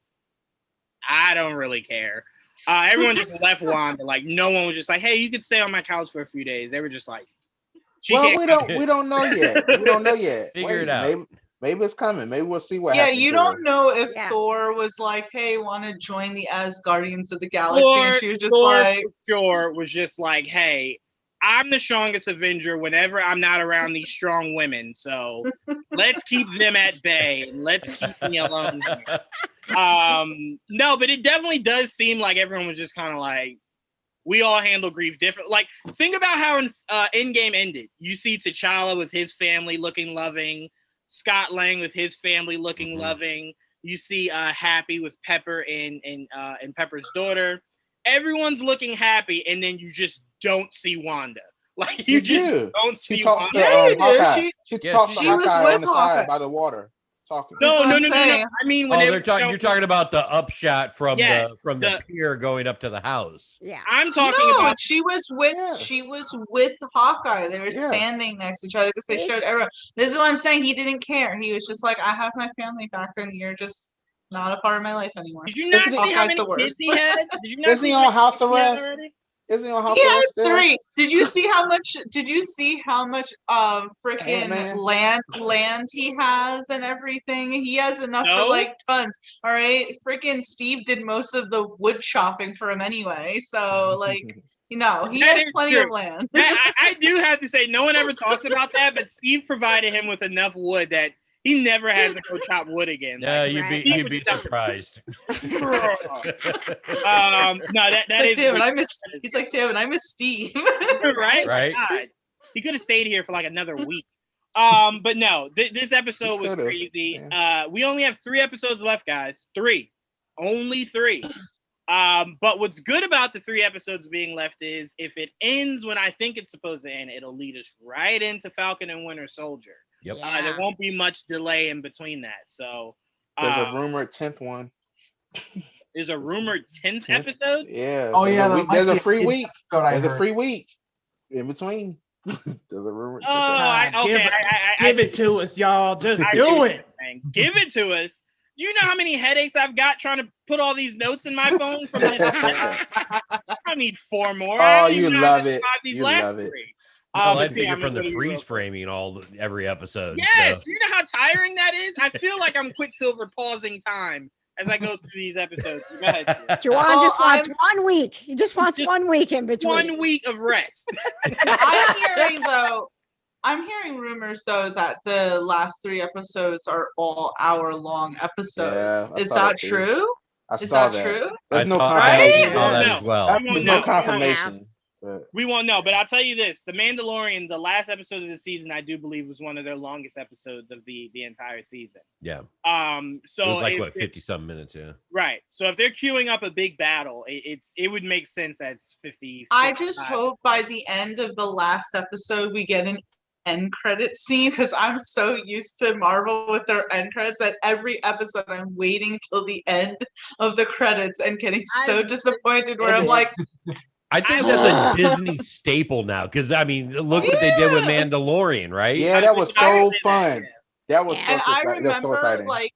A: I don't really care. Everyone just left Wanda. Like, no one was just like, hey, you could stay on my couch for a few days. They were just like,
E: we don't know yet. We don't know yet.
D: Figure it out.
E: Maybe it's coming. Maybe we'll see what happens.
B: Yeah, you don't know if Thor was like, hey, want to join the Asgardians of the Galaxy? And she was just
A: Thor
B: like,
A: for sure was just like, hey, I'm the strongest Avenger whenever I'm not around these strong women. So let's keep them at bay and let's keep me alone here. No, but it definitely does seem like everyone was just kind of like, we all handle grief different. Like, think about how Endgame ended. You see T'Challa with his family looking loving, Scott Lang with his family looking loving. You see Happy with Pepper and Pepper's daughter. Everyone's looking happy, and then you just don't see Wanda. Like, you just don't see Wanda.
E: She talks to Hawkeye on the side by the water. Talking.
A: No. I mean,
D: you're talking about the upshot from the pier going up to the house.
C: Yeah,
A: I'm talking about.
B: She was with Hawkeye. They were standing next to each other because they showed everyone. This is what I'm saying. He didn't care. He was just like, I have my family back, and you're just not a part of my life anymore.
A: Did you not see how many kids he had? Did you not
E: see on house arrest? Isn't he on house arrest?
B: He had 3. Did you see how much freaking land he has and everything? He has enough for like tons. All right. Freaking Steve did most of the wood chopping for him anyway. So like, he has plenty of land.
A: I do have to say, no one ever talks about that, but Steve provided him with enough wood that he never has to go chop wood again.
D: Yeah, you'd be surprised.
A: No, that is.
B: He's like, damn it, I miss Steve.
A: Right. God. He could have stayed here for like another week. But no, this episode was crazy. We only have 3 episodes left, guys. 3, only 3. But what's good about the 3 episodes being left is if it ends when I think it's supposed to end, it'll lead us right into Falcon and Winter Soldier.
D: Yep.
A: There won't be much delay in between that. So
E: there's a rumored 10th one.
A: There's a rumored 10th episode?
E: Yeah.
H: Oh, yeah.
E: There's a free week. There's a free week in between. There's a rumored 10th.
I: Give it to us, y'all. Just do it.
A: Give it to us. You know how many headaches I've got trying to put all these notes in my phone? I need 4 more.
E: Oh, you love it. You love it.
D: I figure from the freeze framing every episode.
A: Yes, so. You know how tiring that is? I feel like I'm Quicksilver pausing time as I go through these episodes. Go ahead.
C: Juwan just wants 1 week. He just wants 1 week in between.
A: 1 week of rest.
B: I'm hearing rumors though that the last 3 episodes are all hour-long episodes. Is that true?
E: Is that
B: true?
E: There's no confirmation.
D: There's
E: no confirmation.
A: We won't know, but I'll tell you this: The Mandalorian, the last episode of the season, I do believe was one of their longest episodes of the entire season.
D: Yeah.
A: So
D: it was like 50-something minutes, yeah.
A: Right. So if they're queuing up a big battle, it would make sense that's 50.
B: I just hope by the end of the last episode we get an end credit scene, because I'm so used to Marvel with their end credits that every episode I'm waiting till the end of the credits and getting so disappointed where I'm like.
D: I think that's a Disney staple now, because I mean, look what they did with Mandalorian, right?
E: Yeah, that was so fun. That was
B: and I remember like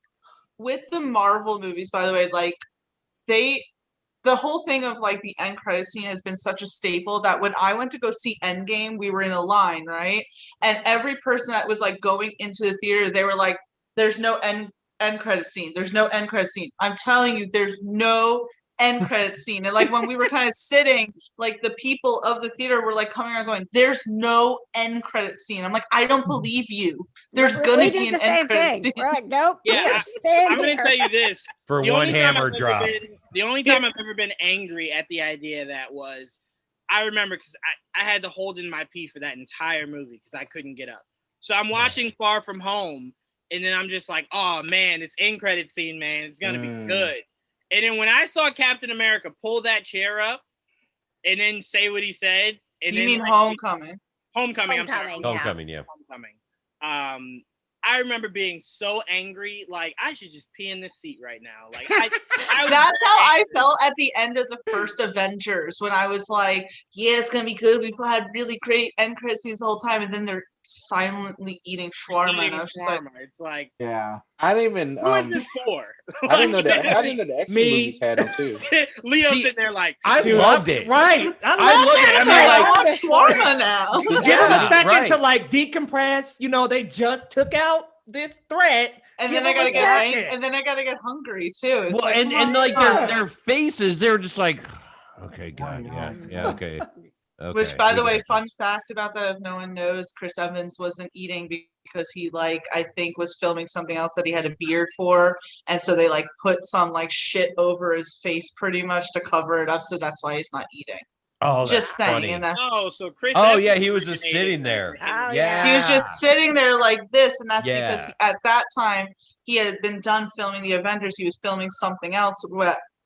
B: with the Marvel movies, by the way, like the whole thing of like the end credit scene has been such a staple that when I went to go see Endgame, we were in a line, right? And every person that was like going into the theater, they were like, "There's no end credit scene. There's no end credit scene." I'm telling you, there's no end credit scene. And like when we were kind of sitting, like the people of the theater were like coming around going, "There's no end credit scene." I'm like, I don't believe you. There's gonna be an end credit scene.
C: We're like, nope.
A: Yeah, I'm gonna tell you this.
D: For one hammer drop.
A: The only time I've ever been angry at the idea of that was, I remember because I had to hold in my pee for that entire movie because I couldn't get up. So I'm watching Far From Home, and then I'm just like, oh man, this end credit scene, man, it's gonna be good. And then when I saw Captain America pull that chair up and then say what he said, and
B: you
A: then
B: mean Homecoming?
A: Homecoming, I'm sorry.
D: Homecoming, yeah.
A: Homecoming. I remember being so angry, like I should just pee in this seat right now. Like I
B: that's how I felt at the end of the first Avengers when I was like, yeah, it's gonna be good. We've had really great end credit scenes the whole time, and then they're silently eating shawarma. And I was just like,
A: it's like,
E: yeah, I didn't even.
A: Who is this for?
E: I didn't know that. I didn't know the X-Men movies had them too.
A: Leo sitting there like,
D: I loved it.
I: Right,
D: I loved it. I mean,
B: I want shawarma now.
I: Give them a second to like decompress. You know, they just took out this threat,
B: and then I gotta get and then I gotta get hungry too. It's
D: well,
B: like,
D: and like their faces, they're just like, okay, God, yeah, okay. Okay,
B: Which, by the
D: we
B: way,
D: got
B: fun
D: this.
B: fact about that, if no one knows, Chris Evans wasn't eating because he, like, I think was filming something else that he had a beard for, and so they like put some like shit over his face pretty much to cover it up, so that's why he's not eating.
D: Oh, that's
B: Just saying.
D: funny.
B: And that
A: Oh, so Chris.
D: Oh
A: Evans
D: yeah, he was just
A: originated
D: sitting
A: in-
D: there.
C: Oh,
D: Yeah.
B: he was just sitting there like this, and that's because
D: Yeah.
B: at that time he had been done filming the Avengers. He was filming something else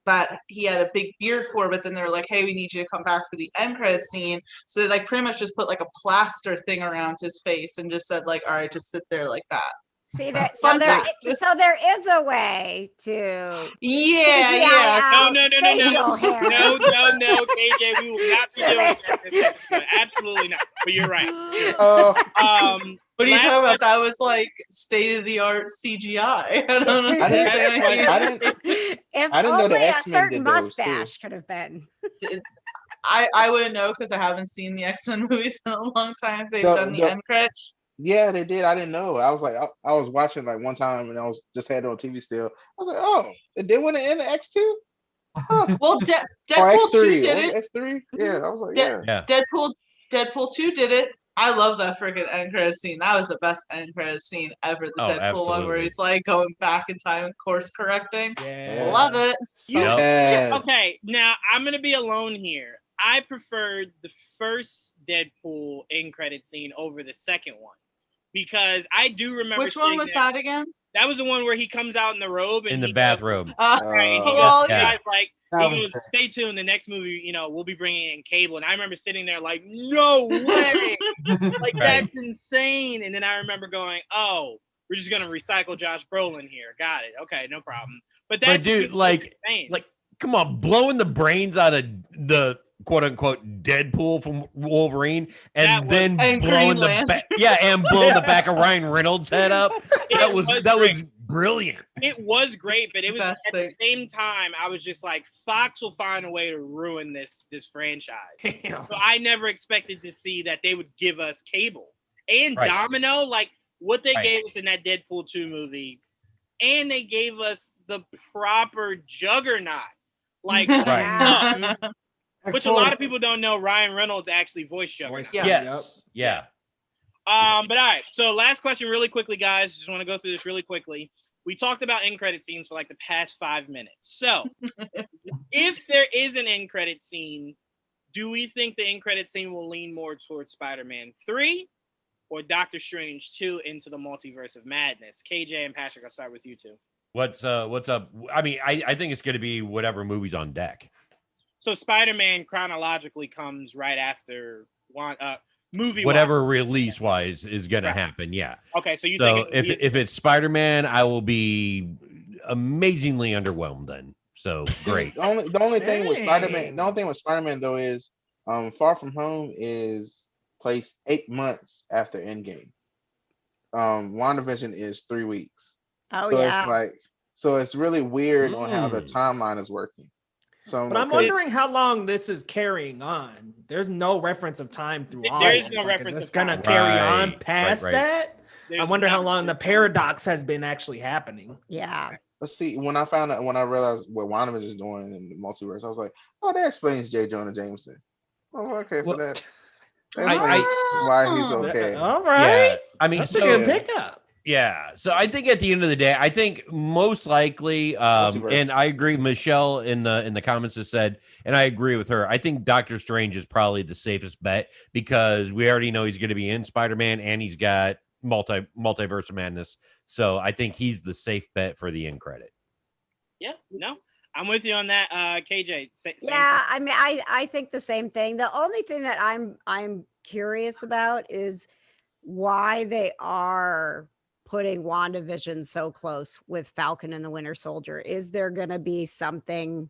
B: that he had a big beard for, but then they were like, hey, we need you to come back for the end credit scene. So they like pretty much just put like a plaster thing around his face and just said like, all right, just sit there like that.
C: See that?
B: Fun
C: So
B: fact.
C: there is a way to
B: Yeah,
C: CGI
B: yeah.
C: out
A: No,
C: facial hair.
A: No, KJ, we will not be
C: So
A: doing
C: there's-
A: that this episode. Absolutely not. But you're right. You're right.
B: What are you
A: last
B: talking about? That was like state of the art CGI. I don't know.
E: I didn't
C: If
E: I didn't know the
C: only a
E: X-Men
C: certain
E: did those, too.
C: mustache could have been.
B: I wouldn't know because I haven't seen the X-Men movies in a long time. If they've
E: The-
B: done the
E: the-
B: end credits.
E: Yeah, they did. I didn't know. I was like, I was watching like one time, and I was just had it on TV still. I was like, oh, it did want to end X2? Huh.
B: Well,
E: Or
B: Deadpool 2
E: X3?
B: did
E: Was
B: it.
E: X3? Yeah, I was like,
B: De-
E: yeah.
D: Yeah.
B: Deadpool 2 did it. I love that freaking end credit scene. That was the best end credit scene ever. The
D: Oh,
B: Deadpool one where
D: absolutely.
B: he's like going back in time and course correcting.
I: Yeah.
B: Love it.
D: Yep.
E: Yes.
A: Okay, now I'm gonna be alone here. I preferred the first Deadpool end credit scene over the second one because I do remember.
B: Which one was that again?
A: That was the one where he comes out in the robe and
D: In the
A: he
D: bathrobe.
A: Right, and he
B: well,
A: goes,
D: yeah.
A: guys, like,
H: That
A: he
H: was
A: goes, stay tuned. The next movie, we'll be bringing in Cable. And I remember sitting there like, no way. Like,
D: Right.
A: that's insane. And then I remember going, oh, we're just going to recycle Josh Brolin here. Got it. Okay, no problem. But that's
D: dude, like, come on, blowing the brains out of the quote unquote Deadpool from Wolverine, and then
B: And
D: blowing
B: Green
D: the
B: Lantern.
D: and blowing the back of Ryan Reynolds' head up. That was
A: great.
D: brilliant.
A: It was great, but it was
B: Best
A: at the same time, I was just like, Fox will find a way to ruin this franchise. So I never expected to see that they would give us Cable and
D: Right.
A: Domino, like what they
D: Right.
A: gave us in that Deadpool 2 movie, and they gave us the proper Juggernaut, like
D: Right.
A: which a lot of people don't know. Ryan Reynolds actually voiced Juggernaut.
B: Yeah.
D: Yes. Yeah.
A: But all right. So last question, really quickly, guys. Just want to go through this really quickly. We talked about end credit scenes for like the past 5 minutes. So if there is an end credit scene, do we think the end credit scene will lean more towards Spider-Man 3 or Doctor Strange 2 Into the Multiverse of Madness? KJ and Patrick, I'll start with you two.
D: What's up? I mean, I think it's going to be whatever movie's on deck.
A: So Spider-Man chronologically comes right after movie.
D: Whatever release wise is going to happen. Yeah.
A: Okay, so you
D: So
A: think
D: if it's Spider-Man, I will be amazingly underwhelmed then. So great.
E: The only thing with Spider-Man though is Far From Home is placed 8 months after Endgame. WandaVision is 3 weeks.
C: Oh,
E: So
C: yeah.
E: so it's really weird on how the timeline is working. So
I: But I'm wondering how long this is carrying on. There's no reference of time through all
A: There is
I: this.
A: no
I: Like,
A: reference
I: is this
A: of
I: gonna
A: time.
I: carry on
D: Right,
I: past
D: right.
I: that? I wonder how long the paradox has been actually happening.
C: Yeah.
E: Let's see. When I realized what WandaVision is doing in the multiverse, I was like, oh, that explains J. Jonah Jameson. Oh, okay, so
D: Well,
E: that
D: I-
E: explains why he's okay.
I: All right.
D: Yeah. I mean,
I: That's
D: so
I: a good pickup.
D: yeah. So I think at the end of the day, I think most likely,
E: Multiverse.
D: and I agree. Michelle in the comments has said, and I agree with her. I think Doctor Strange is probably the safest bet because we already know he's going to be in Spider-Man, and he's got multiverse of madness. So I think he's the safe bet for the end credit.
A: Yeah, no, I'm with you on that. KJ,
C: Yeah, I mean, I think the same thing. The only thing that I'm curious about is why they are putting WandaVision so close with Falcon and the Winter Soldier. Is there going to be something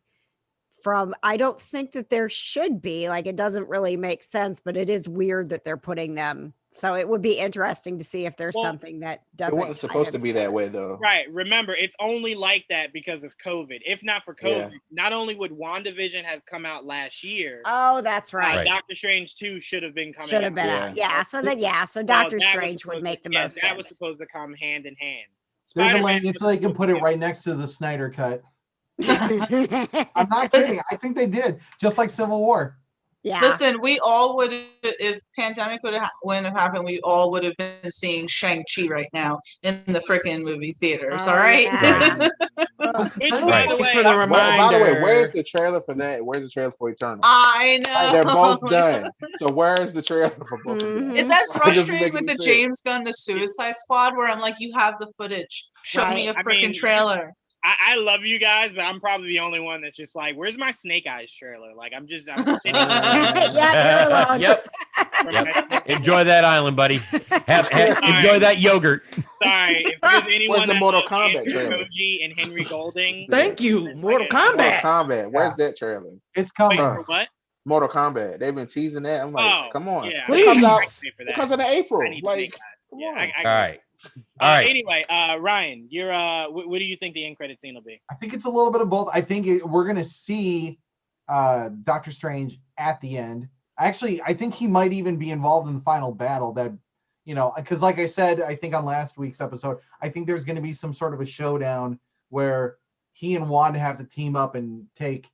C: from? I don't think that there should be. Like, it doesn't really make sense, but it is weird that they're putting them. So it would be interesting to see if there's something that
E: It
C: doesn't.
E: wasn't
C: tie
E: supposed
C: them
E: to be
C: together.
E: that way though.
A: Right. Remember, it's only like that because of COVID. If not for COVID,
E: Yeah.
A: not only would WandaVision have come out last year,
C: Oh, that's right.
A: Doctor Strange 2 should have been coming
C: Should have
A: out.
C: been
E: Yeah.
C: out. Yeah. So then, so
A: Well,
C: Doctor
A: that was
C: Strange would
A: supposed
C: make
A: to-
C: the most
A: That was
C: sense.
A: supposed to come hand in hand.
H: They're
A: Spider-Man
H: delaying it so they can put it right next to the Snyder cut. I'm not kidding. I think they did, just like Civil War.
C: Yeah.
B: Listen, we all would have, if pandemic wouldn't have happened, we all would have been seeing Shang-Chi right now in the freaking movie theaters.
C: Oh,
B: all right.
C: yeah.
A: Which,
C: Ugh.
A: by the
I: Thanks
A: way,
I: for the
E: By the way, where's
I: reminder.
E: the trailer for that? Where's the trailer for Eternal?
B: I know.
E: They're both done. So where is the trailer for both of them?
C: Mhm.
B: It's as
E: Like, it doesn't
B: frustrating
E: make
B: with
E: any
B: the
E: sense.
B: James Gunn, the Suicide Squad, where I'm like, you have the footage. Show me a
C: Right.
A: I
B: freaking
A: mean,
B: trailer.
A: I love you guys, but I'm probably the only one that's just like, where's my Snake Eyes trailer? Like, I'm sitting
C: Yeah, you're alone.
D: Yep. Yep. Enjoy that island, buddy. Enjoy that yogurt.
A: Sorry, if there's anyone
E: Where's the
A: that
E: Mortal
A: loves
E: Kombat
A: Andrew
E: trailer?
A: Koji and Henry Golding,
I: Thank you, Mortal
A: Mortal
I: Kombat.
E: Kombat. Where's that trailer?
H: It's coming.
A: wait, for what?
E: Mortal Kombat. They've been teasing that. I'm like,
A: Oh,
E: come on.
A: yeah,
I: Please.
E: It comes out.
A: I can't for
E: It
A: that.
E: comes out in
A: I
E: April.
A: need
E: Like,
A: Snake Eyes.
E: come
A: Yeah,
E: on.
D: All right. All right.
A: Anyway, Ryan, you're what do you think the end credit scene will be?
H: I think it's a little bit of both. I think we're gonna see Doctor Strange at the end. Actually, I think he might even be involved in the final battle. That, because like I said, I think on last week's episode, I think there's gonna be some sort of a showdown where he and Wanda have to team up and take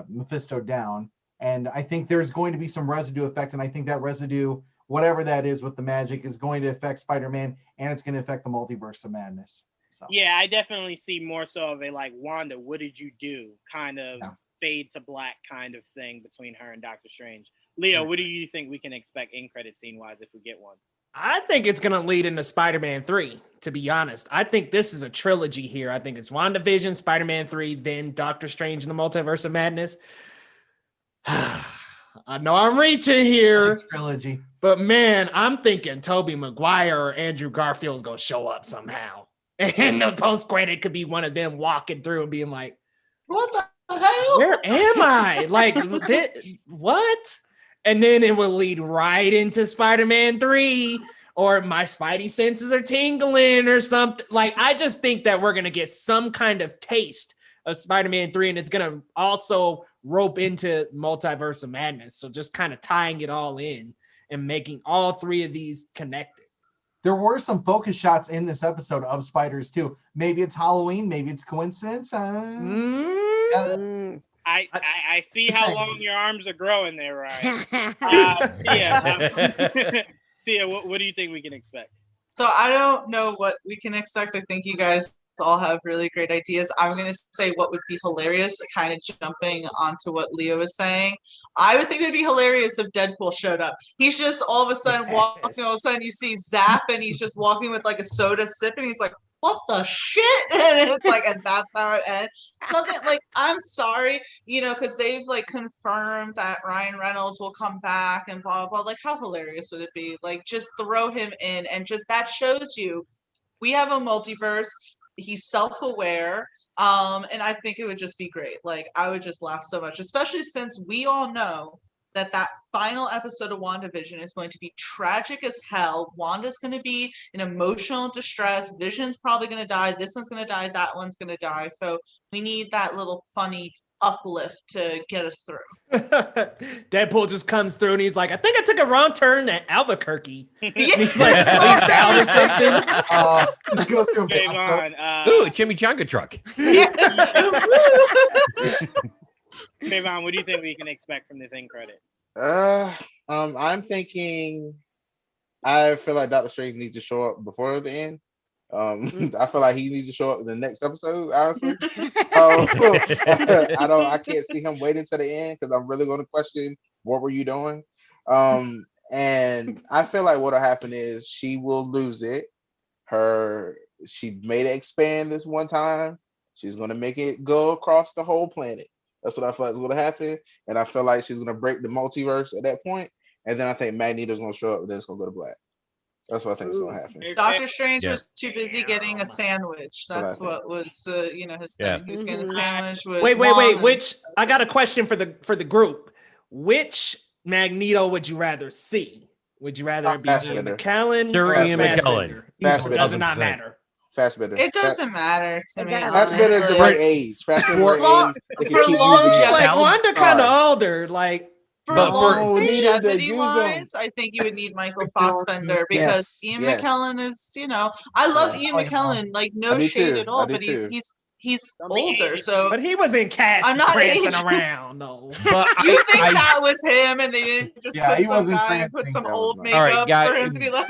H: Mephisto down. And I think there's going to be some residue effect, and I think that residue, whatever that is with the magic, is going to affect Spider-Man, and it's going to affect the multiverse of madness. So.
A: Yeah, I definitely see more so of a like, Wanda, what did you do? Kind of fade to black kind of thing between her and Doctor Strange. Leo, what do you think we can expect in credit scene wise if we get one?
I: I think it's going to lead into Spider-Man 3, to be honest. I think this is a trilogy here. I think it's WandaVision, Spider-Man 3, then Doctor Strange in the Multiverse of Madness. I know I'm reaching here,
H: Trilogy.
I: but man, I'm thinking Tobey Maguire or Andrew Garfield's going to show up somehow. And the post-credit could be one of them walking through and being like,
B: What the hell?
I: where am I? Like, what? And then it will lead right into Spider-Man 3, or my Spidey senses are tingling or something. Like, I just think that we're going to get some kind of taste of Spider-Man 3, and it's going to also rope into Multiverse of Madness. So just kind of tying it all in and making all three of these connected.
H: There were some focus shots in this episode of spiders too. Maybe it's Halloween, maybe it's coincidence.
A: I see how long your arms are growing there, Ryan. Tia, what do you think we can expect?
B: So I don't know what we can expect. I think you guys all have really great ideas. I'm going to say what would be hilarious, kind of jumping onto what Leo was saying. I would think it would be hilarious if Deadpool showed up. He's just all of a sudden walking, all of a sudden you see Zap and he's just walking with like a soda sipping. He's like, what the shit? And it's like, and that's how it ends. Something like, I'm sorry, because they've like confirmed that Ryan Reynolds will come back and blah, blah, blah. Like, how hilarious would it be? Like, just throw him in, and just that shows you we have a multiverse. He's self-aware. And I think it would just be great. Like, I would just laugh so much, especially since we all know that final episode of WandaVision is going to be tragic as hell. Wanda's going to be in emotional distress. Vision's probably going to die. This one's going to die. That one's going to die. So we need that little funny uplift to get us through.
I: Deadpool just comes through and he's like, I think I took a wrong turn at Albuquerque.
B: Yeah.
I: He's like sleep down or something.
H: Just go through
A: Hey, Vaughn,
D: Ooh, chimichanga truck.
A: Hey, Vaughn, what do you think we can expect from this end credit?
E: I'm thinking. I feel like Doctor Strange needs to show up before the end. I feel like he needs to show up in the next episode. Honestly, I can't see him waiting to the end because I'm really going to question what were you doing. And I feel like what'll happen is she will lose it. She made it expand this one time. She's going to make it go across the whole planet. That's what I feel like is going to happen. And I feel like she's going to break the multiverse at that point. And then I think Magneto's going to show up and then it's going to go to black. That's what I think is going to happen.
B: Doctor Strange was too busy getting a sandwich. That's what was, his thing. He was getting a sandwich with.
I: Wait. Which I got a question for the group. Which Magneto would you rather see? Would you rather it be Ian McKellen or
D: Ian McKellen?
I: It does not matter.
E: Fassbender.
B: It doesn't matter to me.
E: Fassbender is the right age.
B: For longevity,
I: like Wanda kind of older, like.
B: For longevity wise, I think you would need Michael Fassbender because Ian McKellen is, I love Ian McKellen, like no shade at all, but he's he's
A: Don't be
B: older,
A: aging.
B: so
I: But he was in Cats
B: I'm not
I: prancing
B: aging.
I: around, though.
D: But
B: you think that was him, and they didn't just
H: Yeah,
B: put
H: he
B: some
H: wasn't
B: guy and put
H: prancing.
B: some
E: That was
B: old
E: not-
B: makeup
D: All right, guy-
B: for him to be like.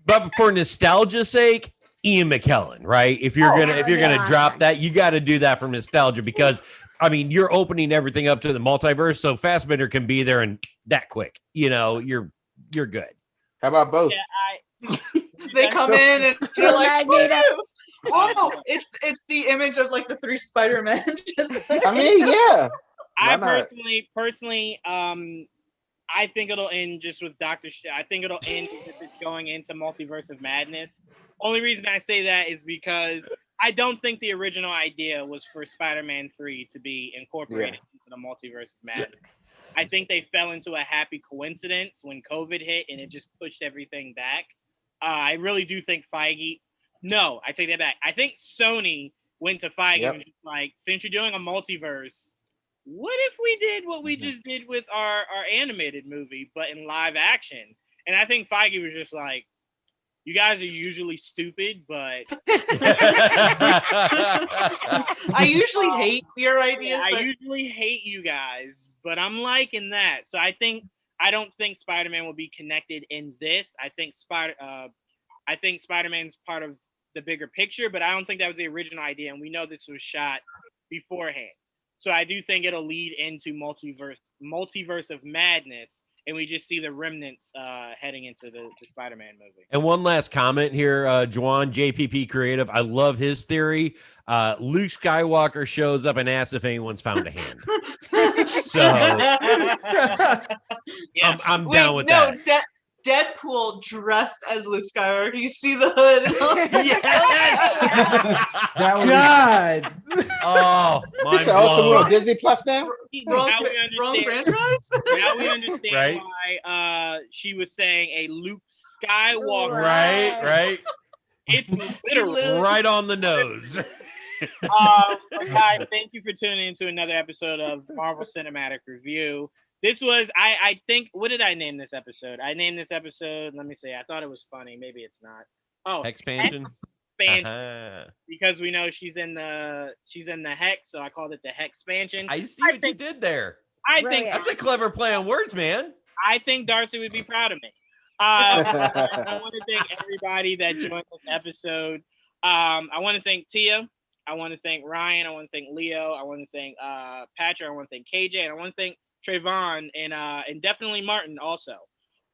D: But for nostalgia's sake, Ian McKellen, right? If you're gonna drop that, you got to do that for nostalgia because I mean you're opening everything up to the multiverse, so Fassbender can be there and that quick. You know, you're good.
E: How about both?
A: Yeah,
B: They come in and they're like,
C: Magneto.
B: "Whoa!" It's the image of like the 3 Spider-Men. Just
E: I mean, yeah.
A: I
E: Why not?
A: personally, I think it'll end just with I think it'll end if it's going into Multiverse of Madness. Only reason I say that is because I don't think the original idea was for Spider-Man 3 to be incorporated into the Multiverse of Madness. I think they fell into a happy coincidence when COVID hit and it just pushed everything back. I really do think Feige. No, I take that back. I think Sony went to Feige and was just like, since you're doing a multiverse, what if we did what we just did with our animated movie, but in live action? And I think Feige was just like, you guys are usually stupid, but
B: I usually hate your ideas.
A: I
B: but
A: usually hate you guys, but I'm liking that. So I don't think Spider-Man will be connected in this. I think Spider-Man's part of the bigger picture, but I don't think that was the original idea, and we know this was shot beforehand. So I do think it'll lead into multiverse of madness, and we just see the remnants heading into the Spider-Man movie.
D: And one last comment here, Juwan, JPP Creative. I love his theory. Luke Skywalker shows up and asks if anyone's found a hand. So
A: Yeah.
D: I'm down with that.
B: Deadpool dressed as Luke Skywalker. You see the hood.
D: Yes.
H: That would
I: God.
D: Oh,
E: It's
D: mind
E: also
D: blown.
E: on Disney Plus now.
B: wrong,
A: Now we
B: wrong
A: understand.
B: franchise.
A: Now we understand
D: Right.
A: why she was saying a Luke Skywalker.
D: Right.
A: It's literal.
D: Right on the nose.
A: Guys, thank you for tuning into another episode of Marvel Cinematic Review. This was, I think, what did I name this episode? I named this episode, let me see, I thought it was funny. Maybe it's not. Oh,
D: HexPansion.
A: HexPansion, because we know she's in the Hex, so I called it the HexPansion.
D: I see what you did there.
A: I
C: Right.
A: think
D: That's a clever play on words, man.
A: I think Darcy would be proud of me. I want to thank everybody that joined this episode. I want to thank Tia. I want to thank Ryan. I want to thank Leo. I want to thank Patrick. I want to thank KJ. And I want to thank Trayvon and definitely Martin also.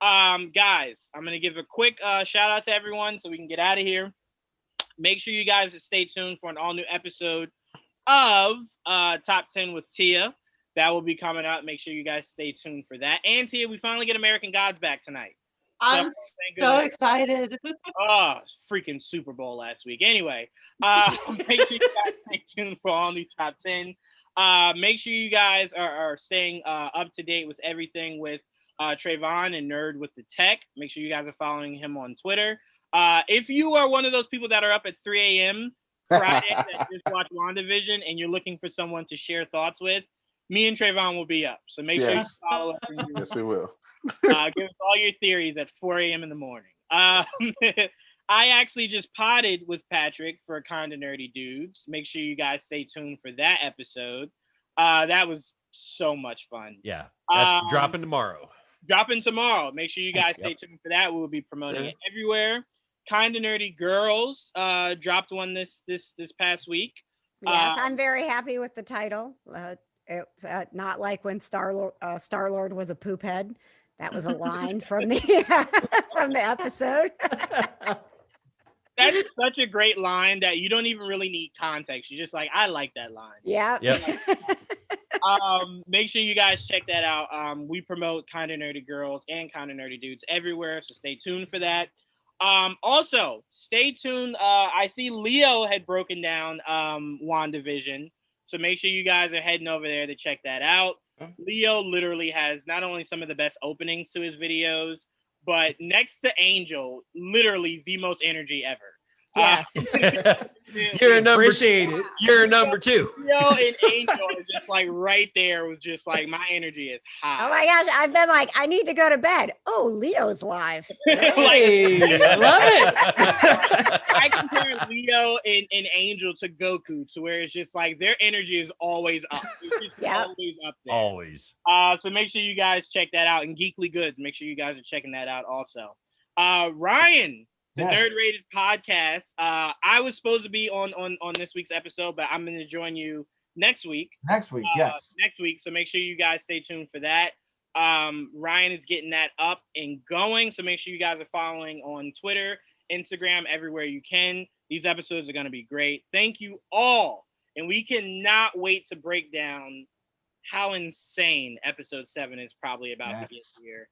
A: Guys, I'm going to give a quick shout out to everyone so we can get out of here. Make sure you guys stay tuned for an all new episode of Top 10 with Tia. That will be coming up. Make sure you guys stay tuned for that. And Tia, we finally get American Gods back tonight.
B: I'm so excited.
A: Oh, freaking Super Bowl last week. Anyway, make sure you guys stay tuned for all new Top 10. Make sure you guys are staying up to date with everything with Trayvon and Nerd with the Tech. Make sure you guys are following him on Twitter. If you are one of those people that are up at 3 a.m. Friday that just watch WandaVision and you're looking for someone to share thoughts with, me and Trayvon will be up. So make sure you follow us. And
E: Yes, we will.
A: give us all your theories at 4 a.m. in the morning. I actually just potted with Patrick for Kinda Nerdy Dudes. Make sure you guys stay tuned for that episode. That was so much fun.
D: Yeah, that's dropping tomorrow.
A: Dropping tomorrow. Make sure you guys stay tuned for that. We will be promoting it everywhere. Kinda Nerdy Girls dropped one this past week.
C: Yes, I'm very happy with the title. It's not like when Star-Lord was a poop head. That was a line from the from the episode.
A: That's such a great line that you don't even really need context. You're just like, I like that line.
C: Yeah.
D: Yep.
A: Make sure you guys check that out. We promote Kinda Nerdy Girls and Kinda Nerdy Dudes everywhere, so stay tuned for that. Also, stay tuned. I see Leo had broken down WandaVision, so make sure you guys are heading over there to check that out. Leo literally has not only some of the best openings to his videos, but next to Angel, literally the most energy ever.
C: Yes.
D: You're a number.
I: Appreciate it.
D: You're a number 2.
A: Leo and Angel are just like right there. Was just like my energy is high.
C: Oh my gosh, I've been like, I need to go to bed. Oh, Leo's live.
I: Hey, I love it.
A: I compare Leo and Angel to Goku, to where it's just like their energy is always up. It's just always up there.
D: Always.
A: So make sure you guys check that out. And Geekly Goods, make sure you guys are checking that out also. Ryan, the Nerd Rated podcast. I was supposed to be on this week's episode, but I'm going to join you next week.
H: Next week, yes.
A: Next week. So make sure you guys stay tuned for that. Ryan is getting that up and going. So make sure you guys are following on Twitter, Instagram, everywhere you can. These episodes are going to be great. Thank you all. And we cannot wait to break down how insane episode 7 is probably about to get here.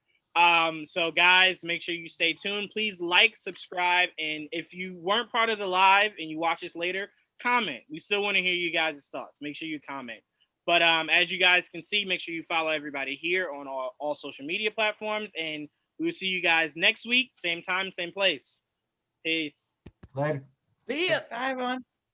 A: So guys, make sure you stay tuned. Please like, subscribe, and if you weren't part of the live and you watch this later, comment. We still want to hear you guys' thoughts. Make sure you comment. But as you guys can see, make sure you follow everybody here on all social media platforms, and we'll see you guys next week, same time, same place. Peace.
H: Later.
I: See ya.
B: Bye, everyone.